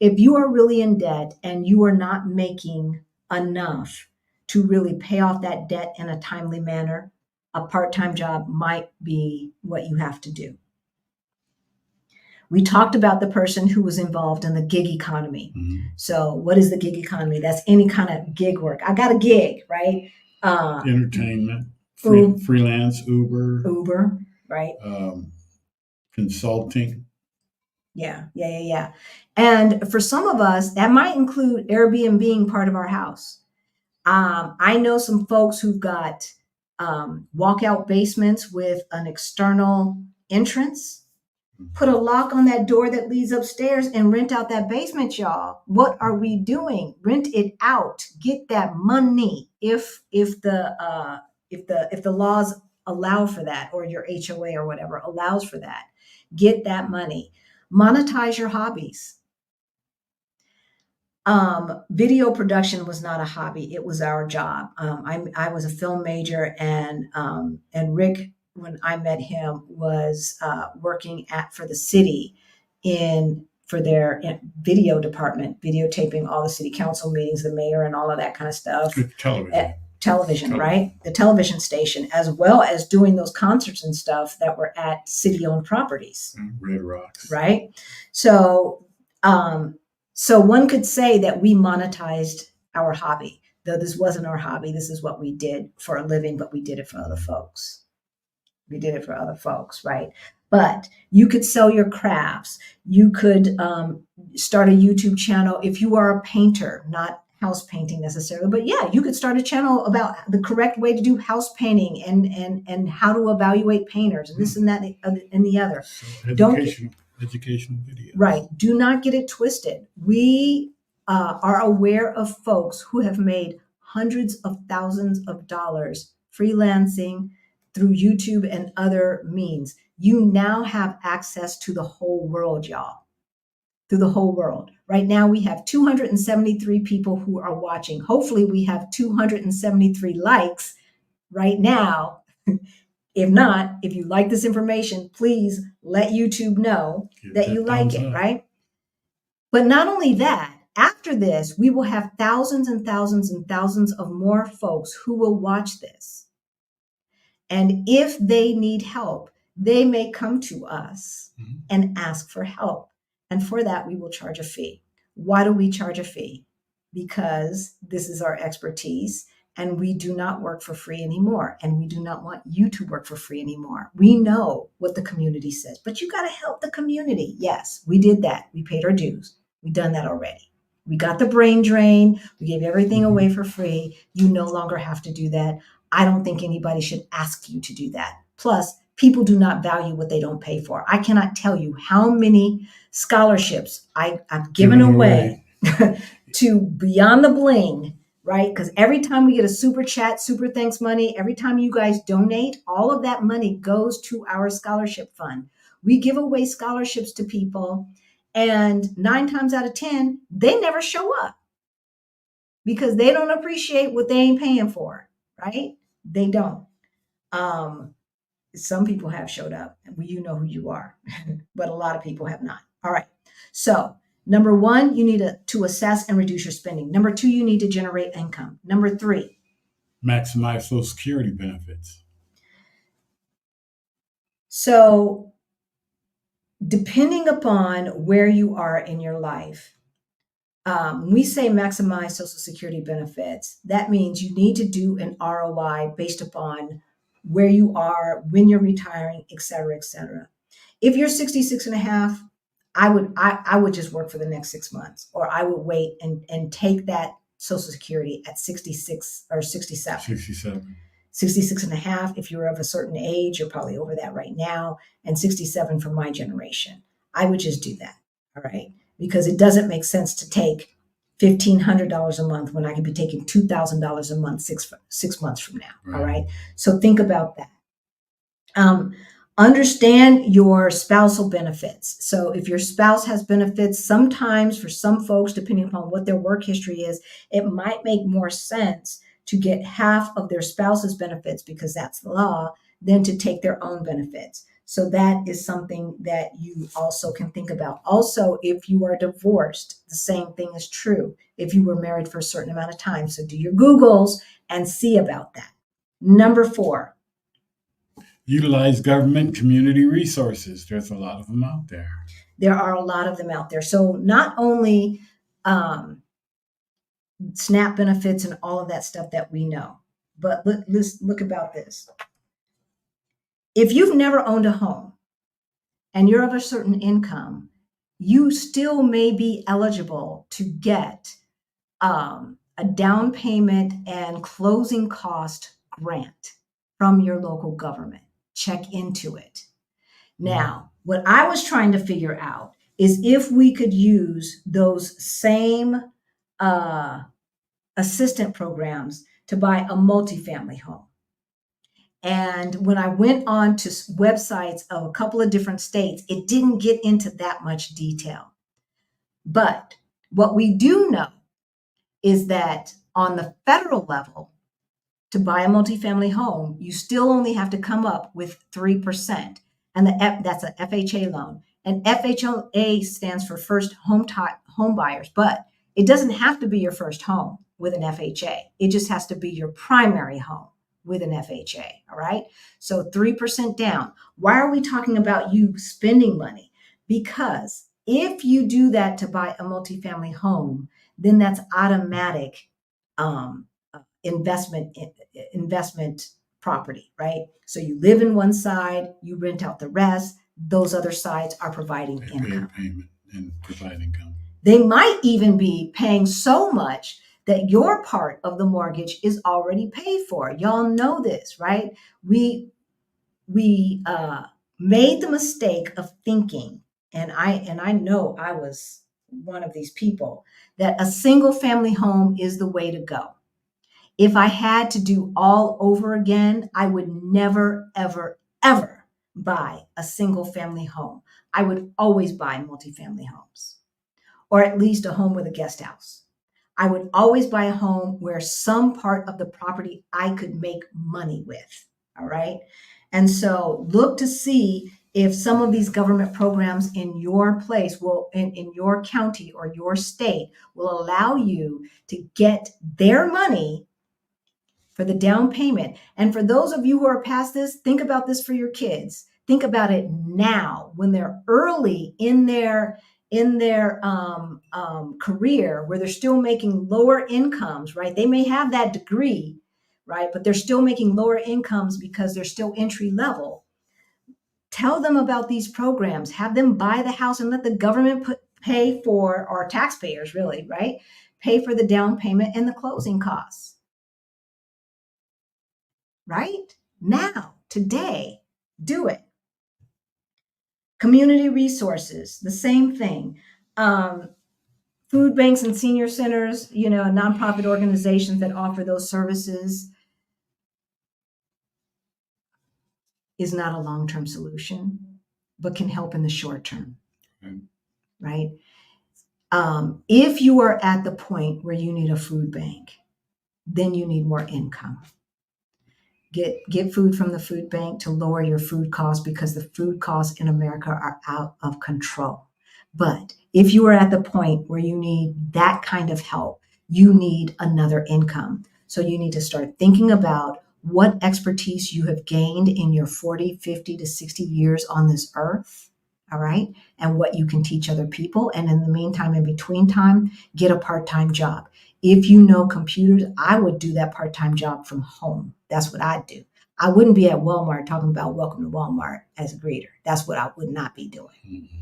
If you are really in debt and you are not making enough to really pay off that debt in a timely manner, a part-time job might be what you have to do. We talked about the person who was involved in the gig economy. Mhm. So what is the gig economy? That's any kind of gig work. I got a gig, right? Entertainment, Ub- freelance, Uber, right? Consulting. Yeah. And for some of us, that might include Airbnb being part of our house. I know some folks who've got walkout basements with an external entrance. Put a lock on that door that leads upstairs and rent out that basement, y'all. What are we doing? Rent it out. Get that money if the laws allow for that, or your HOA or whatever allows for that. Get that money. Monetize your hobbies. Video production was not a hobby; it was our job. I was a film major, and Rick, when I met him, was working for the city for their video department, videotaping all the city council meetings, the mayor, and all of that kind of stuff. Television, right? The television station, as well as doing those concerts and stuff that were at city-owned properties. Red Rocks. Right? So one could say that we monetized our hobby, though this wasn't our hobby. This is what we did for a living, but we did it for other folks. Right? But you could sell your crafts. You could start a YouTube channel if you are a painter, not house painting necessarily, but yeah, you could start a channel about the correct way to do house painting and how to evaluate painters and this and that and the other. So educational videos. Right. Do not get it twisted. We are aware of folks who have made hundreds of thousands of dollars freelancing through YouTube and other means. You now have access to the whole world, y'all. Through the whole world. Right now, we have 273 people who are watching. Hopefully, we have 273 likes right now. If not, if you like this information, please let YouTube know that you like it, right? But not only that, after this, we will have thousands and thousands and thousands of more folks who will watch this. And if they need help, they may come to us and ask for help. And for that, we will charge a fee. Why do we charge a fee? Because this is our expertise. And we do not work for free anymore. And we do not want you to work for free anymore. We know what the community says, but you got to help the community. Yes, we did that. We paid our dues. We've done that already. We got the brain drain. We gave everything away for free. You no longer have to do that. I don't think anybody should ask you to do that. Plus, people do not value what they don't pay for. I cannot tell you how many scholarships I've given away to Beyond the Bling, right? Because every time we get a super chat, super thanks money, every time you guys donate, all of that money goes to our scholarship fund. We give away scholarships to people, and 9 times out of 10, they never show up because they don't appreciate what they ain't paying for, right? They don't. Some people have showed up, and you know who you are, but a lot of people have not. All right. So number 1, you need to assess and reduce your spending. Number 2, you need to generate income. Number 3, maximize Social Security benefits. So depending upon where you are in your life, we say maximize Social Security benefits. That means you need to do an ROI based upon where you are, when you're retiring, et cetera, et cetera. If you're 66 and a half, I would just work for the next 6 months, or I would wait and take that Social Security at 66 or 67. 66 and a half. If you're of a certain age, you're probably over that right now, and 67 for my generation. I would just do that. All right. Because it doesn't make sense to take $1,500 a month when I could be taking $2,000 a month six months from now. Right. All right. So think about that. Understand your spousal benefits. So if your spouse has benefits, sometimes for some folks, depending upon what their work history is, it might make more sense to get half of their spouse's benefits, because that's the law, than to take their own benefits. So that is something that you also can think about. Also, if you are divorced, the same thing is true if you were married for a certain amount of time. So do your Googles and see about that. Number 4. Utilize government community resources. There's a lot of them out there. There are a lot of them out there. So not only SNAP benefits and all of that stuff that we know, but let's look about this. If you've never owned a home and you're of a certain income, you still may be eligible to get a down payment and closing cost grant from your local government. Check into it. Now, what I was trying to figure out is if we could use those same assistant programs to buy a multifamily home. And when I went on to websites of a couple of different states, it didn't get into that much detail. But what we do know is that on the federal level, to buy a multifamily home, you still only have to come up with 3%. And that's an FHA loan. And FHA stands for first home buyers, but it doesn't have to be your first home with an FHA. It just has to be your primary home with an FHA, all right? So 3% down. Why are we talking about you spending money? Because if you do that to buy a multifamily home, then that's automatic investment property, right? So you live in one side, you rent out the rest. Those other sides are providing income. Payment and provide income. They might even be paying so much that your part of the mortgage is already paid for. Y'all know this, right? We made the mistake of thinking, and I know I was one of these people, that a single family home is the way to go. If I had to do all over again, I would never, ever, ever buy a single family home. I would always buy multifamily homes, or at least a home with a guest house. I would always buy a home where some part of the property I could make money with, all right? And so look to see if some of these government programs in your place will, in your county or your state, will allow you to get their money for the down payment. And for those of you who are past this, think about this for your kids. Think about it now when they're early in their career, where they're still making lower incomes, right? They may have that degree, right? But they're still making lower incomes because they're still entry level. Tell them about these programs. Have them buy the house and let the government pay for, or taxpayers really, right? Pay for the down payment and the closing costs. Right? Now, today, do it. Community resources, the same thing. Food banks and senior centers, nonprofit organizations that offer those services is not a long-term solution, but can help in the short term, right? If you are at the point where you need a food bank, then you need more income. Get food from the food bank to lower your food costs, because the food costs in America are out of control. But if you are at the point where you need that kind of help, you need another income. So you need to start thinking about what expertise you have gained in your 40, 50 to 60 years on this earth, all right? And what you can teach other people. And in the meantime, in between time, get a part-time job. If you know computers, I would do that part-time job from home. That's what I'd do. I wouldn't be at Walmart talking about welcome to Walmart as a greeter. That's what I would not be doing. Mm-hmm.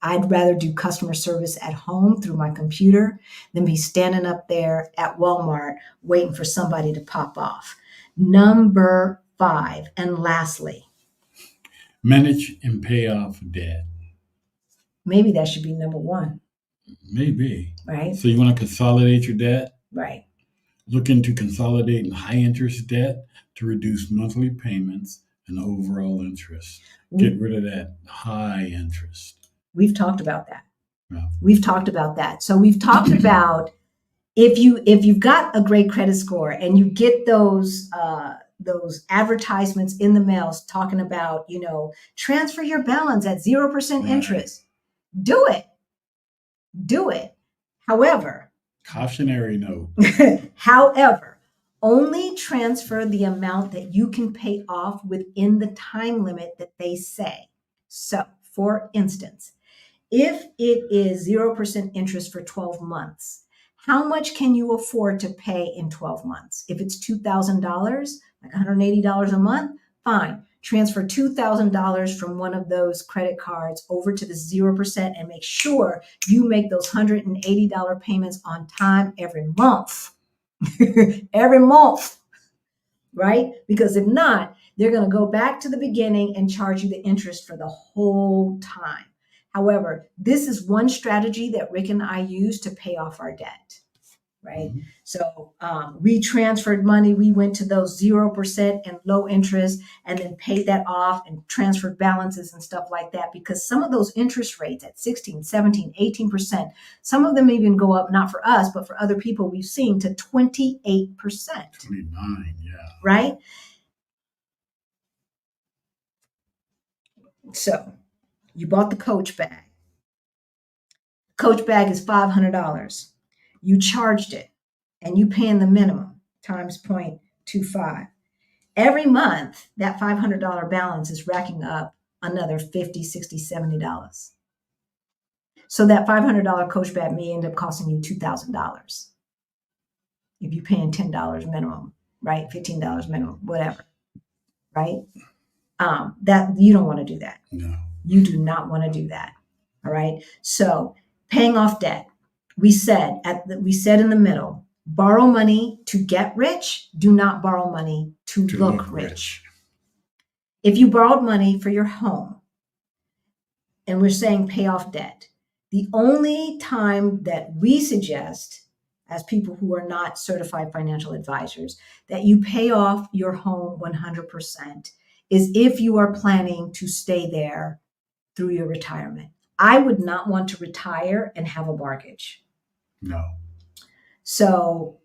I'd rather do customer service at home through my computer than be standing up there at Walmart waiting for somebody to pop off. Number 5, and lastly, manage and pay off debt. Maybe that should be number 1. Maybe. Right. So you want to consolidate your debt? Right. Look into consolidating high interest debt to reduce monthly payments and overall interest. Get rid of that high interest. We've talked about that. Yeah. We've talked about that. So we've talked about if you've got a great credit score and you get those advertisements in the mails talking about, transfer your balance at 0% Right. interest, do it. However, Cautionary note. however, only transfer the amount that you can pay off within the time limit that they say. So, for instance, if it is 0% interest for 12 months, how much can you afford to pay in 12 months? If it's $2,000, like $180 a month, fine. Transfer $2,000 from one of those credit cards over to the 0% and make sure you make those $180 payments on time every month. Every month, right? Because if not, they're going to go back to the beginning and charge you the interest for the whole time. However, this is one strategy that Rick and I use to pay off our debt, right? Mhm. So we transferred money. We went to those 0% and low interest and then paid that off and transferred balances and stuff like that, because some of those interest rates at 16, 17, 18%, some of them even go up, not for us, but for other people we've seen, to 28%. 29, yeah. Right? So you bought the Coach bag. Coach bag is $500. You charged it and you paying the minimum times 0.25. Every month, that $500 balance is racking up another $50, $60, $70. So that $500 Coach bag may end up costing you $2,000 if you're paying $10 minimum, right? $15 minimum, whatever, right? That you don't want to do that. No. You do not want to do that. All right. So paying off debt, we said in the middle, borrow money to get rich. Do not borrow money to look rich. If you borrowed money for your home, and we're saying pay off debt, the only time that we suggest, as people who are not certified financial advisors, that you pay off your home 100% is if you are planning to stay there through your retirement. I would not want to retire and have a mortgage. No. So,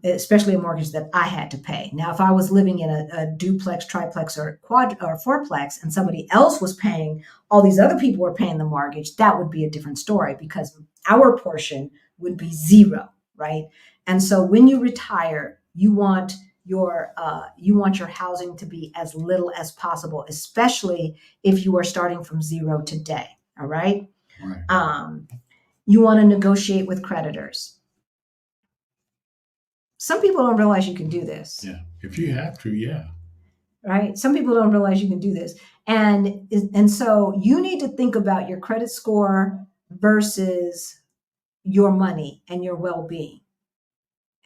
especially a mortgage that I had to pay. Now, if I was living in a duplex, triplex, or fourplex, and somebody else was paying, all these other people were paying the mortgage, that would be a different story because our portion would be zero, right? And so, when you retire, you want your housing to be as little as possible, especially if you are starting from zero today. All right. Right. You want to negotiate with creditors. Some people don't realize you can do this. Yeah. If you have to, yeah. Right? Some people don't realize you can do this. And so you need to think about your credit score versus your money and your well-being.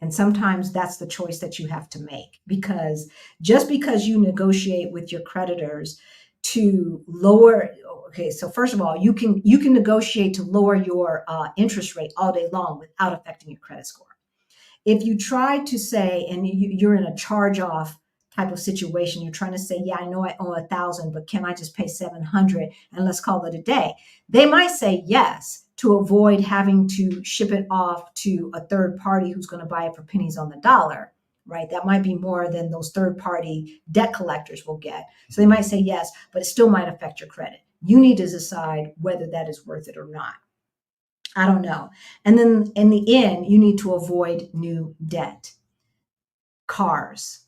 And sometimes that's the choice that you have to make, because just because you negotiate with your creditors to lower, okay, so first of all, you can negotiate to lower your interest rate all day long without affecting your credit score. If you try to say, and you're in a charge-off type of situation, you're trying to say, yeah, I know I owe 1,000, but can I just pay 700 and let's call it a day? They might say yes to avoid having to ship it off to a third party who's going to buy it for pennies on the dollar, right? That might be more than those third-party debt collectors will get. So they might say yes, but it still might affect your credit. You need to decide whether that is worth it or not. I don't know. And then in the end, you need to avoid new debt. Cars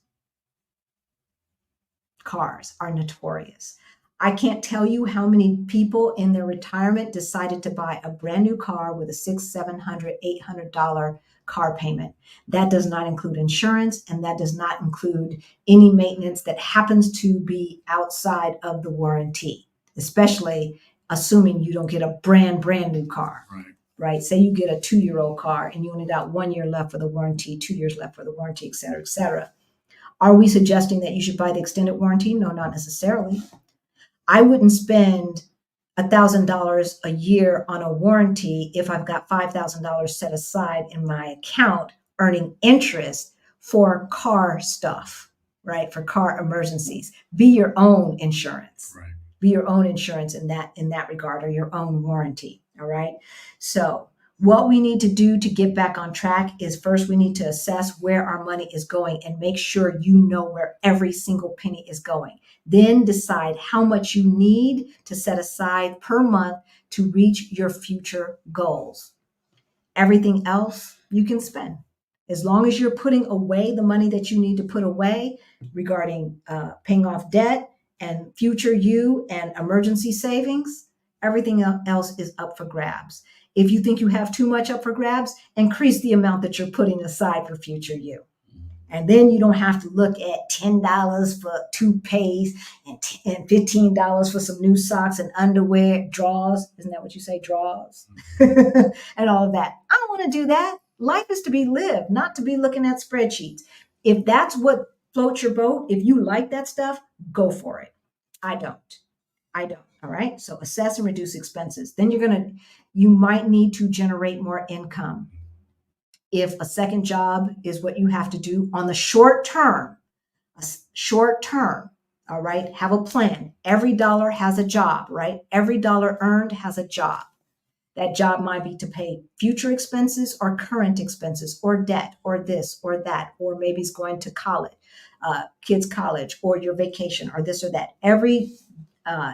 are notorious. I can't tell you how many people in their retirement decided to buy a brand new car with a $600, $700, $800 car payment. That does not include insurance, and that does not include any maintenance that happens to be outside of the warranty, especially assuming you don't get a brand new car. Right? Say you get a 2-year-old car and you only got 1 year left for the warranty, 2 years left for the warranty, et cetera, et cetera. Are we suggesting that you should buy the extended warranty? No, not necessarily. I wouldn't spend $1,000 a year on a warranty if I've got $5,000 set aside in my account earning interest for car stuff, right? For car emergencies. Be your own insurance. Right. Be your own insurance in that regard, or your own warranty. All right. So What we need to do to get back on track is first we need to assess where our money is going and make sure you know where every single penny is going. Then decide how much you need to set aside per month to reach your future goals. Everything else you can spend. As long as you're putting away the money that you need to put away regarding paying off debt and future you and emergency savings, everything else is up for grabs. If you think you have too much up for grabs, increase the amount that you're putting aside for future you. And then you don't have to look at $10 for toothpaste and $15 for some new socks and underwear, drawers. Isn't that what you say, drawers? And all of that. I don't want to do that. Life is to be lived, not to be looking at spreadsheets. If that's what floats your boat, if you like that stuff, go for it. I don't. All right. So assess and reduce expenses. Then you might need to generate more income. If a second job is what you have to do on the short term, all right, have a plan. Every dollar has a job, right? Every dollar earned has a job. That job might be to pay future expenses or current expenses or debt or this or that, or maybe it's going to college, kids' college, or your vacation or this or that. Every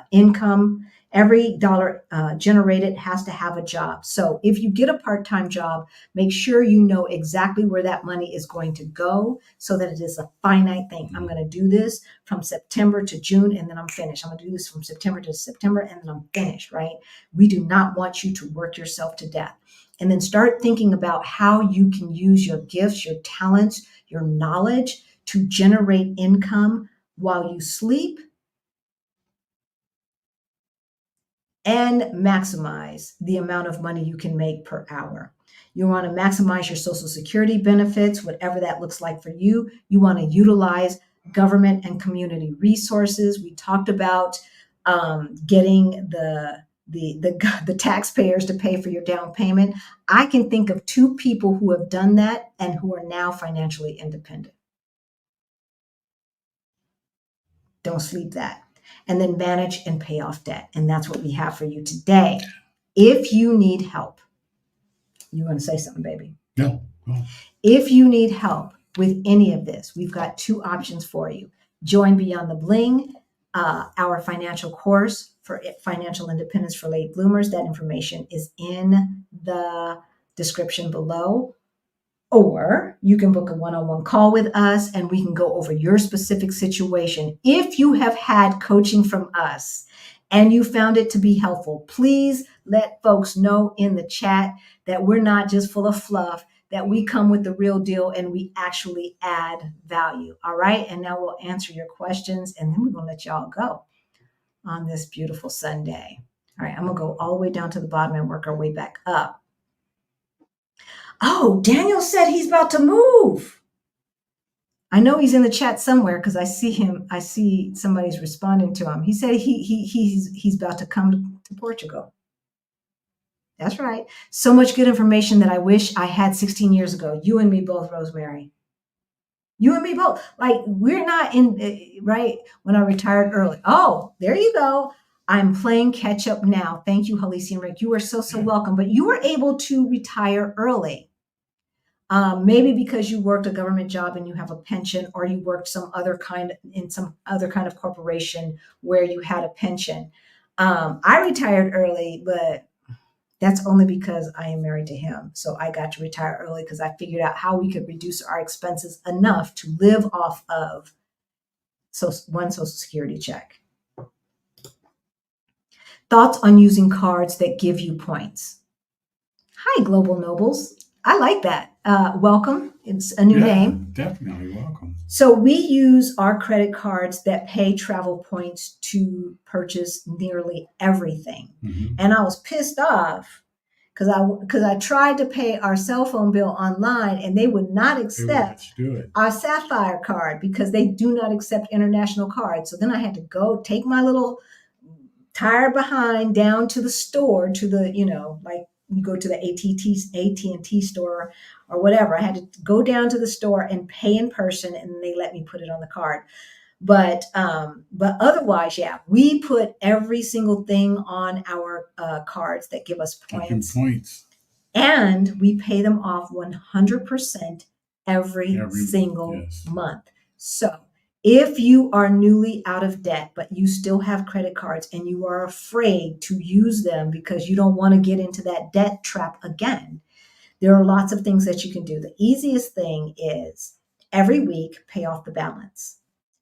income, every dollar generated has to have a job. So if you get a part-time job, make sure you know exactly where that money is going to go so that it is a finite thing. I'm going to do this from September to June and then I'm finished. I'm going to do this from September to September and then I'm finished, right? We do not want you to work yourself to death. And then start thinking about how you can use your gifts, your talents, your knowledge to generate income while you sleep and maximize the amount of money you can make per hour. You want to maximize your Social Security benefits, whatever that looks like for you. You want to utilize government and community resources. We talked about getting the taxpayers to pay for your down payment. I can think of 2 people who have done that and who are now financially independent. Don't sleep that. And then manage and pay off debt. And that's what we have for you today. If you need help, you want to say something, baby? No. If you need help with any of this, we've got 2 options for you. Join Beyond the Bling, our financial course for financial independence for late bloomers. That information is in the description below. Or you can book a one-on-one call with us and we can go over your specific situation. If you have had coaching from us and you found it to be helpful, please let folks know in the chat that we're not just full of fluff, that we come with the real deal and we actually add value. All right. And now we'll answer your questions and then we're going to let y'all go on this beautiful Sunday. All right. I'm going to go all the way down to the bottom and work our way back up. Oh, Daniel said he's about to move. I know he's in the chat somewhere because I see him. I see somebody's responding to him. He said he's about to come to Portugal. That's right. So much good information that I wish I had 16 years ago. You and me both, Rosemary. You and me both. Like we're not in, right? When I retired early. Oh, there you go. I'm playing catch up now. Thank you, Halisi and Rick. You are so welcome. But you were able to retire early. Maybe because you worked a government job and you have a pension, or you worked some other kind of corporation where you had a pension. I retired early, but that's only because I am married to him. So I got to retire early because I figured out how we could reduce our expenses enough to live off of one Social Security check. Thoughts on using cards that give you points? Hi, Global Nobles. I like that. Welcome. It's a new name. Definitely welcome. So we use our credit cards that pay travel points to purchase nearly everything. Mm-hmm. And I was pissed off because I tried to pay our cell phone bill online and they would not accept our Sapphire card because they do not accept international cards. So then I had to go take my little tire behind down to the store, to the, like you go to the AT&T store or whatever. I had to go down to the store and pay in person, and they let me put it on the card. But otherwise, yeah, we put every single thing on our cards that give us points. And we pay them off 100% every single yes. month. So if you are newly out of debt, but you still have credit cards and you are afraid to use them because you don't want to get into that debt trap again, there are lots of things that you can do. The easiest thing is every week, pay off the balance.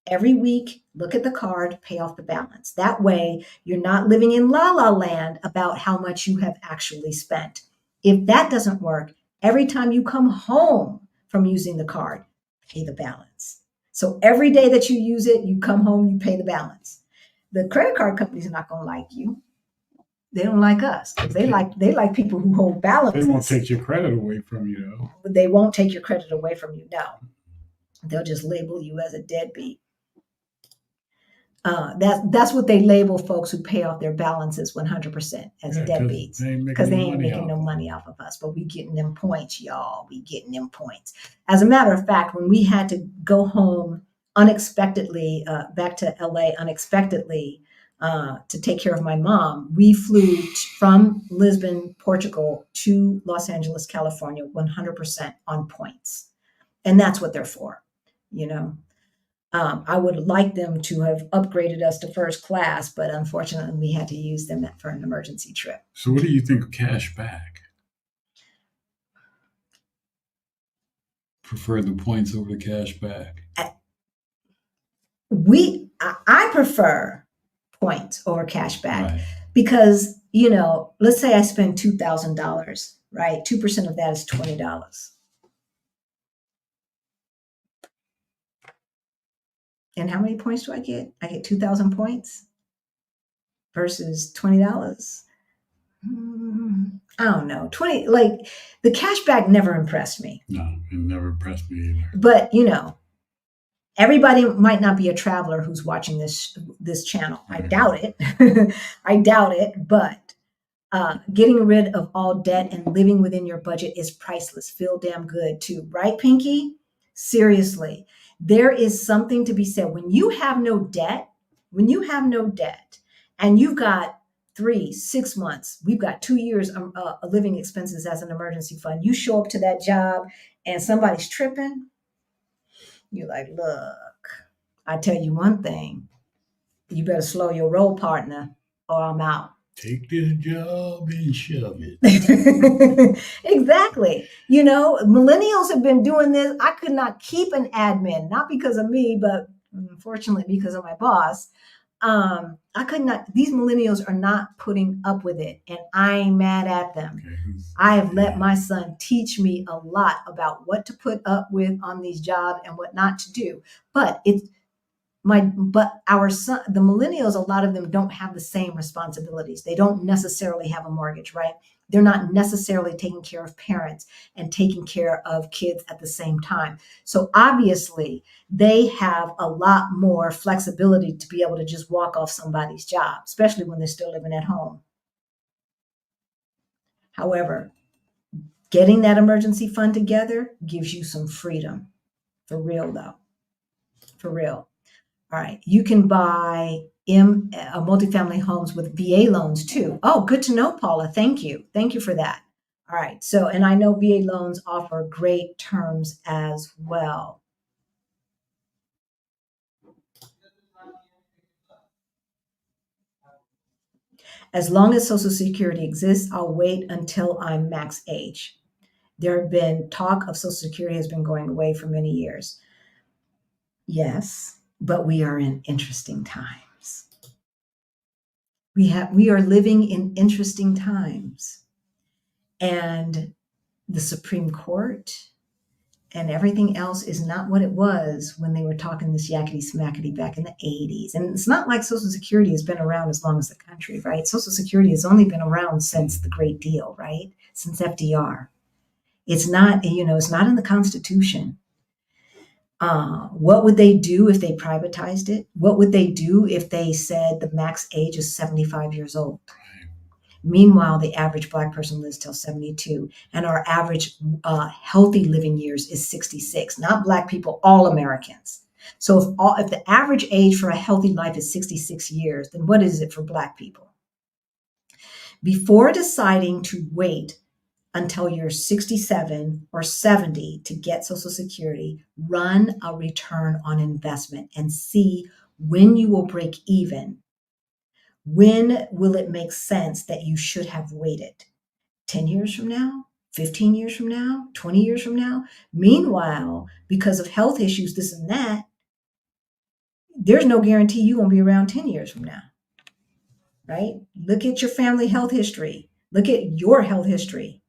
Every week, look at the card, pay off the balance. That way, you're not living in la la land about how much you have actually spent. If that doesn't work, every time you come home from using the card, pay the balance. So every day that you use it, you come home, you pay the balance. The credit card companies are not going to like you. They don't like us. They like people who hold balances. They won't take your credit away from you, though. They won't take your credit away from you. No, they'll just label you as a deadbeat. That's what they label folks who pay off their balances 100% as deadbeats, because they ain't making no money off of us. But we getting them points, y'all. We getting them points. As a matter of fact, when we had to go home unexpectedly, back to LA unexpectedly, to take care of my mom, we flew from Lisbon, Portugal to Los Angeles, California, 100% on points. And that's what they're for, you know. I would like them to have upgraded us to first class, but unfortunately we had to use them for an emergency trip. So what do you think of cash back? Prefer the points over the cash back? I prefer points over cash back, Right. because, you know, let's say I spend $2,000, right? 2% of that is $20. And how many points do I get? I get 2,000 points versus $20. I don't know. The cashback never impressed me. No, it never impressed me either. But, you know, everybody might not be a traveler who's watching this channel. I doubt it. I doubt it. But getting rid of all debt and living within your budget is priceless. Feel damn good too. Right, Pinky? Seriously. There is something to be said. When you have no debt, and you've got 3-6 months, we've got 2 years of living expenses as an emergency fund. You show up to that job and somebody's tripping. You're like, look, I tell you one thing, you better slow your roll, partner, or I'm out. Take this job and shove it. Exactly. You know, millennials have been doing this. I could not keep an admin, not because of me, but unfortunately because of my boss. I could not, these millennials are not putting up with it, and I'm mad at them. Okay. I have let my son teach me a lot about what to put up with on these jobs and what not to do. But our son, the millennials, a lot of them don't have the same responsibilities. They don't necessarily have a mortgage, right? They're not necessarily taking care of parents and taking care of kids at the same time. So obviously they have a lot more flexibility to be able to just walk off somebody's job, especially when they're still living at home. However, getting that emergency fund together gives you some freedom. For real, though. For real. All right. You can buy multifamily homes with VA loans too. Oh, good to know, Paula. Thank you. Thank you for that. All right. So, and I know VA loans offer great terms as well. As long as Social Security exists, I'll wait until I'm max age. There have been talk of Social Security has been going away for many years. Yes, but we are in interesting times. We are living in interesting times. And the Supreme Court and everything else is not what it was when they were talking this yakety smackety back in the 80s. And it's not like Social Security has been around as long as the country, right? Social Security has only been around since the Great Deal, right? Since FDR. It's not, it's not in the Constitution. What would they do if they privatized it? What would they do if they said the max age is 75 years old? Meanwhile, the average Black person lives till 72, and our average healthy living years is 66. Not Black people, all Americans. So if the average age for a healthy life is 66 years, then what is it for Black people? Before deciding to wait until you're 67 or 70 to get Social Security, run a return on investment and see when you will break even. When will it make sense that you should have waited? 10 years from now? 15 years from now? 20 years from now? Meanwhile, because of health issues, this and that, there's no guarantee you're going to be around 10 years from now, right? Look at your family health history. Look at your health history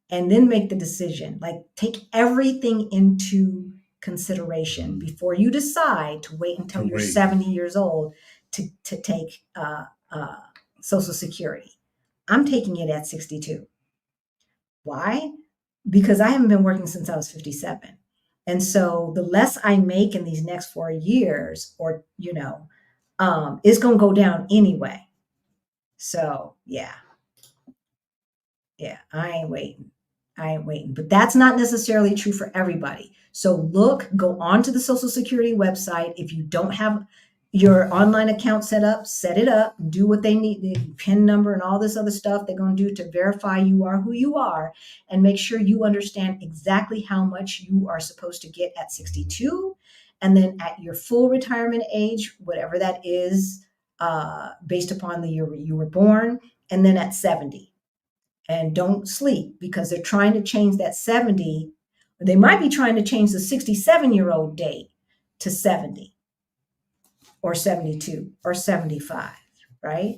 and then make the decision. Like, take everything into consideration before you decide to wait until you're 70 years old to take Social Security. I'm taking it at 62. Why? Because I haven't been working since I was 57. And so the less I make in these next 4 years, or, it's going to go down anyway. So yeah, I ain't waiting. But that's not necessarily true for everybody. So go onto the Social Security website. If you don't have your online account set it up, do what they need, the PIN number and all this other stuff they're going to do to verify you are who you are, and make sure you understand exactly how much you are supposed to get at 62. And then at your full retirement age, whatever that is, based upon the year you were born, and then at 70. And don't sleep, because they're trying to change that 70. They might be trying to change the 67-year-old date to 70 or 72 or 75, right?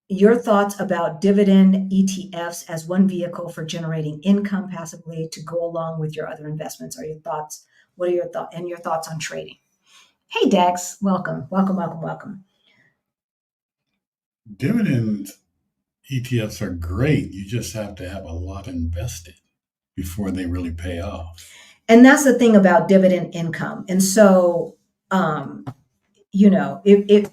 Your thoughts about dividend ETFs as one vehicle for generating income passively to go along with your other investments are your thoughts. What are your thoughts and your thoughts on trading? Hey, Dex, welcome. Dividend ETFs are great. You just have to have a lot invested before they really pay off. And that's the thing about dividend income. And so, if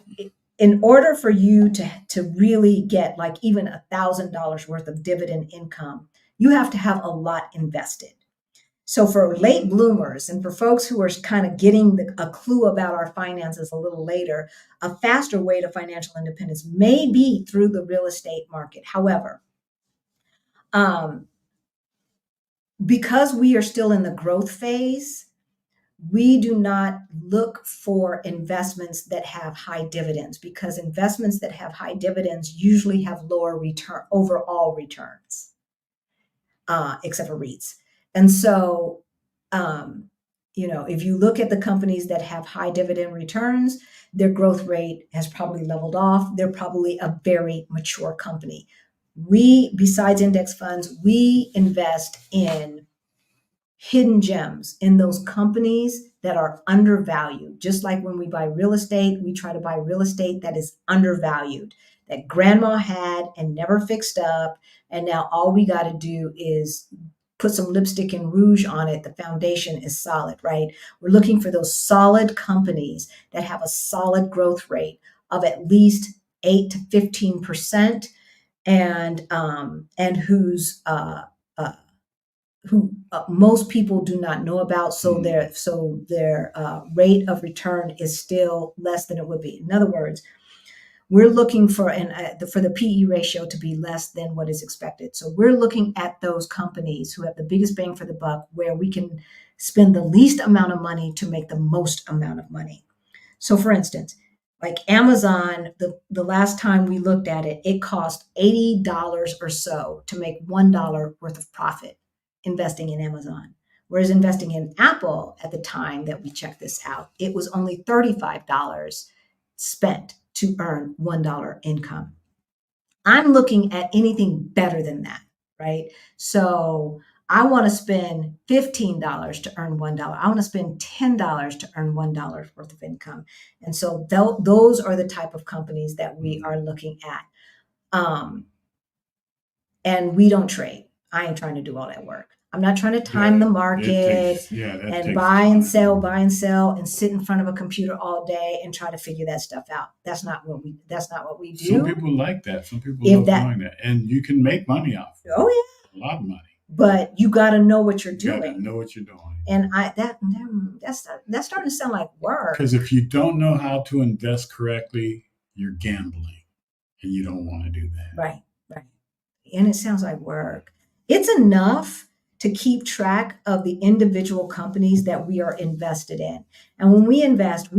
in order for you to really get like even $1,000 worth of dividend income, you have to have a lot invested. So for late bloomers and for folks who are kind of getting a clue about our finances a little later, a faster way to financial independence may be through the real estate market. However, because we are still in the growth phase, we do not look for investments that have high dividends, because investments that have high dividends usually have lower overall returns, except for REITs. And so, if you look at the companies that have high dividend returns, their growth rate has probably leveled off. They're probably a very mature company. Besides index funds, we invest in hidden gems, in those companies that are undervalued. Just like when we buy real estate, we try to buy real estate that is undervalued, that grandma had and never fixed up. And now all we got to do is put some lipstick and rouge on it. The foundation is solid, right? We're looking for those solid companies that have a solid growth rate of at least 8 to 15%, and who most people do not know about. So their rate of return is still less than it would be. In other words, we're looking for the PE ratio to be less than what is expected. So we're looking at those companies who have the biggest bang for the buck, where we can spend the least amount of money to make the most amount of money. So for instance, like Amazon, the last time we looked at it, it cost $80 or so to make $1 worth of profit investing in Amazon. Whereas investing in Apple at the time that we checked this out, it was only $35 spent to earn $1 income. I'm looking at anything better than that, right? So I want to spend $15 to earn $1. I want to spend $10 to earn $1 worth of income. And so those are the type of companies that we are looking at. And we don't trade. I ain't trying to do all that work. I'm not trying to time the market and buy and sell, and sit in front of a computer all day and try to figure that stuff out. That's not what we do. Some people like that. Some people love doing that. And you can make money off of it. Oh yeah. A lot of money. But you got to know what you're doing. You got to know what you're doing. And that's starting to sound like work. Because if you don't know how to invest correctly, you're gambling, and you don't want to do that. Right. and it sounds like work. It's enough to keep track of the individual companies that we are invested in. And when we invest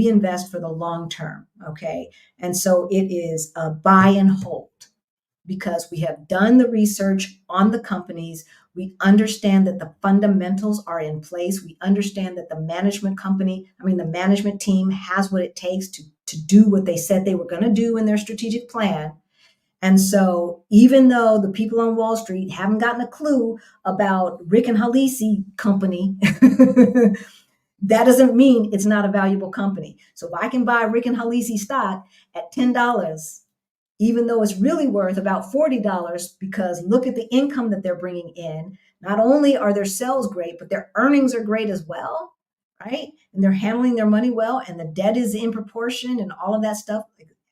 for the long term, okay? And so it is a buy and hold because we have done the research on the companies. We understand that the fundamentals are in place. We understand that the management team has what it takes to do what they said they were going to do in their strategic plan. And so even though the people on Wall Street haven't gotten a clue about Rick and Halisi company, that doesn't mean it's not a valuable company. So if I can buy Rick and Halisi stock at $10, even though it's really worth about $40, because look at the income that they're bringing in. Not only are their sales great, but their earnings are great as well, right? And they're handling their money well, and the debt is in proportion and all of that stuff.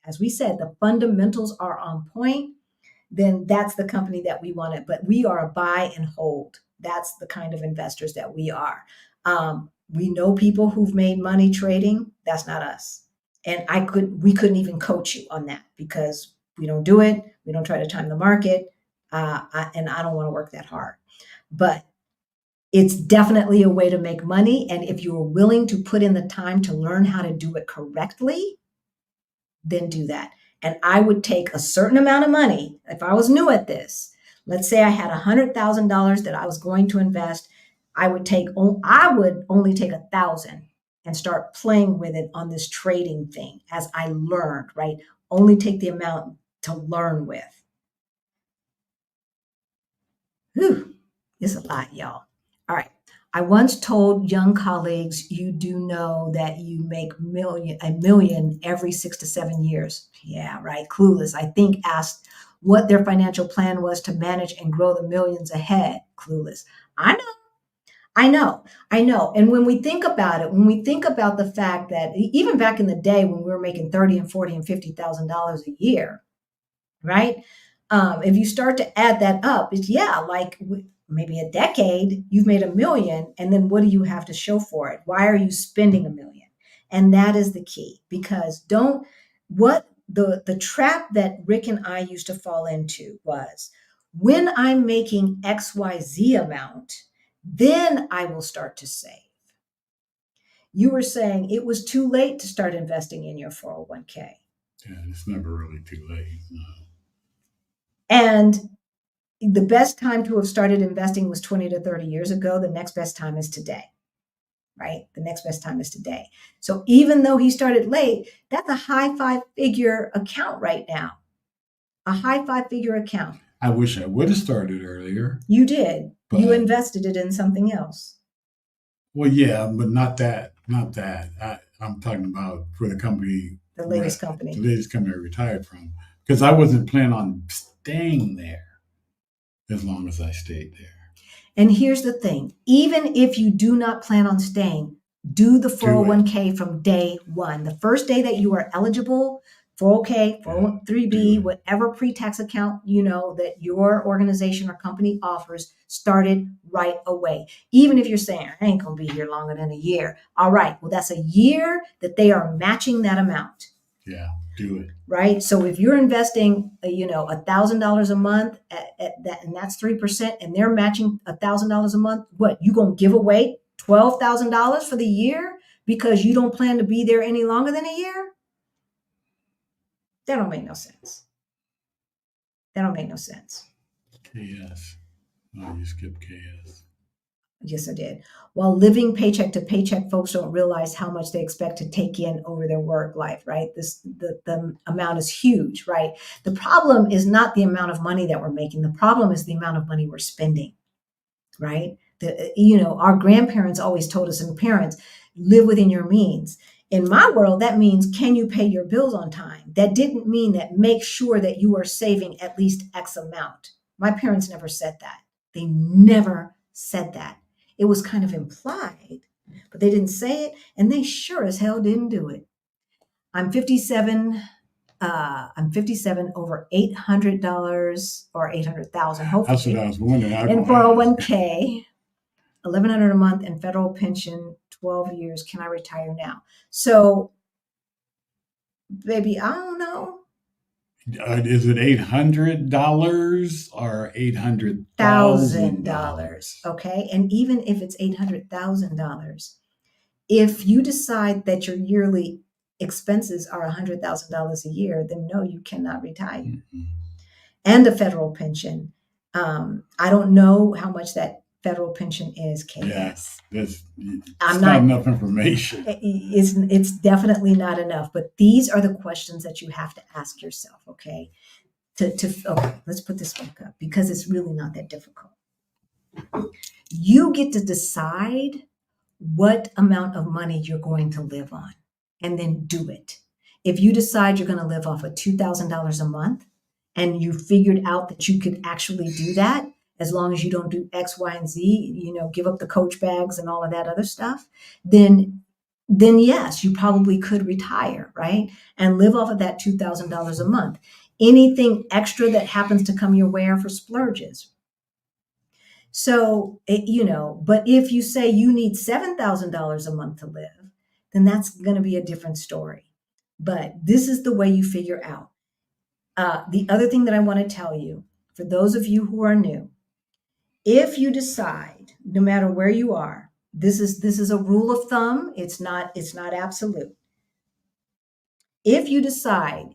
As we said, the fundamentals are on point, then that's the company that we want it. But we are a buy and hold. That's the kind of investors that we are. We know people who've made money trading. That's not us. And we couldn't even coach you on that because we don't do it. We don't try to time the market. And I don't want to work that hard. But it's definitely a way to make money. And if you're willing to put in the time to learn how to do it correctly, then do that. And I would take a certain amount of money if I was new at this. Let's say I had $100,000 that I was going to invest. I would only take 1,000 and start playing with it on this trading thing as I learned, right? Only take the amount to learn with. Whew, it's a lot, y'all. All right. I once told young colleagues, you do know that you make a million every 6 to 7 years. Yeah, right. Clueless. I think asked what their financial plan was to manage and grow the millions ahead. Clueless. I know. And when we think about it, when we think about the fact that even back in the day when we were making $30 and $40 and $50,000 a year, right? If you start to add that up, it's like maybe a decade, you've made $1 million, and then what do you have to show for it? Why are you spending $1 million? And that is the key, because the trap that Rick and I used to fall into was when I'm making XYZ amount, then I will start to save. You were saying it was too late to start investing in your 401k. Yeah, it's never really too late. No. And the best time to have started investing was 20 to 30 years ago. The next best time is today, right? The next best time is today. So even though he started late, that's a high 5-figure account right now. A high 5-figure account. I wish I would have started earlier. You did. You invested it in something else. Well, yeah, but not that. I'm talking about for the company. The latest company. The latest company I retired from. Because I wasn't planning on staying there as long as I stayed there. And here's the thing. Even if you do not plan on staying, do the 401k from day one. The first day that you are eligible, 401k, 403b, whatever pre-tax account that your organization or company offers, start it right away. Even if you're saying, I ain't going to be here longer than a year. All right. Well, that's a year that they are matching that amount. Yeah, do it. Right. So if you're investing, $1,000 a month at that, and that's 3%, and they're matching $1,000 a month, what, you going to give away $12,000 for the year because you don't plan to be there any longer than a year? That don't make no sense. KS. Oh, you skipped KS. Yes, I did. While living paycheck to paycheck, folks don't realize how much they expect to take in over their work life, right? The amount is huge, right? The problem is not the amount of money that we're making. The problem is the amount of money we're spending, right? Our grandparents always told us, and parents, live within your means. In my world, that means, can you pay your bills on time? That didn't mean that make sure that you are saving at least X amount. My parents never said that. They never said that. It was kind of implied, but they didn't say it, and they sure as hell didn't do it. I'm 57. I'm 57 over $800 or $800,000. Hopefully, that's what I was wondering. In 401k, $1,100 a month, and federal pension, 12 years. Can I retire now? So, baby, I don't know. Is it $800 or $800,000? Okay. And even if it's $800,000, if you decide that your yearly expenses are $100,000 a year, then no, you cannot retire. Mhm. And a federal pension. I don't know how much that federal pension is, KS. Yes, it's I'm not not, enough information. it's definitely not enough, but these are the questions that you have to ask yourself, okay? Okay, let's put this back up because it's really not that difficult. You get to decide what amount of money you're going to live on and then do it. If you decide you're going to live off of $2,000 a month and you figured out that you could actually do that, as long as you don't do X, Y, and Z, give up the Coach bags and all of that other stuff, then yes, you probably could retire, right? And live off of that $2,000 a month. Anything extra that happens to come your way are for splurges. So, but if you say you need $7,000 a month to live, then that's going to be a different story. But this is the way you figure out. The other thing that I want to tell you, for those of you who are new, if you decide, no matter where you are, this is a rule of thumb. It's not absolute. If you decide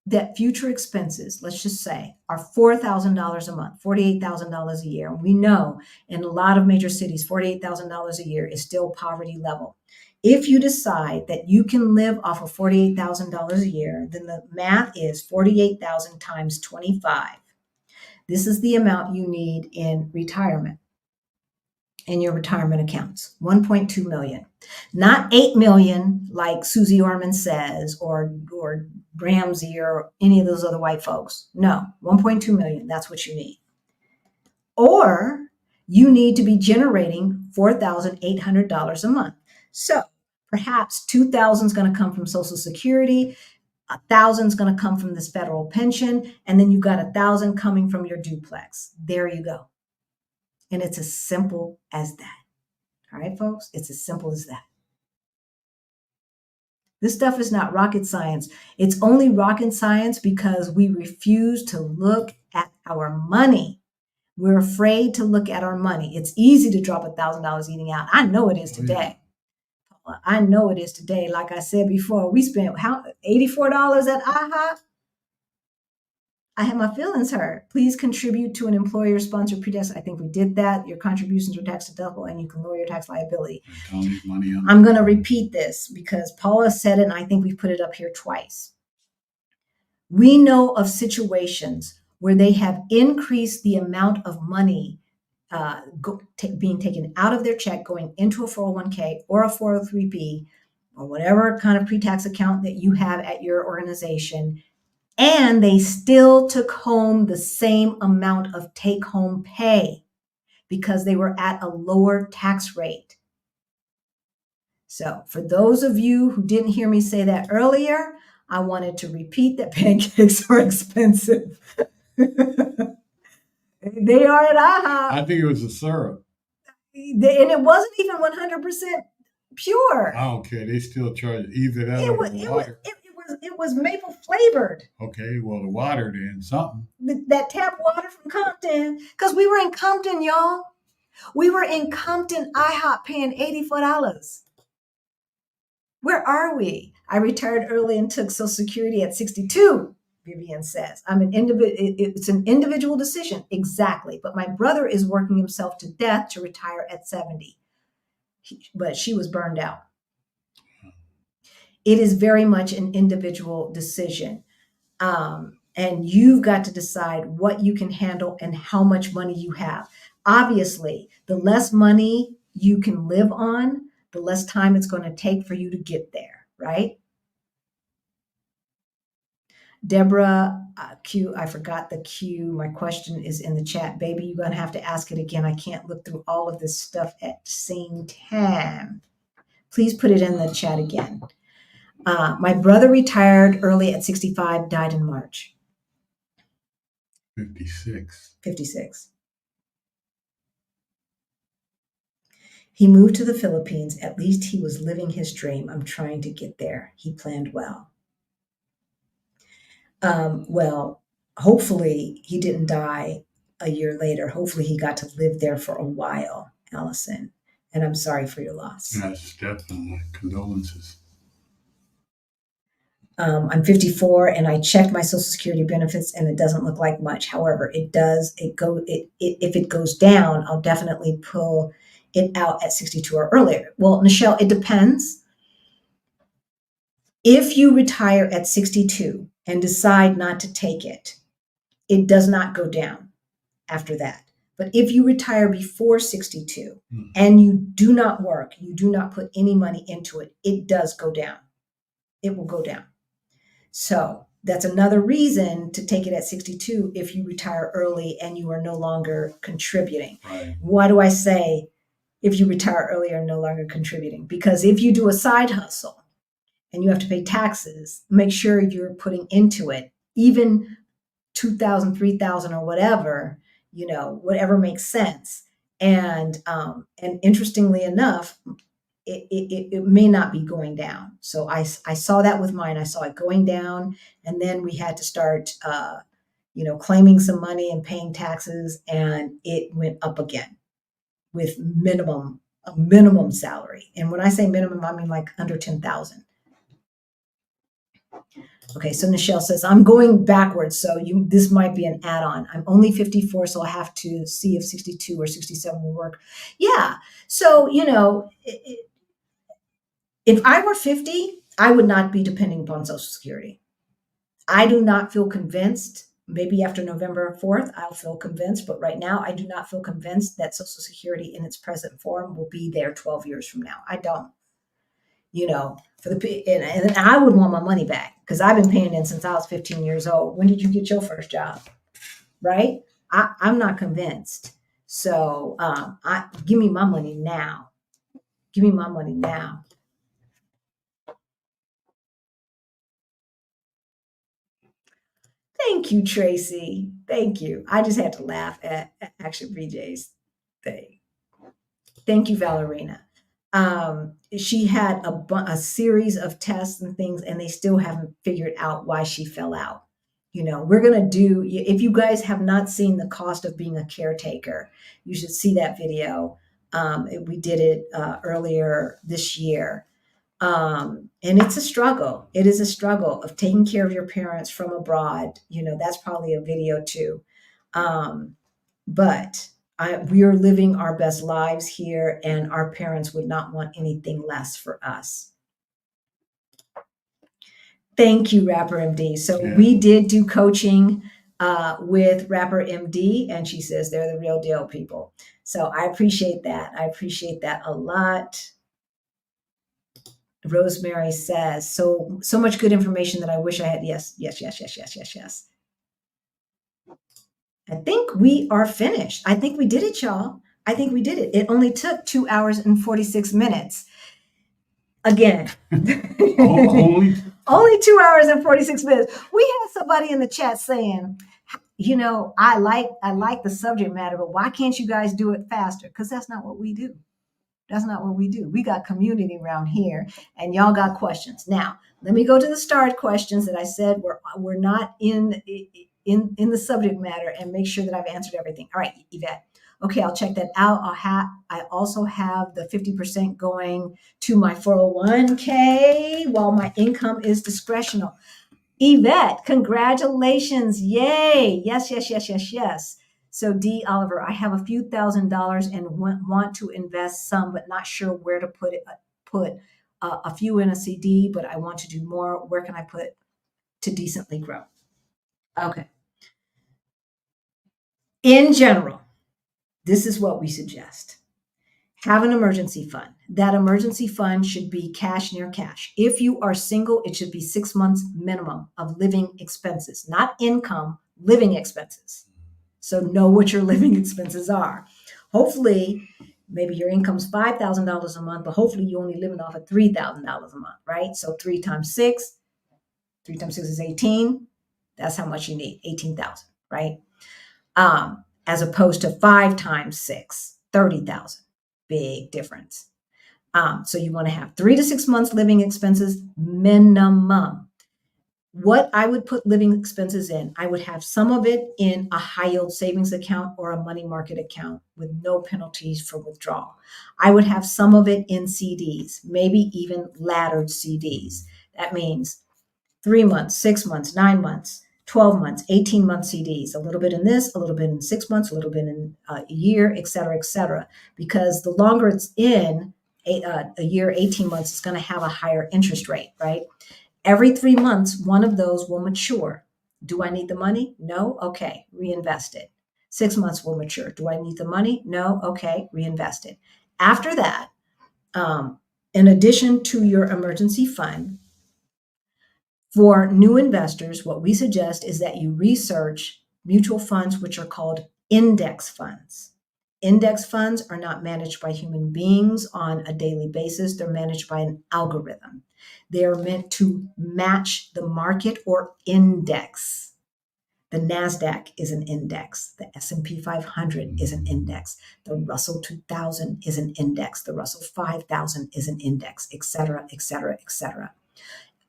that future expenses, let's just say, are $4,000 a month, $48,000 a year. And we know in a lot of major cities, $48,000 a year is still poverty level. If you decide that you can live off of $48,000 a year, then the math is 48,000 times 25. This is the amount you need in retirement, in your retirement accounts, 1.2 million. Not 8 million like Susie Orman says, or Ramsey or any of those other white folks. No, 1.2 million, that's what you need. Or you need to be generating $4,800 a month. So perhaps 2,000 is going to come from Social Security, 1,000 is going to come from this federal pension, and then you've got 1,000 coming from your duplex. There you go. And it's as simple as that. All right, folks, it's as simple as that. This stuff is not rocket science. It's only rocket science because we refuse to look at our money. We're afraid to look at our money. It's easy to drop $1,000 eating out. I know it is today. I know it is today. Like I said before, we spent $84 at IHOP. I had my feelings hurt. Please contribute to an employer-sponsored pre-tax. I think we did that. Your contributions are tax deductible, and you can lower your tax liability. I'm going to repeat this because Paula said it, and I think we've put it up here twice. We know of situations where they have increased the amount of money being taken out of their check, going into a 401k or a 403b, or whatever kind of pre-tax account that you have at your organization, and they still took home the same amount of take-home pay because they were at a lower tax rate. So for those of you who didn't hear me say that earlier, I wanted to repeat that pancakes are expensive. They are at IHOP. I think it was the syrup. And it wasn't even 100% pure. I don't care. They still charge either that or the water. It was maple flavored. Okay, well, the water then, something. That tap water from Compton. Because we were in Compton, y'all. We were in Compton IHOP paying $84. Where are we? I retired early and took Social Security at 62, Vivian says. It's an individual decision. Exactly. But my brother is working himself to death to retire at 70. But she was burned out. It is very much an individual decision. And you've got to decide what you can handle and how much money you have. Obviously, the less money you can live on, the less time it's going to take for you to get there, right? Deborah, Q, I forgot the Q. My question is in the chat. Baby, you're going to have to ask it again. I can't look through all of this stuff at the same time. Please put it in the chat again. My brother retired early at 65, died in March. 56. He moved to the Philippines. At least he was living his dream. I'm trying to get there. He planned well. Well, hopefully he didn't die a year later. Hopefully he got to live there for a while, Allison. And I'm sorry for your loss. Yes, definitely. Condolences. I'm 54 and I checked my Social Security benefits and it doesn't look like much. However, if it goes down, I'll definitely pull it out at 62 or earlier. Well, Michelle, it depends. If you retire at 62 and decide not to take it, it does not go down after that. But if you retire before 62 and you do not work, you do not put any money into it, it does go down. It will go down. So that's another reason to take it at 62 if you retire early and you are no longer contributing. Right. Why do I say if you retire early or no longer contributing? Because if you do a side hustle and you have to pay taxes, make sure you're putting into it, even 2,000, 3,000 or whatever, whatever makes sense. And interestingly enough, it may not be going down. So I saw that with mine. I saw it going down, and then we had to start, claiming some money and paying taxes, and it went up again with a minimum salary. And when I say minimum, I mean like under 10,000. Okay, so Nichelle says, I'm going backwards, so this might be an add-on. I'm only 54, so I have to see if 62 or 67 will work. Yeah, so, if I were 50, I would not be depending upon Social Security. I do not feel convinced. Maybe after November 4th, I'll feel convinced, but right now I do not feel convinced that Social Security in its present form will be there 12 years from now. I don't. And I would want my money back because I've been paying in since I was 15 years old. When did you get your first job? Right? I'm not convinced. So give me my money now. Give me my money now. Thank you, Tracy. Thank you. I just had to laugh at Action BJ's thing. Thank you, Valerina. She had a series of tests and things, and they still haven't figured out why she fell out. We're going to do, if you guys have not seen the cost of being a caretaker, you should see that video. We did it earlier this year. And it's a struggle. It is a struggle of taking care of your parents from abroad. That's probably a video too. But we are living our best lives here, and our parents would not want anything less for us. Thank you, Rapper MD. So we did do coaching with Rapper MD, and she says they're the real deal, people. So I appreciate that. I appreciate that a lot. Rosemary says, so much good information that I wish I had. Yes. I think we are finished. I think we did it, y'all. I think we did it. It only took 2 hours and 46 minutes. Again. Only 2 hours and 46 minutes. We had somebody in the chat saying, I like the subject matter, but why can't you guys do it faster? Because that's not what we do. That's not what we do. We got community around here, and y'all got questions. Now, let me go to the start questions that I said we're not in the subject matter, and make sure that I've answered everything. All right, Yvette. Okay, I'll check that out. I also have the 50% going to my 401k while my income is discretional. Yvette, congratulations. Yay. Yes. So D. Oliver, I have a few $1,000s and want to invest some, but not sure where to put it. Put a few in a CD, but I want to do more. Where can I put to decently grow? Okay. In general, this is what we suggest. Have an emergency fund. That emergency fund should be cash near cash. If you are single, it should be 6 months minimum of living expenses, not income, living expenses. So know what your living expenses are. Hopefully, maybe your income's $5,000 a month, but hopefully you're only living off of $3,000 a month, right? So 3 times 6 is 18. That's how much you need, 18,000, right? As opposed to 5 times 6, 30,000. Big difference. So you want to have 3 to 6 months living expenses minimum. what I would put living expenses in, I would have some of it in a high yield savings account or a money market account with no penalties for withdrawal. I would have some of it in CDs, maybe even laddered CDs. That means 3 months, 6 months, 9 months, 12 months, 18-month CDs, a little bit in this, a little bit in 6 months, a little bit in a year, et cetera, et cetera. Because the longer it's in, a year, 18 months, it's going to have a higher interest rate, right? Every 3 months, one of those will mature. Do I need the money? No? Okay, reinvest it. 6 months will mature. Do I need the money? No? Okay, reinvest it. After that, in addition to your emergency fund, for new investors, what we suggest is that you research mutual funds, which are called index funds. Index funds are not managed by human beings on a daily basis. They're managed by an algorithm. They are meant to match the market or index. The NASDAQ is an index. The S&P 500 is an index. The Russell 2000 is an index. The Russell 5000 is an index, et cetera, et cetera, et cetera.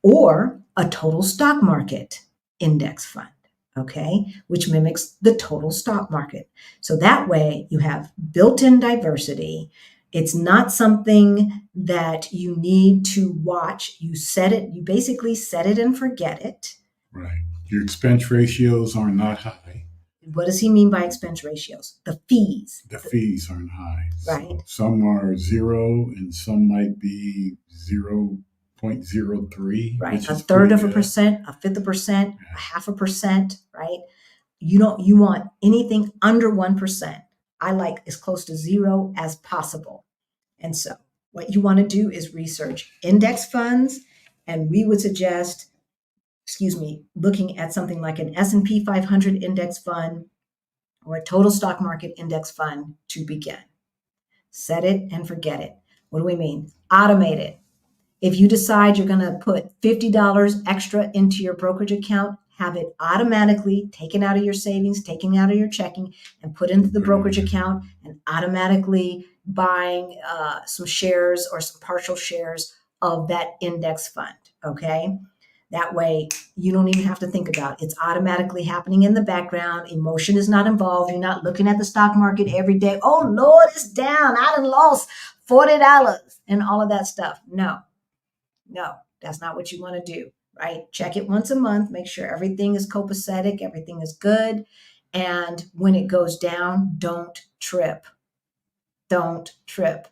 Or a total stock market index fund, okay, which mimics the total stock market. So that way you have built-in diversity. It's not something that you need to watch. You set it, you basically set it and forget it. Right. Your expense ratios are not high. What does he mean by expense ratios? The fees. The fees aren't high. Right. So some are 0 and some might be 0.03. Right. A third of a percent, a fifth of a percent, a half a percent, right? You want anything under 1%. I like as close to 0 as possible. And so what you want to do is research index funds, and we would suggest, looking at something like an S&P 500 index fund or a total stock market index fund to begin. Set it and forget it. What do we mean? Automate it. If you decide you're going to put $50 extra into your brokerage account, have it automatically taken out of your savings, taken out of your checking, and put into the brokerage account, and automatically buying some shares or some partial shares of that index fund, okay? That way, you don't even have to think about it. It's automatically happening in the background. Emotion is not involved. You're not looking at the stock market every day. Oh, Lord, it's down. I done lost $40 and all of that stuff. No, that's not what you want to do, right? Check it once a month. Make sure everything is copacetic. Everything is good. And when it goes down, don't trip. Don't trip.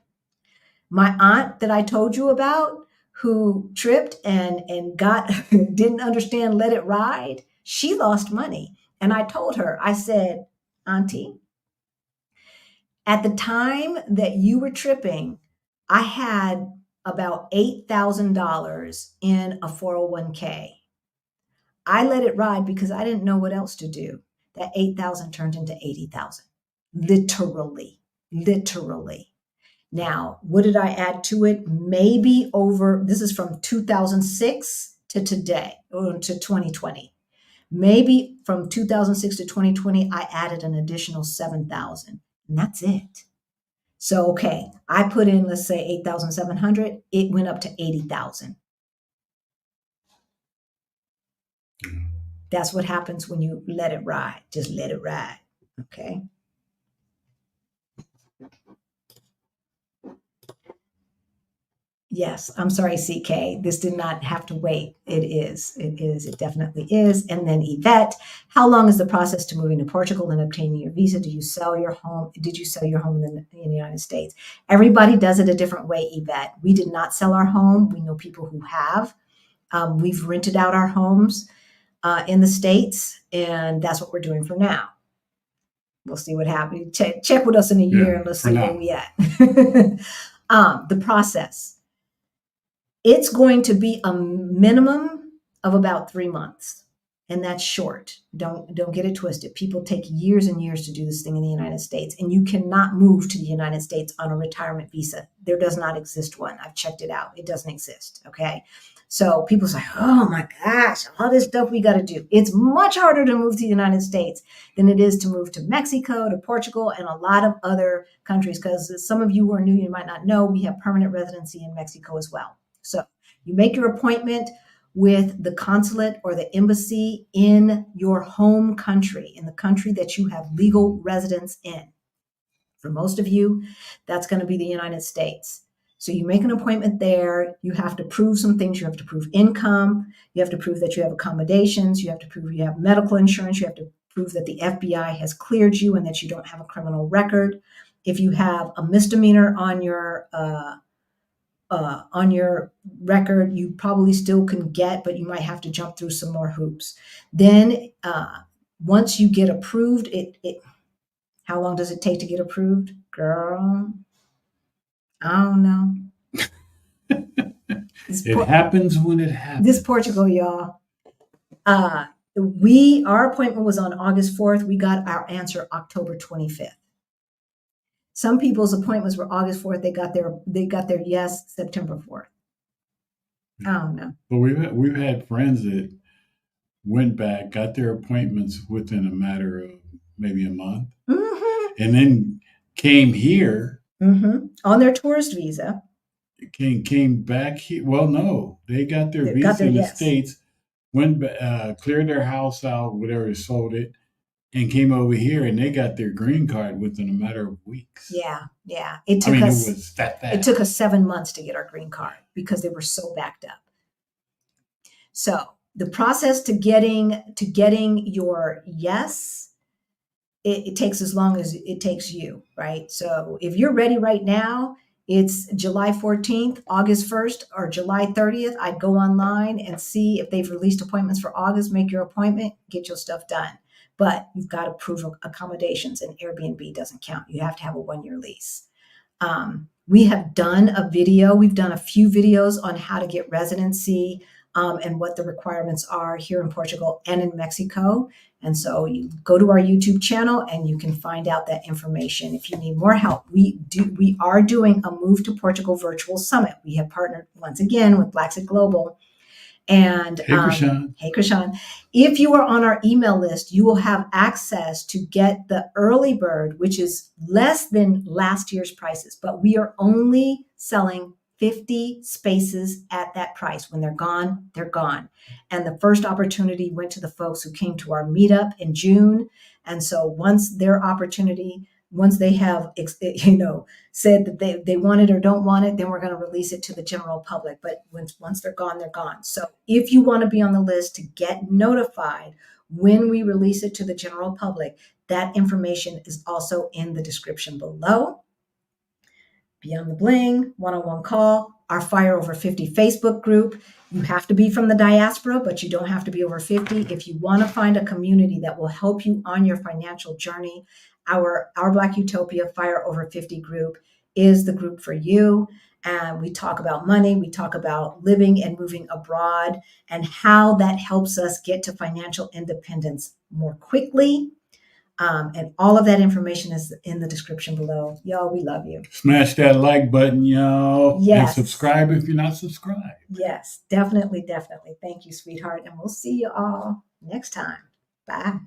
My aunt that I told you about, who tripped and got didn't understand let it ride, she lost money. And I told her, I said, Auntie, at the time that you were tripping, I had about $8,000 in a 401k. I let it ride because I didn't know what else to do. That 8,000 turned into 80,000. Literally. Now, what did I add to it? Maybe this is from 2006 to today, or to 2020. Maybe from 2006 to 2020, I added an additional 7,000, and that's it. So, okay, I put in, let's say 8,700, it went up to 80,000. That's what happens when you let it ride. Just let it ride, okay? Yes, I'm sorry, CK. This did not have to wait. It is. It definitely is. And then Yvette, how long is the process to moving to Portugal and obtaining your visa? Did you sell your home? Did you sell your home in the United States? Everybody does it a different way, Yvette. We did not sell our home. We know people who have. We've rented out our homes in the States, and that's what we're doing for now. We'll see what happens. Check with us in a year and let's see where we at. The process. It's going to be a minimum of about 3 months, and that's short. Don't get it twisted. People take years and years to do this thing in the United States, and you cannot move to the United States on a retirement visa. There does not exist one. I've checked it out. It doesn't exist, okay? So people say, oh my gosh, all this stuff we got to do. It's much harder to move to the United States than it is to move to Mexico, to Portugal, and a lot of other countries, because some of you who are new, you might not know, we have permanent residency in Mexico as well. So you make your appointment with the consulate or the embassy in your home country, in the country that you have legal residence in. For most of you, that's going to be the United States. So you make an appointment there. You have to prove some things. You have to prove income. You have to prove that you have accommodations. You have to prove you have medical insurance. You have to prove that the FBI has cleared you and that you don't have a criminal record. If you have a misdemeanor on your record, you probably still can get, but you might have to jump through some more hoops. Then once you get approved, how long does it take to get approved? Girl, I don't know. It happens when it happens. This Portugal, y'all. Our appointment was on August 4th. We got our answer October 25th. Some people's appointments were August 4th. They got their yes September 4th. I don't know. But we've had friends that went back, got their appointments within a matter of maybe a month, and then came here on their tourist visa. Came back here. Well, no, they got their visa in the States, went cleared their house out, whatever, sold it, and came over here, and they got their green card within a matter of weeks. Yeah. It took us. It was that fast. It took us 7 months to get our green card because they were so backed up. So the process to getting your yes, it takes as long as it takes you, right? So if you're ready right now, it's July 14th, August 1st, or July 30th. I'd go online and see if they've released appointments for August, make your appointment, get your stuff done. But you've got to prove accommodations, and Airbnb doesn't count. You have to have a 1-year lease. We have done a video. We've done a few videos on how to get residency and what the requirements are here in Portugal and in Mexico. And so you go to our YouTube channel and you can find out that information. If you need more help, we are doing a Move to Portugal virtual summit. We have partnered once again with Blackset Global. And hey, Krishan. Hey, Krishan. If you are on our email list, you will have access to get the early bird, which is less than last year's prices, but we are only selling 50 spaces at that price. When they're gone, they're gone. And the first opportunity went to the folks who came to our meetup in June. And so once they have, said that they want it or don't want it, then we're going to release it to the general public. But once they're gone, they're gone. So if you want to be on the list to get notified when we release it to the general public, that information is also in the description below. Beyond the Bling, one-on-one call, our Fire Over 50 Facebook group. You have to be from the diaspora, but you don't have to be over 50. If you want to find a community that will help you on your financial journey, our Black Utopia Fire Over 50 group is the group for you. And we talk about money, we talk about living and moving abroad, and how that helps us get to financial independence more quickly. And all of that information is in the description below. Y'all, we love you. Smash that like button, y'all. Yes. And subscribe if you're not subscribed. Yes, definitely. Thank you, sweetheart. And we'll see you all next time. Bye.